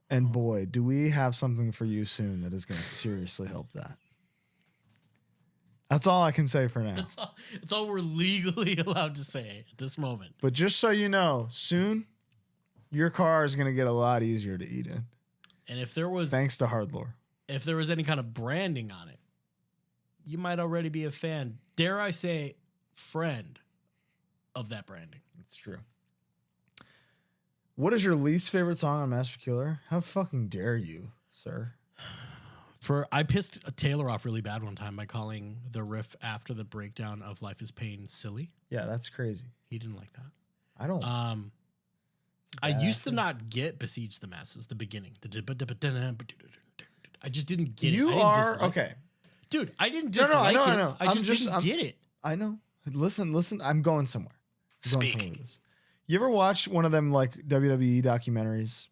And boy, do we have something for you soon that is going to seriously help that. That's all I can say for now. It's all we're legally allowed to say at this moment. But just so you know, soon your car is going to get a lot easier to eat in. And if there was Thanks to HardLore. If there was any kind of branding on it, you might already be a fan, dare I say, friend of that branding. That's true. What is your least favorite song on Master Killer? How fucking dare you, sir? I pissed Taylor off really bad one time by calling the riff after the breakdown of Life is Pain silly. Yeah, that's crazy. He didn't like that. I don't. I used to not get Besiege the Masses, the beginning. I just didn't get it. You I didn't are dislike okay. it. Dude, I didn't dislike I it. know. I just didn't get it. I know. Listen. I'm going somewhere. Somewhere with this. You ever watch one of them like WWE documentaries,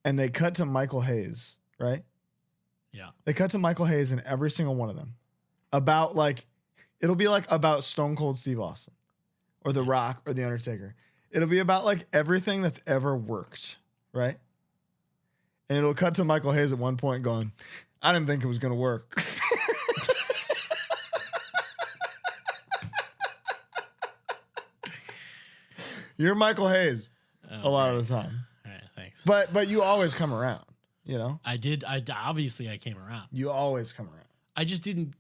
and they cut to Michael Hayes, right? Yeah. They cut to Michael Hayes in every single one of them about like, it'll be like about Stone Cold Steve Austin or The Rock or The Undertaker. It'll be about like everything that's ever worked, right? And it'll cut to Michael Hayes at one point going, I didn't think it was going to work. You're Michael Hayes a lot of the time. All right, thanks. But you always come around, you know? I obviously I came around. You always come around. I just didn't.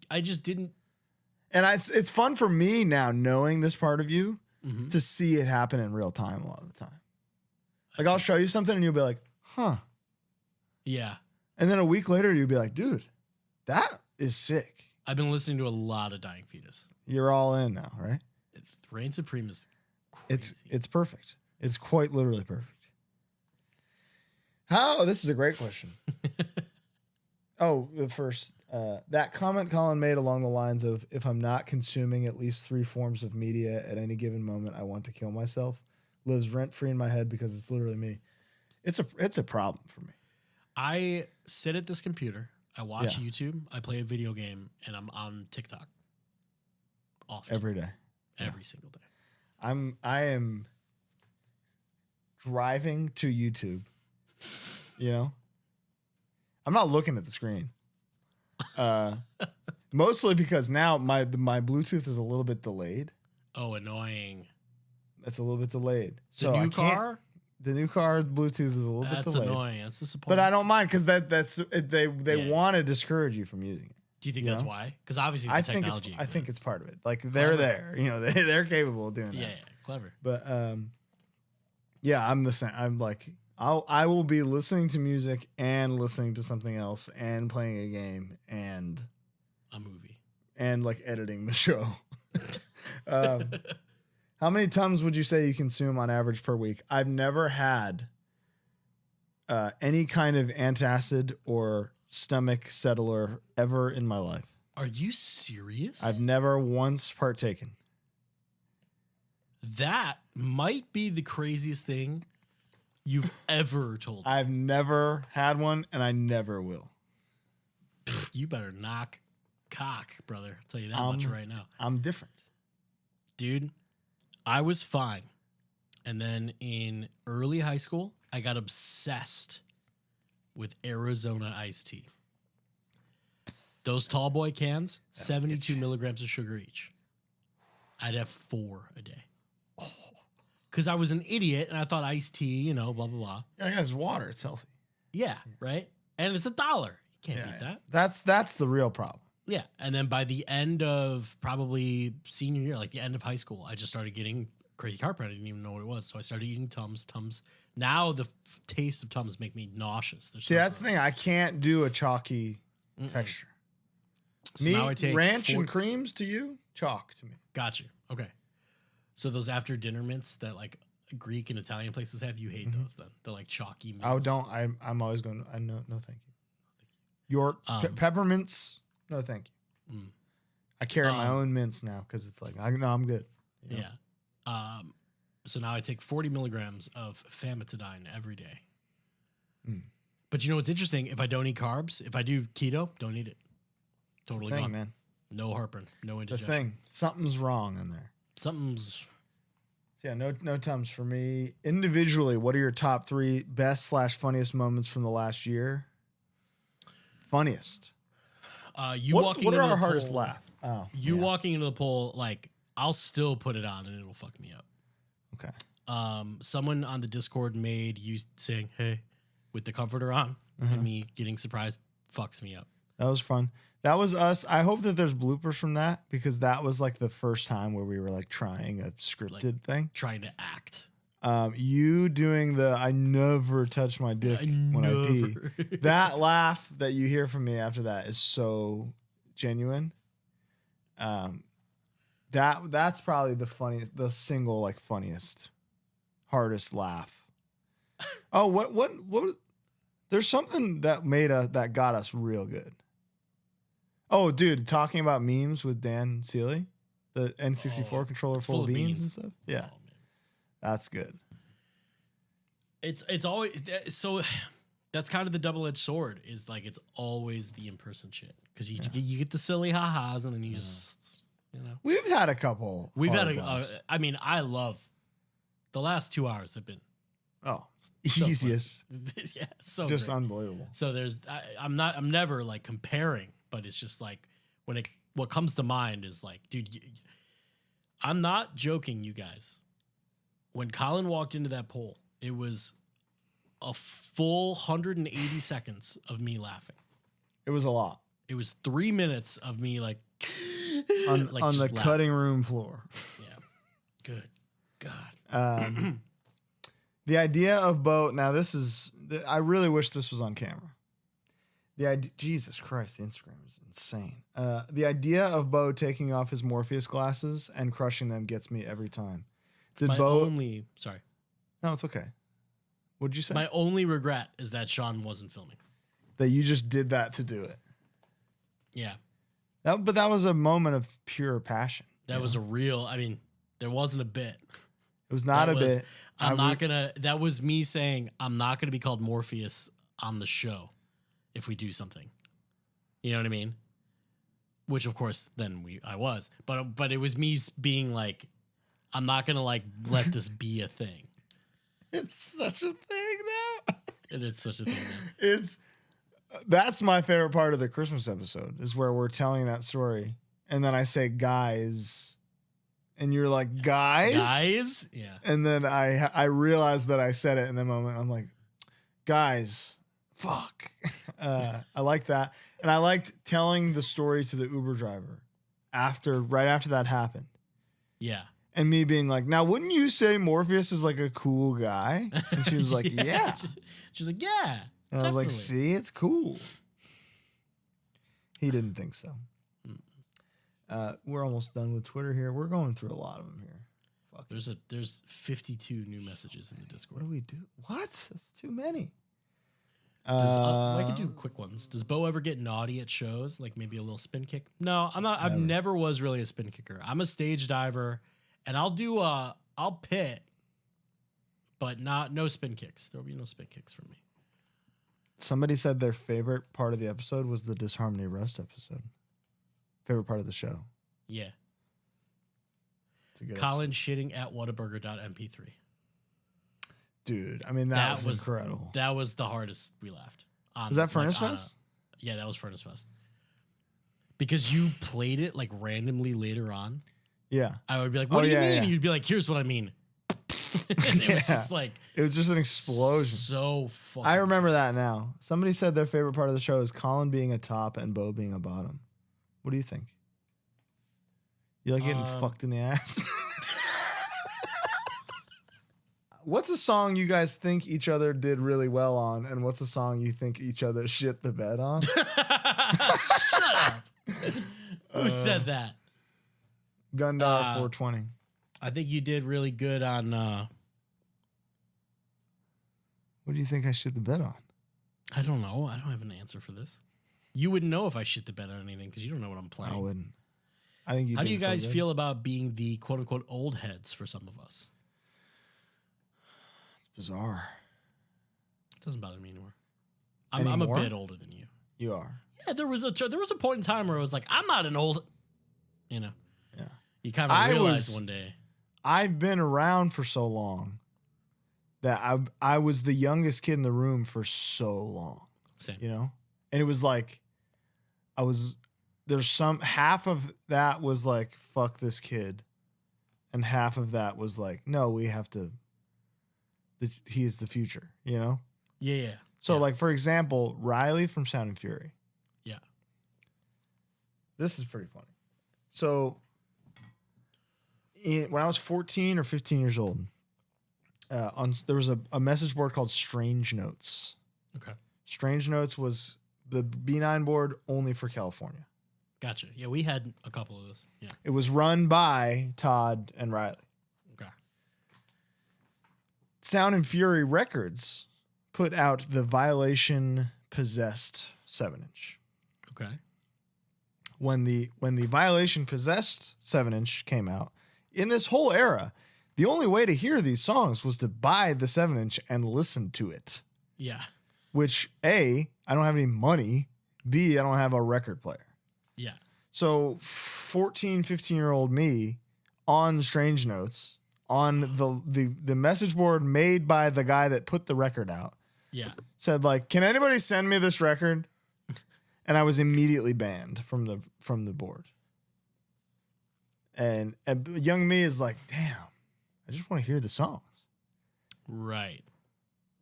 And it's fun for me now knowing this part of you to see it happen in real time a lot of the time. Like I'll show you something and you'll be like, huh. Yeah. And then a week later you'll be like, dude, that is sick. I've been listening to a lot of Dying Fetus. You're all in now, right? Reign Supreme is crazy. It's perfect. It's quite literally perfect. This is a great question. The first, that comment Colin made along the lines of, if I'm not consuming at least 3 forms of media at any given moment, I want to kill myself, lives rent free in my head because it's literally me. It's a problem for me. I sit at this computer, I watch YouTube, I play a video game, and I'm on TikTok. Often. Every day. Every single day. I am driving to YouTube, you know? I'm not looking at the screen. Mostly because now my Bluetooth is a little bit delayed. Oh, annoying. It's a little bit delayed. The new car? The new car Bluetooth is a little bit delayed. That's annoying. That's disappointing. But I don't mind because they want to discourage you from using it. Do you think that's why? Because obviously the technology I think it's part of it. Like they're there. You know, they're capable of doing that. Yeah, clever. But yeah, I'm the same. I'm like I will be listening to music and listening to something else and playing a game and a movie and like editing the show. How many Tums would you say you consume on average per week? I've never had any kind of antacid or stomach settler ever in my life. Are you serious? I've never once partaken. That might be the craziest thing you've ever told me. I've never had one, and I never will. You better knock cock, brother. I'll tell you that much right now. I'm different. Dude, I was fine. And then in early high school, I got obsessed with Arizona iced tea. Those tall boy cans, 72 milligrams of sugar each. I'd have 4 a day. Because I was an idiot and I thought iced tea, you know, blah, blah, blah. Yeah, it has water. It's healthy. Yeah, right? And it's $1. You can't beat that. That's the real problem. Yeah. And then by the end of probably senior year, like the end of high school, I just started getting crazy heartburn. I didn't even know what it was. So I started eating Tums. Now the taste of Tums make me nauseous. See, that's the thing. I can't do a chalky texture. So now I take ranch and creams to you, chalk to me. Got you. Okay. So those after dinner mints that like Greek and Italian places have, you hate those then? They're like chalky mints. Oh, don't. I'm always going, no, thank you. York peppermints, no, thank you. I carry my own mints now because it's like, I'm good. You know? Yeah. So now I take 40 milligrams of famotidine every day. But you know what's interesting? If I don't eat carbs, if I do keto, don't eat it. Totally thing, gone. man. No heartburn, no It's a indigestion. thing. Something's wrong in there. Something's... Yeah, no Tums for me. Individually, what are your top 3 best/funniest moments from the last year? Funniest. Walking what are into our the hardest poll- laugh? Oh, You walking into the poll, like, I'll still put it on and it'll fuck me up. Okay. Someone on the Discord made you saying, hey, with the comforter on, and me getting surprised fucks me up. That was fun. That was us. I hope that there's bloopers from that because that was like the first time where we were like trying a scripted thing. Trying to act. You doing the I never touch my dick when I pee. That laugh that you hear from me after that is so genuine. That's probably the funniest, the single like funniest, hardest laugh. Oh, what? There's something that that got us real good. Oh, dude, talking about memes with Dan Seeley, the N64 controller full of beans and stuff. Yeah, that's good. It's always so. That's kind of the double-edged sword. Is like it's always the in-person shit because you get the silly ha-has and then you just We've had a couple. We've had I mean, I love the last 2 hours have been easiest. Yeah, so just great. Unbelievable. So I'm never like comparing, but it's just like what comes to mind is like, dude, I'm not joking, you guys. When Colin walked into that poll, it was a full 180 seconds of me laughing. It was a lot. It was 3 minutes of me like on like the laughing. cutting room floor. Yeah. Good God. The idea of Bo. Now this is. I really wish this was on camera. The idea. Jesus Christ, the Instagram is insane. The idea of Bo taking off his Morpheus glasses and crushing them gets me every time. Did Bo? Sorry. No, it's okay. What did you say? My only regret is that Sean wasn't filming. That you just did that to do it. Yeah. But that was a moment of pure passion. That was a real. I mean, there wasn't a bit. It was not a bit. That was me saying I'm not gonna be called Morpheus on the show if we do something. You know what I mean? Which of course then I was, but it was me being like, I'm not gonna like let this be a thing. It's such a thing now. It is such a thing now. That's my favorite part of the Christmas episode is where we're telling that story, and then I say guys, and you're like guys, yeah, and then I realized that I said it in the moment. I'm like, guys, fuck. I like that, and I liked telling the story to the Uber driver right after that happened. Yeah. And me being like, now, wouldn't you say Morpheus is like a cool guy? And she was like, yeah. She was like, yeah. And I was like, see, it's cool. He didn't think so. We're almost done with Twitter here. We're going through a lot of them here. Fuck. There's 52 new messages in the Discord. What do we do? What? That's too many. I could do quick ones. Does Bo ever get naughty at shows? Like maybe a little spin kick? No, I'm not. I've never was really a spin kicker. I'm a stage diver. And I'll pit, but no spin kicks. There'll be no spin kicks for me. Somebody said their favorite part of the episode was the Disharmony Rust episode. Favorite part of the show. Yeah. Colin shitting at whataburger.mp3. Dude, I mean, that was incredible. That was the hardest we laughed. Was that Furnace Fest? Yeah, that was Furnace Fest. Because you played it like randomly later on. Yeah. I would be like, what do you mean? And you'd be like, here's what I mean. And it was just like... It was just an explosion. So fucking... I remember that now. Somebody said their favorite part of the show is Colin being a top and Bo being a bottom. What do you think? You like getting fucked in the ass? What's a song you guys think each other did really well on, and what's a song you think each other shit the bed on? Shut up. Who said that? Gundar 420. I think you did really good on. What do you think I shit the bed on? I don't know. I don't have an answer for this. You wouldn't know if I shit the bed on anything because you don't know what I'm playing. I wouldn't. I think you. How do did you so guys good. feel about being the quote unquote old heads for some of us? It's bizarre. It doesn't bother me anymore. I'm a Anymore? bit older than you. You are. Yeah, there was a point in time where I was like, I'm not an old. You know. Yeah. You kind of realized one day. I've been around for so long that I was the youngest kid in the room for so long. Same. You know? And it was like there's some half of that was like, fuck this kid. And half of that was like, no, we have to he is the future, you know? Yeah. So like for example, Riley from Sound and Fury. Yeah. This is pretty funny. So when I was 14 or 15 years old, there was a message board called Strange Notes. Okay. Strange Notes was the B9 board only for California. Gotcha. Yeah, we had a couple of those. Yeah. It was run by Todd and Riley. Okay. Sound and Fury Records put out the Violation Possessed 7-inch. Okay. When the Violation Possessed 7-inch came out, in this whole era, the only way to hear these songs was to buy the 7-inch and listen to it. Yeah. Which, A, I don't have any money. B, I don't have a record player. Yeah. So 14, 15-year-old me on Strange Notes, on the message board made by the guy that put the record out, Yeah. said like, can anybody send me this record? And I was immediately banned from the board. And young me is like, damn, I just want to hear the songs. Right.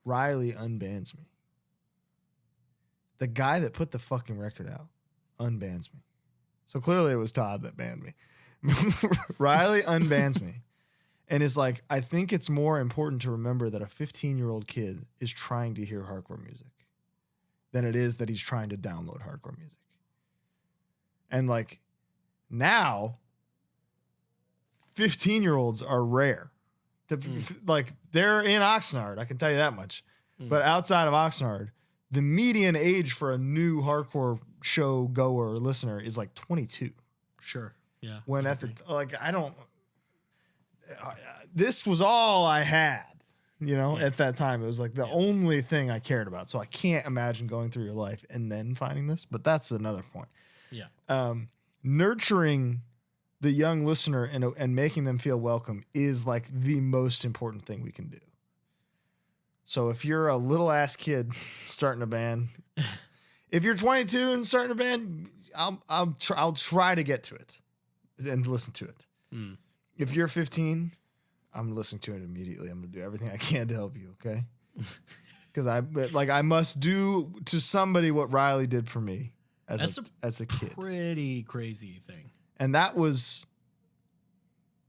Riley unbans me. The guy that put the fucking record out unbans me. So clearly it was Todd that banned me. Riley unbans me. And is like, I think it's more important to remember that a 15-year-old kid is trying to hear hardcore music than it is that he's trying to download hardcore music. And like now, 15-year-olds are rare. Like they're in Oxnard, I can tell you that much. But outside of Oxnard, the median age for a new hardcore show goer or listener is like 22. Sure. Yeah. When at the this was all I had, you know, at that time. It was like the only thing I cared about. So I can't imagine going through your life and then finding this, but that's another point. Yeah. Nurturing the young listener and making them feel welcome is like the most important thing we can do. So if you're a little ass kid starting a band, if you're 22 and starting a band, I'll try to get to it and listen to it. Mm. If you're 15, I'm listening to it immediately. I'm gonna do everything I can to help you, okay? Because I must do to somebody what Riley did for me as a kid. Pretty crazy thing. And that was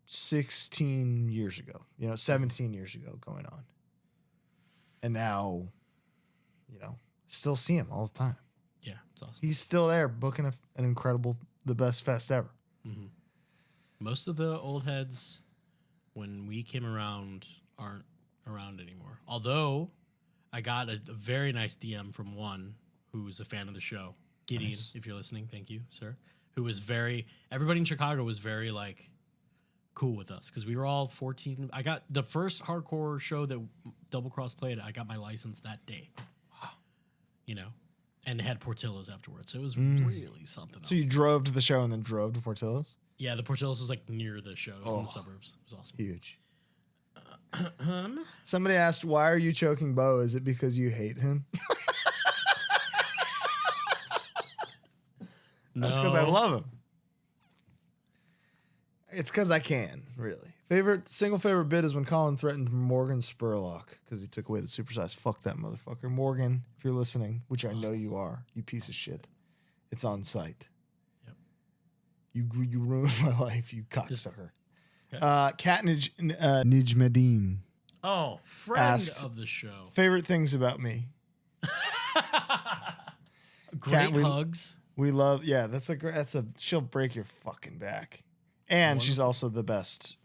16 years ago, 17 years ago going on. And now, still see him all the time. Yeah, it's awesome. He's still there booking an incredible, the best fest ever. Mm-hmm. Most of the old heads, when we came around, aren't around anymore. Although, I got a very nice DM from one who's a fan of the show. Gideon, Nice. if you're listening, thank you, sir. Who was everybody in Chicago was very, like, cool with us because we were all 14. I got the first hardcore show that Double Cross played. I got my license that day. Wow. And they had Portillo's afterwards. So it was really something else. So you drove to the show and then drove to Portillo's? Yeah, the Portillo's was like near the show. It was in the suburbs. It was awesome. Huge. Somebody asked, why are you choking Bo? Is it because you hate him? That's because I love him. It's because I can, really. Single favorite bit is when Colin threatened Morgan Spurlock because he took away the supersize. Fuck that motherfucker. Morgan, if you're listening, which I know you are, you piece of shit. It's on site. Yep. You ruined my life, you cocksucker. Okay. Kat Nijmedine Oh, friend asked, of the show. favorite things about me. Great Kat, hugs. We love, she'll break your fucking back. And she's also the best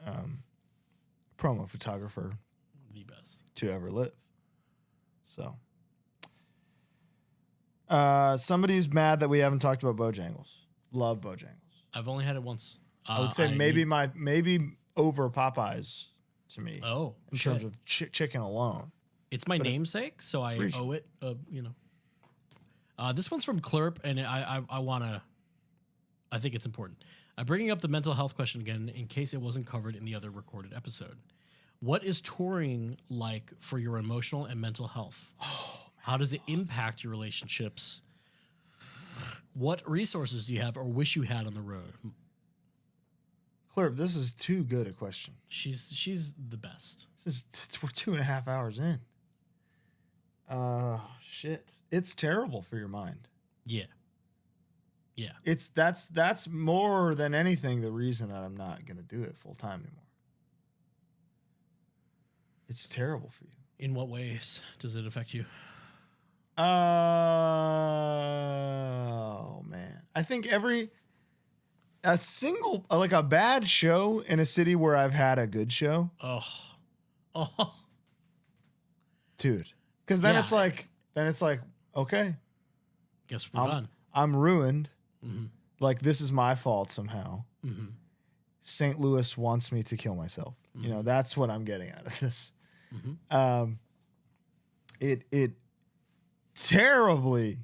promo photographer The best. to ever live. So, somebody's mad that we haven't talked about Bojangles. Love Bojangles. I've only had it once. I would say maybe over Popeyes to me. Oh, in terms of chicken alone. It's my namesake, so I owe it. This one's from Clerp, and I think it's important. I'm bringing up the mental health question again in case it wasn't covered in the other recorded episode. What is touring like for your emotional and mental health? How does it impact your relationships? What resources do you have or wish you had on the road? Clerp, this is too good a question. She's the best. We're 2.5 hours in. Shit. It's terrible for your mind. Yeah. Yeah. That's more than anything the reason that I'm not gonna do it full time anymore. It's terrible for you. In what ways does it affect you? Oh man. I think a bad show in a city where I've had a good show. Oh. Dude. Because then it's like, okay. Guess we're done. I'm ruined. Mm-hmm. Like this is my fault somehow. Mm-hmm. St. Louis wants me to kill myself. Mm-hmm. You know, that's what I'm getting out of this. Mm-hmm. It terribly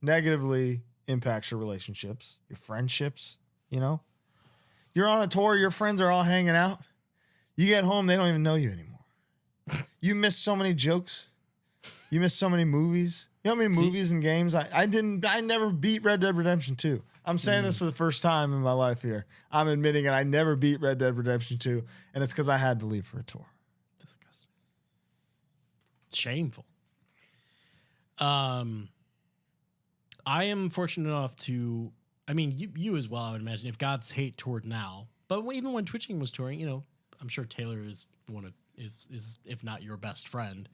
negatively impacts your relationships, your friendships. You know, you're on a tour, your friends are all hanging out. You get home, they don't even know you anymore. You miss so many jokes. You miss so many movies. You know how many movies and games I never beat Red Dead Redemption 2. I'm saying this for the first time in my life here. I'm admitting it. I never beat Red Dead Redemption 2, and it's because I had to leave for a tour. Disgusting. Shameful. I am fortunate enough to, I mean, you as well, I would imagine, if God's Hate toured now, but even when Twitching was touring, you know, I'm sure Taylor is one of, is if not your best friend,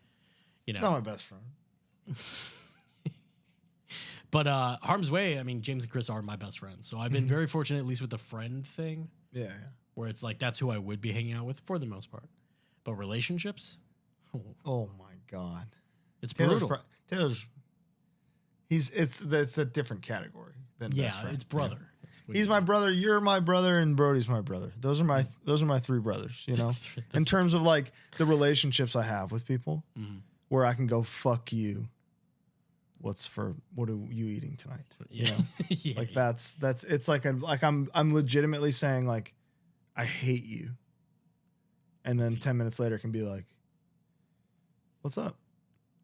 you know. Not my best friend. But Harm's Way, I mean, James and Chris are my best friends. So I've been very fortunate, at least with the friend thing. Yeah. Where it's like, that's who I would be hanging out with for the most part. But relationships? Oh my God. It's brutal. It's a different category than best friend. It's brother. Yeah. He's my brother, you're my brother, and Brody's my brother. Those are my three brothers, you know? In terms of like the relationships I have with people, where I can go, fuck you. What are you eating tonight? You know? That's it's like I'm legitimately saying like I hate you. And then 10 minutes later can be like, what's up?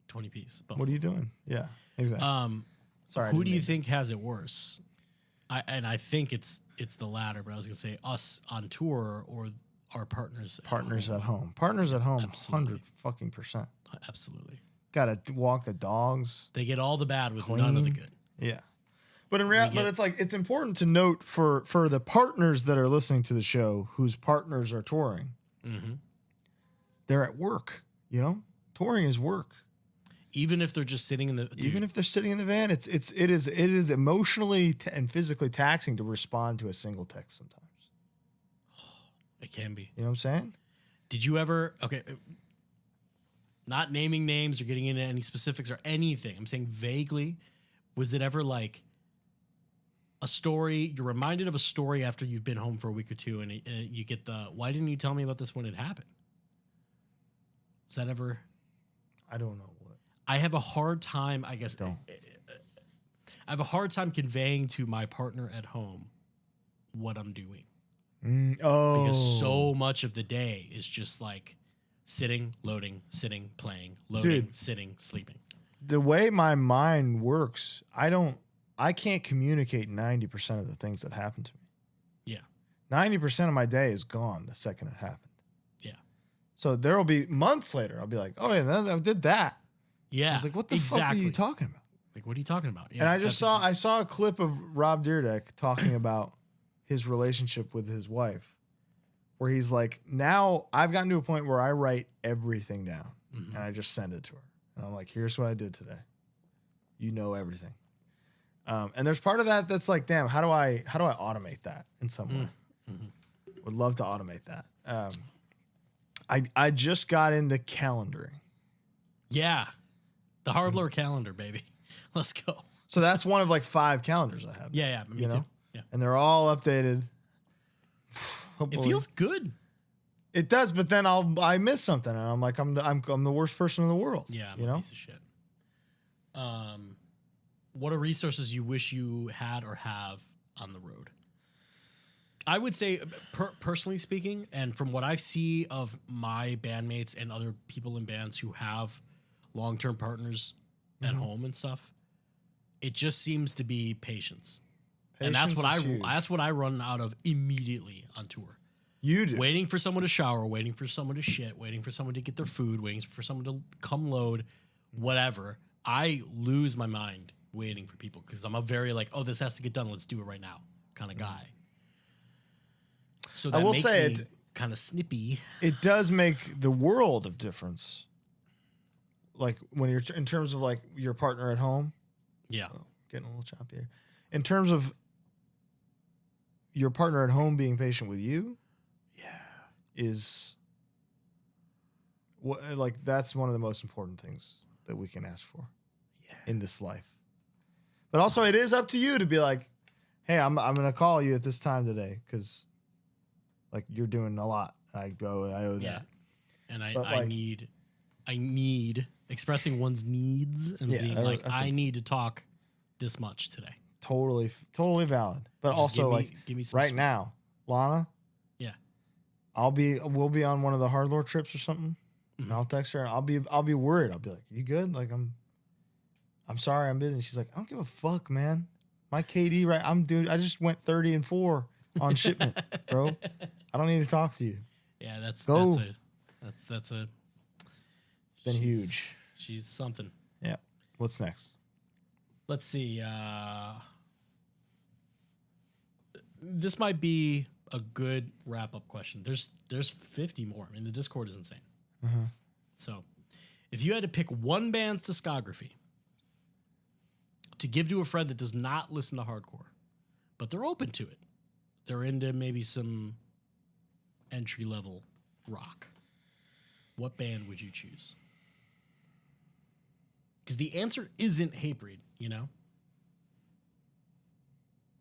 20-piece. What are you doing? Yeah, exactly. Sorry. Who do you think has it worse? I think it's the latter, but I was gonna say us on tour or our partners. Partners at home. Partners at home. Absolutely. 100%. Absolutely. Got to walk the dogs. They get all the bad with none of the good. Yeah. But in reality, but it's like it's important to note for the partners that are listening to the show whose partners are touring. Mm-hmm. They're at work. You know, touring is work. Even if they're just sitting in the if they're sitting in the van, it is emotionally and physically taxing to respond to a single text sometimes. It can be. You know what I'm saying? Did you ever? Okay. Not naming names or getting into any specifics or anything. I'm saying vaguely. Was it ever like a story? You're reminded of a story after you've been home for a week or two, and you get the, why didn't you tell me about this when it happened? Was that ever? I don't know what. I have a hard time, I guess. Don't. I have a hard time conveying to my partner at home what I'm doing. Because so much of the day is just like sitting, loading, sitting, playing, loading, sitting, sleeping. The way my mind works, I can't communicate 90% of the things that happen to me. Yeah. 90% of my day is gone the second it happened. Yeah. So there will be months later, I'll be like, oh yeah, I did that. Yeah. I was like, what the fuck are you talking about? Like, what are you talking about? Yeah, and I saw a clip of Rob Dyrdek talking about his relationship with his wife, where he's like, now I've gotten to a point where I write everything down and I just send it to her. And I'm like, here's what I did today. You know everything. And there's part of that that's like, damn, how do I automate that in some way? Would love to automate that. I just got into calendaring. Yeah. The HardLore calendar, baby. Let's go. So that's one of like 5 calendars I have. Yeah, me too. Yeah. And they're all updated. It feels good. It does, but then I miss something, and I'm like, I'm the worst person in the world. Yeah, I'm a piece of shit. What are resources you wish you had or have on the road? I would say, personally speaking, and from what I see of my bandmates and other people in bands who have long-term partners at home and stuff, it just seems to be patience. And that's what I run out of immediately on tour. You do. Waiting for someone to shower, waiting for someone to shit, waiting for someone to get their food, waiting for someone to come load, whatever. I lose my mind waiting for people because I'm a very like, oh, this has to get done. Let's do it right now kind of guy. So that makes me kind of snippy. It does make the world of difference. Like when you're in terms of like your partner at home. Yeah. Oh, getting a little choppy here. In terms of your partner at home being patient with you. Is what like that's one of the most important things that we can ask for in this life. But also it is up to you to be like, hey, I'm gonna call you at this time today because like you're doing a lot. I owe that. And I need expressing one's needs and being like, I need to talk this much today. Totally valid. But just also give me some right now, Lana. We'll be on one of the HardLore trips or something, and I'll text her and I'll be worried. I'll be like, "You good? Like I'm sorry, I'm busy." And she's like, "I don't give a fuck, man. My KD right? I just went 30-4 on shipment, bro. I don't need to talk to you." Yeah, that's it's been huge. She's something. Yeah. What's next? Let's see. This might be a good wrap-up question. There's 50 more. I mean, the Discord is insane. So, if you had to pick one band's discography to give to a friend that does not listen to hardcore, but they're open to it, they're into maybe some entry-level rock, what band would you choose? Because the answer isn't Hatebreed, you know?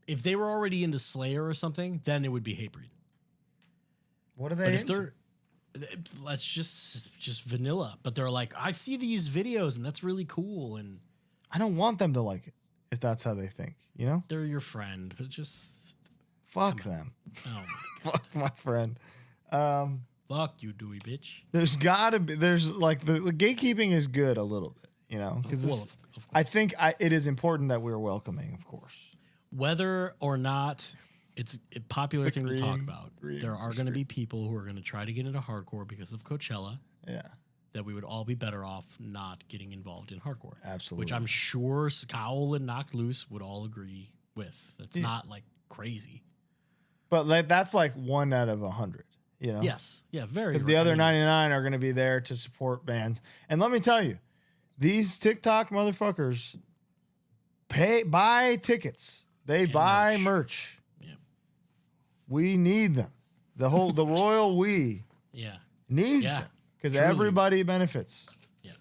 If they were already into Slayer or something, then it would be Hatebreed. What are they but if into? Let's just vanilla. But they're like, I see these videos and that's really cool. And I don't want them to like it if that's how they think, you know? They're your friend, but just fuck them. Oh my fuck my friend. Fuck you, Dewey bitch. There's like the gatekeeping is good a little bit, you know? Because of course. I think it is important that we're welcoming, of course. Whether or not it's a popular thing to talk about, there are going to be people who are going to try to get into hardcore because of Coachella. Yeah. That we would all be better off not getting involved in hardcore. Absolutely. Which I'm sure Scowl and Knocked Loose would all agree with. That's not like crazy. But that's like 1 out of 100, you know? Yes. Yeah, very. Because the other 99 are going to be there to support bands. And let me tell you, these TikTok motherfuckers buy tickets. They buy merch. Yeah. We need them. The royal we needs them because everybody benefits. Yeah.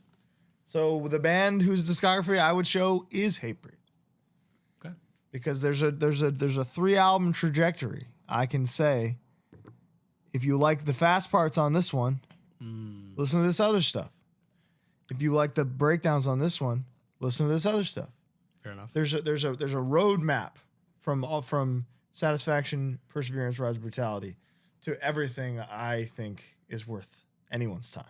So the band whose discography I would show is Hatebreed. Okay. Because there's a 3-album trajectory. I can say, if you like the fast parts on this one, listen to this other stuff. If you like the breakdowns on this one, listen to this other stuff. Fair enough. There's a roadmap from Satisfaction, Perseverance, Rise of Brutality to everything I think is worth anyone's time.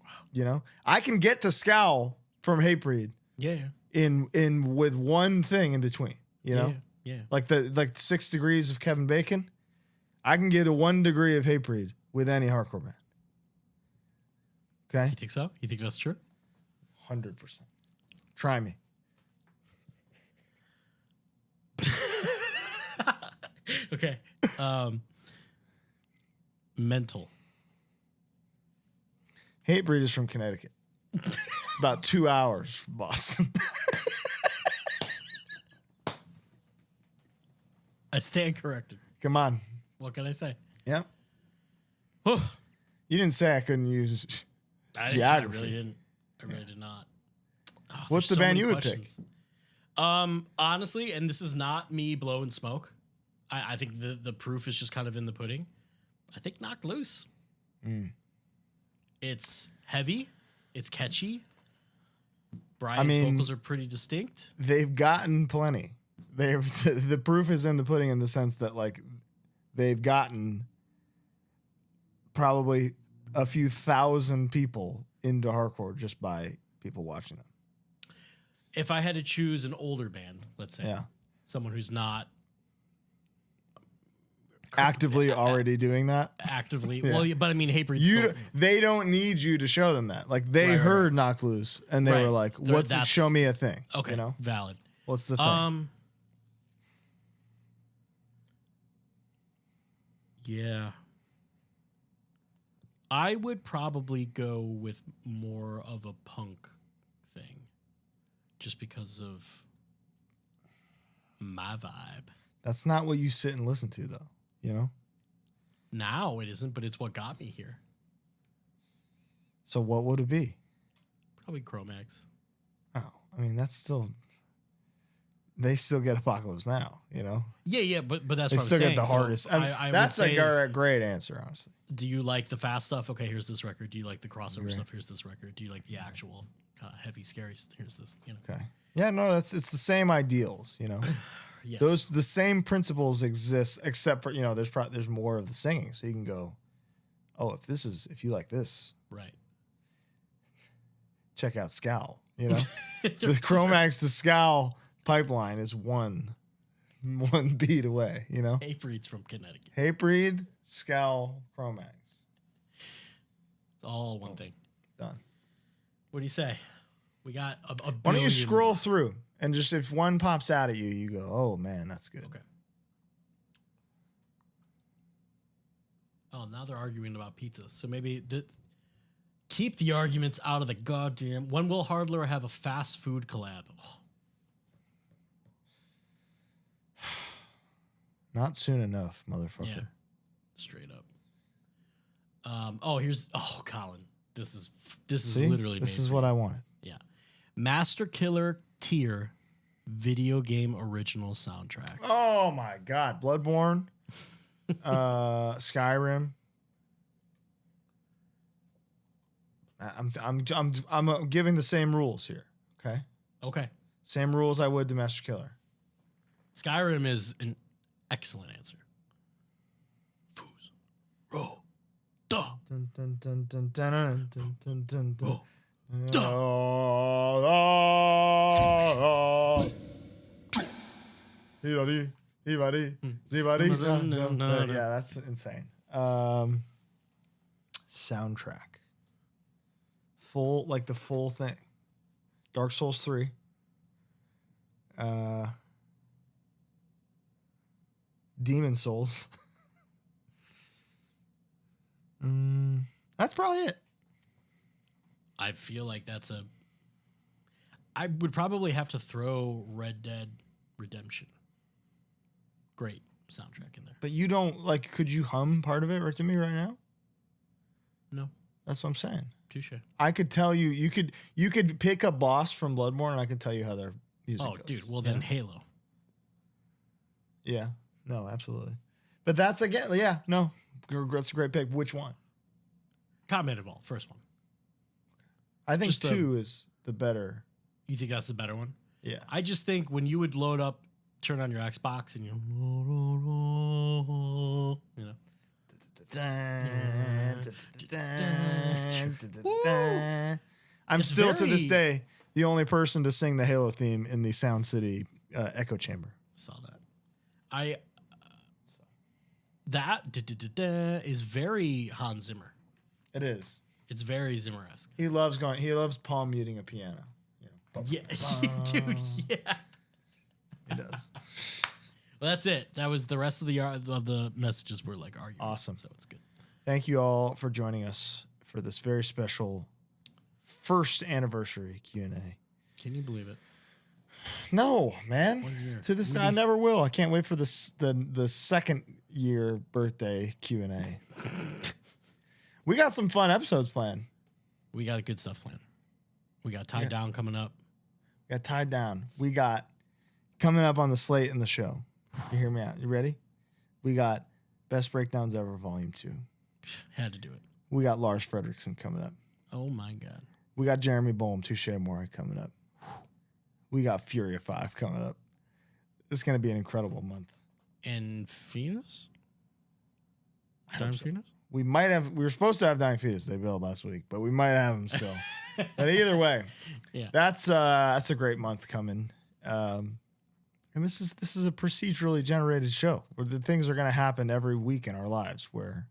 Wow. You know, I can get to Scowl from Hatebreed. Yeah. In with one thing in between. You know. Yeah. Like the 6 degrees of Kevin Bacon. I can get a 1 degree of Hatebreed with any hardcore band. Okay. You think so? You think that's true? 100%. Try me. Okay. Mental. Hatebreed is from Connecticut. About 2 hours from Boston. I stand corrected. Come on. What can I say? Yep. Whew. You didn't say I couldn't use I geography. really didn't. I really did not. Oh, What's the there's so band many you would questions. pick? Honestly, and this is not me blowing smoke. I think the proof is just kind of in the pudding. I think Knocked Loose. It's heavy. It's catchy. Brian's vocals are pretty distinct. They've gotten plenty. The proof is in the pudding in the sense that like they've gotten probably a few thousand people into hardcore just by people watching them. If I had to choose an older band, let's say, someone who's not actively already doing that, actively, Yeah. well, but I mean, Hatebreed. They don't need you to show them that. Like they heard Knocked Loose and they were like, "What's it? Show me a thing." Okay, you know, valid. What's the thing? Yeah. I would probably go with more of a punk thing just because of my vibe. That's not what you sit and listen to, though. You know. Now it isn't, but it's what got me here. So what would it be? Probably Chromax. Oh, I mean that's still. They still get Apocalypse Now, you know. Yeah, but that's they what I'm still saying. get the hardest. So I mean, I that's would say, a great answer, honestly. Do you like the fast stuff? Okay, here's this record. Do you like the crossover stuff? Here's this record. Do you like the actual kind of heavy, scary? Here's this. You know. Okay. Yeah, no, it's the same ideals, you know. Yes. The same principles exist, except for there's more of the singing, so you can go, oh, if you like this, right, check out Scowl. You know, the Chromax to Scowl pipeline is one beat away. You know, Hatebreed's from Connecticut. Hatebreed, Scowl, Chromax. It's all one thing. Done. What do you say? We got a Why don't billion you scroll more. through and just if one pops out at you, you go, oh man, that's good. Okay. Oh, now they're arguing about pizza. So maybe keep the arguments out of the goddamn. When will HardLore have a fast food collab? Oh. Not soon enough, motherfucker. Yeah, straight up. Colin. This is See? literally this made is for what you. I wanted. Yeah, Master Killer tier video game original soundtrack. Oh my god, Bloodborne, Skyrim. I'm giving the same rules here. Okay. Okay. Same rules I would to Master Killer. Skyrim is an excellent answer. Fools. Roll. Duh. Dun, dun, dun, dun, dun, dun, dun, dun, dun, dun. Roll. Yeah, that's insane. Soundtrack. The full thing. Dark Souls 3. Demon Souls. That's probably it. I feel like I would probably have to throw Red Dead Redemption. Great soundtrack in there. But you don't could you hum part of it right to me right now? No. That's what I'm saying. Touche. I could tell you could pick a boss from Bloodborne and I could tell you how their music goes. Dude, well then Halo. Yeah. No, absolutely. But that's that's a great pick. Which one? Combat Evolved, first one. I think Just 2 is the better. You think that's the better one? Yeah. I just think when you would load up, turn on your Xbox and I'm It's still to this very- day the only person to sing the Halo theme in the Sound City echo chamber. Saw that. That is very Hans Zimmer. It is. It's very Zimmer-esque. He loves palm muting a piano. Yeah, dude. Yeah. He does. Well, that's it. That was the rest of the messages were like arguing. Awesome. So it's good. Thank you all for joining us for this very special first anniversary Q&A. Can you believe it? No, man. 1 year. To this day, I never will. I can't wait for the second year birthday Q&A. We got some fun episodes planned. We got good stuff planned. We got Tied Down coming up. We got Tied Down. We got coming up on the slate in the show. You hear me out? You ready? We got Best Breakdowns Ever Volume 2. Had to do it. We got Lars Fredrickson coming up. Oh, my God. We got Jeremy Boehm, Touche Amore coming up. We got Fury of 5 coming up. It's going to be an incredible month. And Phoenix? Darn Phoenix? We were supposed to have Dying Fetus. They bailed last week, but we might have them still. But either way, Yeah. that's a great month coming. And this is a procedurally generated show where the things are going to happen every week in our lives where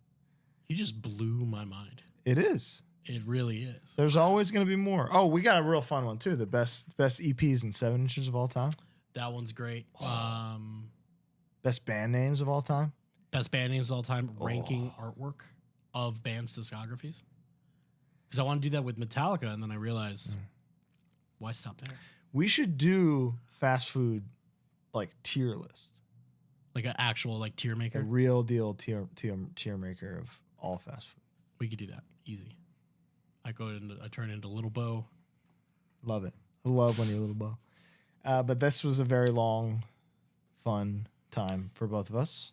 You just blew my mind. it is. It really is. There's always going to be more. Oh, we got a real fun one too. The best EPs in 7 inches of all time. That one's great. Best band names of all time. Best band names of all time, ranking artwork of bands' discographies. Because I want to do that with Metallica, and then I realized, why stop there? We should do fast food like tier list. Like an actual like tier A maker. real deal tier maker of all fast food. We could do that easy. I turn into Little Bo. Love it. I love when you're a little bow. But this was a very long, fun time for both of us.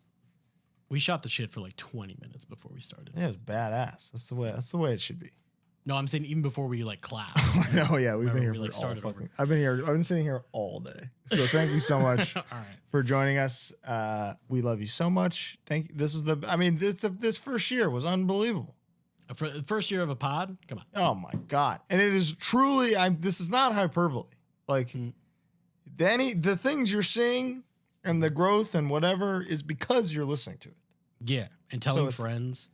We shot the shit for like 20 minutes before we started. Yeah, it was badass. That's the way it should be. No, I'm saying even before we like clapped. No, yeah, we've been here we, like, for all started over. fucking. I've been sitting here all day. So thank you so much All right. for joining us. We love you so much. Thank you. This first year was unbelievable. For the first year of a pod, come on. Oh my God. And it is truly, this is not hyperbole. Like the things you're seeing and the growth and whatever is because you're listening to it. Yeah, and telling it's- friends.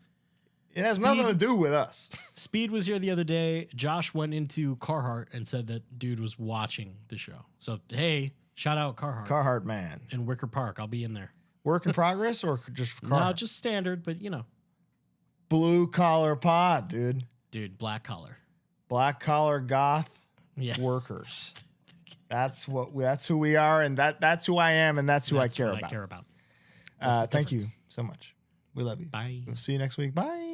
It has nothing to do with us. Speed was here the other day. Josh went into Carhartt and said that dude was watching the show. So, hey, shout out Carhartt. Carhartt man. In Wicker Park. I'll be in there. Work in progress or just Carhartt? No, just standard, but you know. Blue collar pod, dude. Dude, black collar. Black collar goth Yeah. workers. That's who we are, and that's who I am, and that's who I care about. I care about. Thank you so much. We love you. Bye. We'll see you next week. Bye.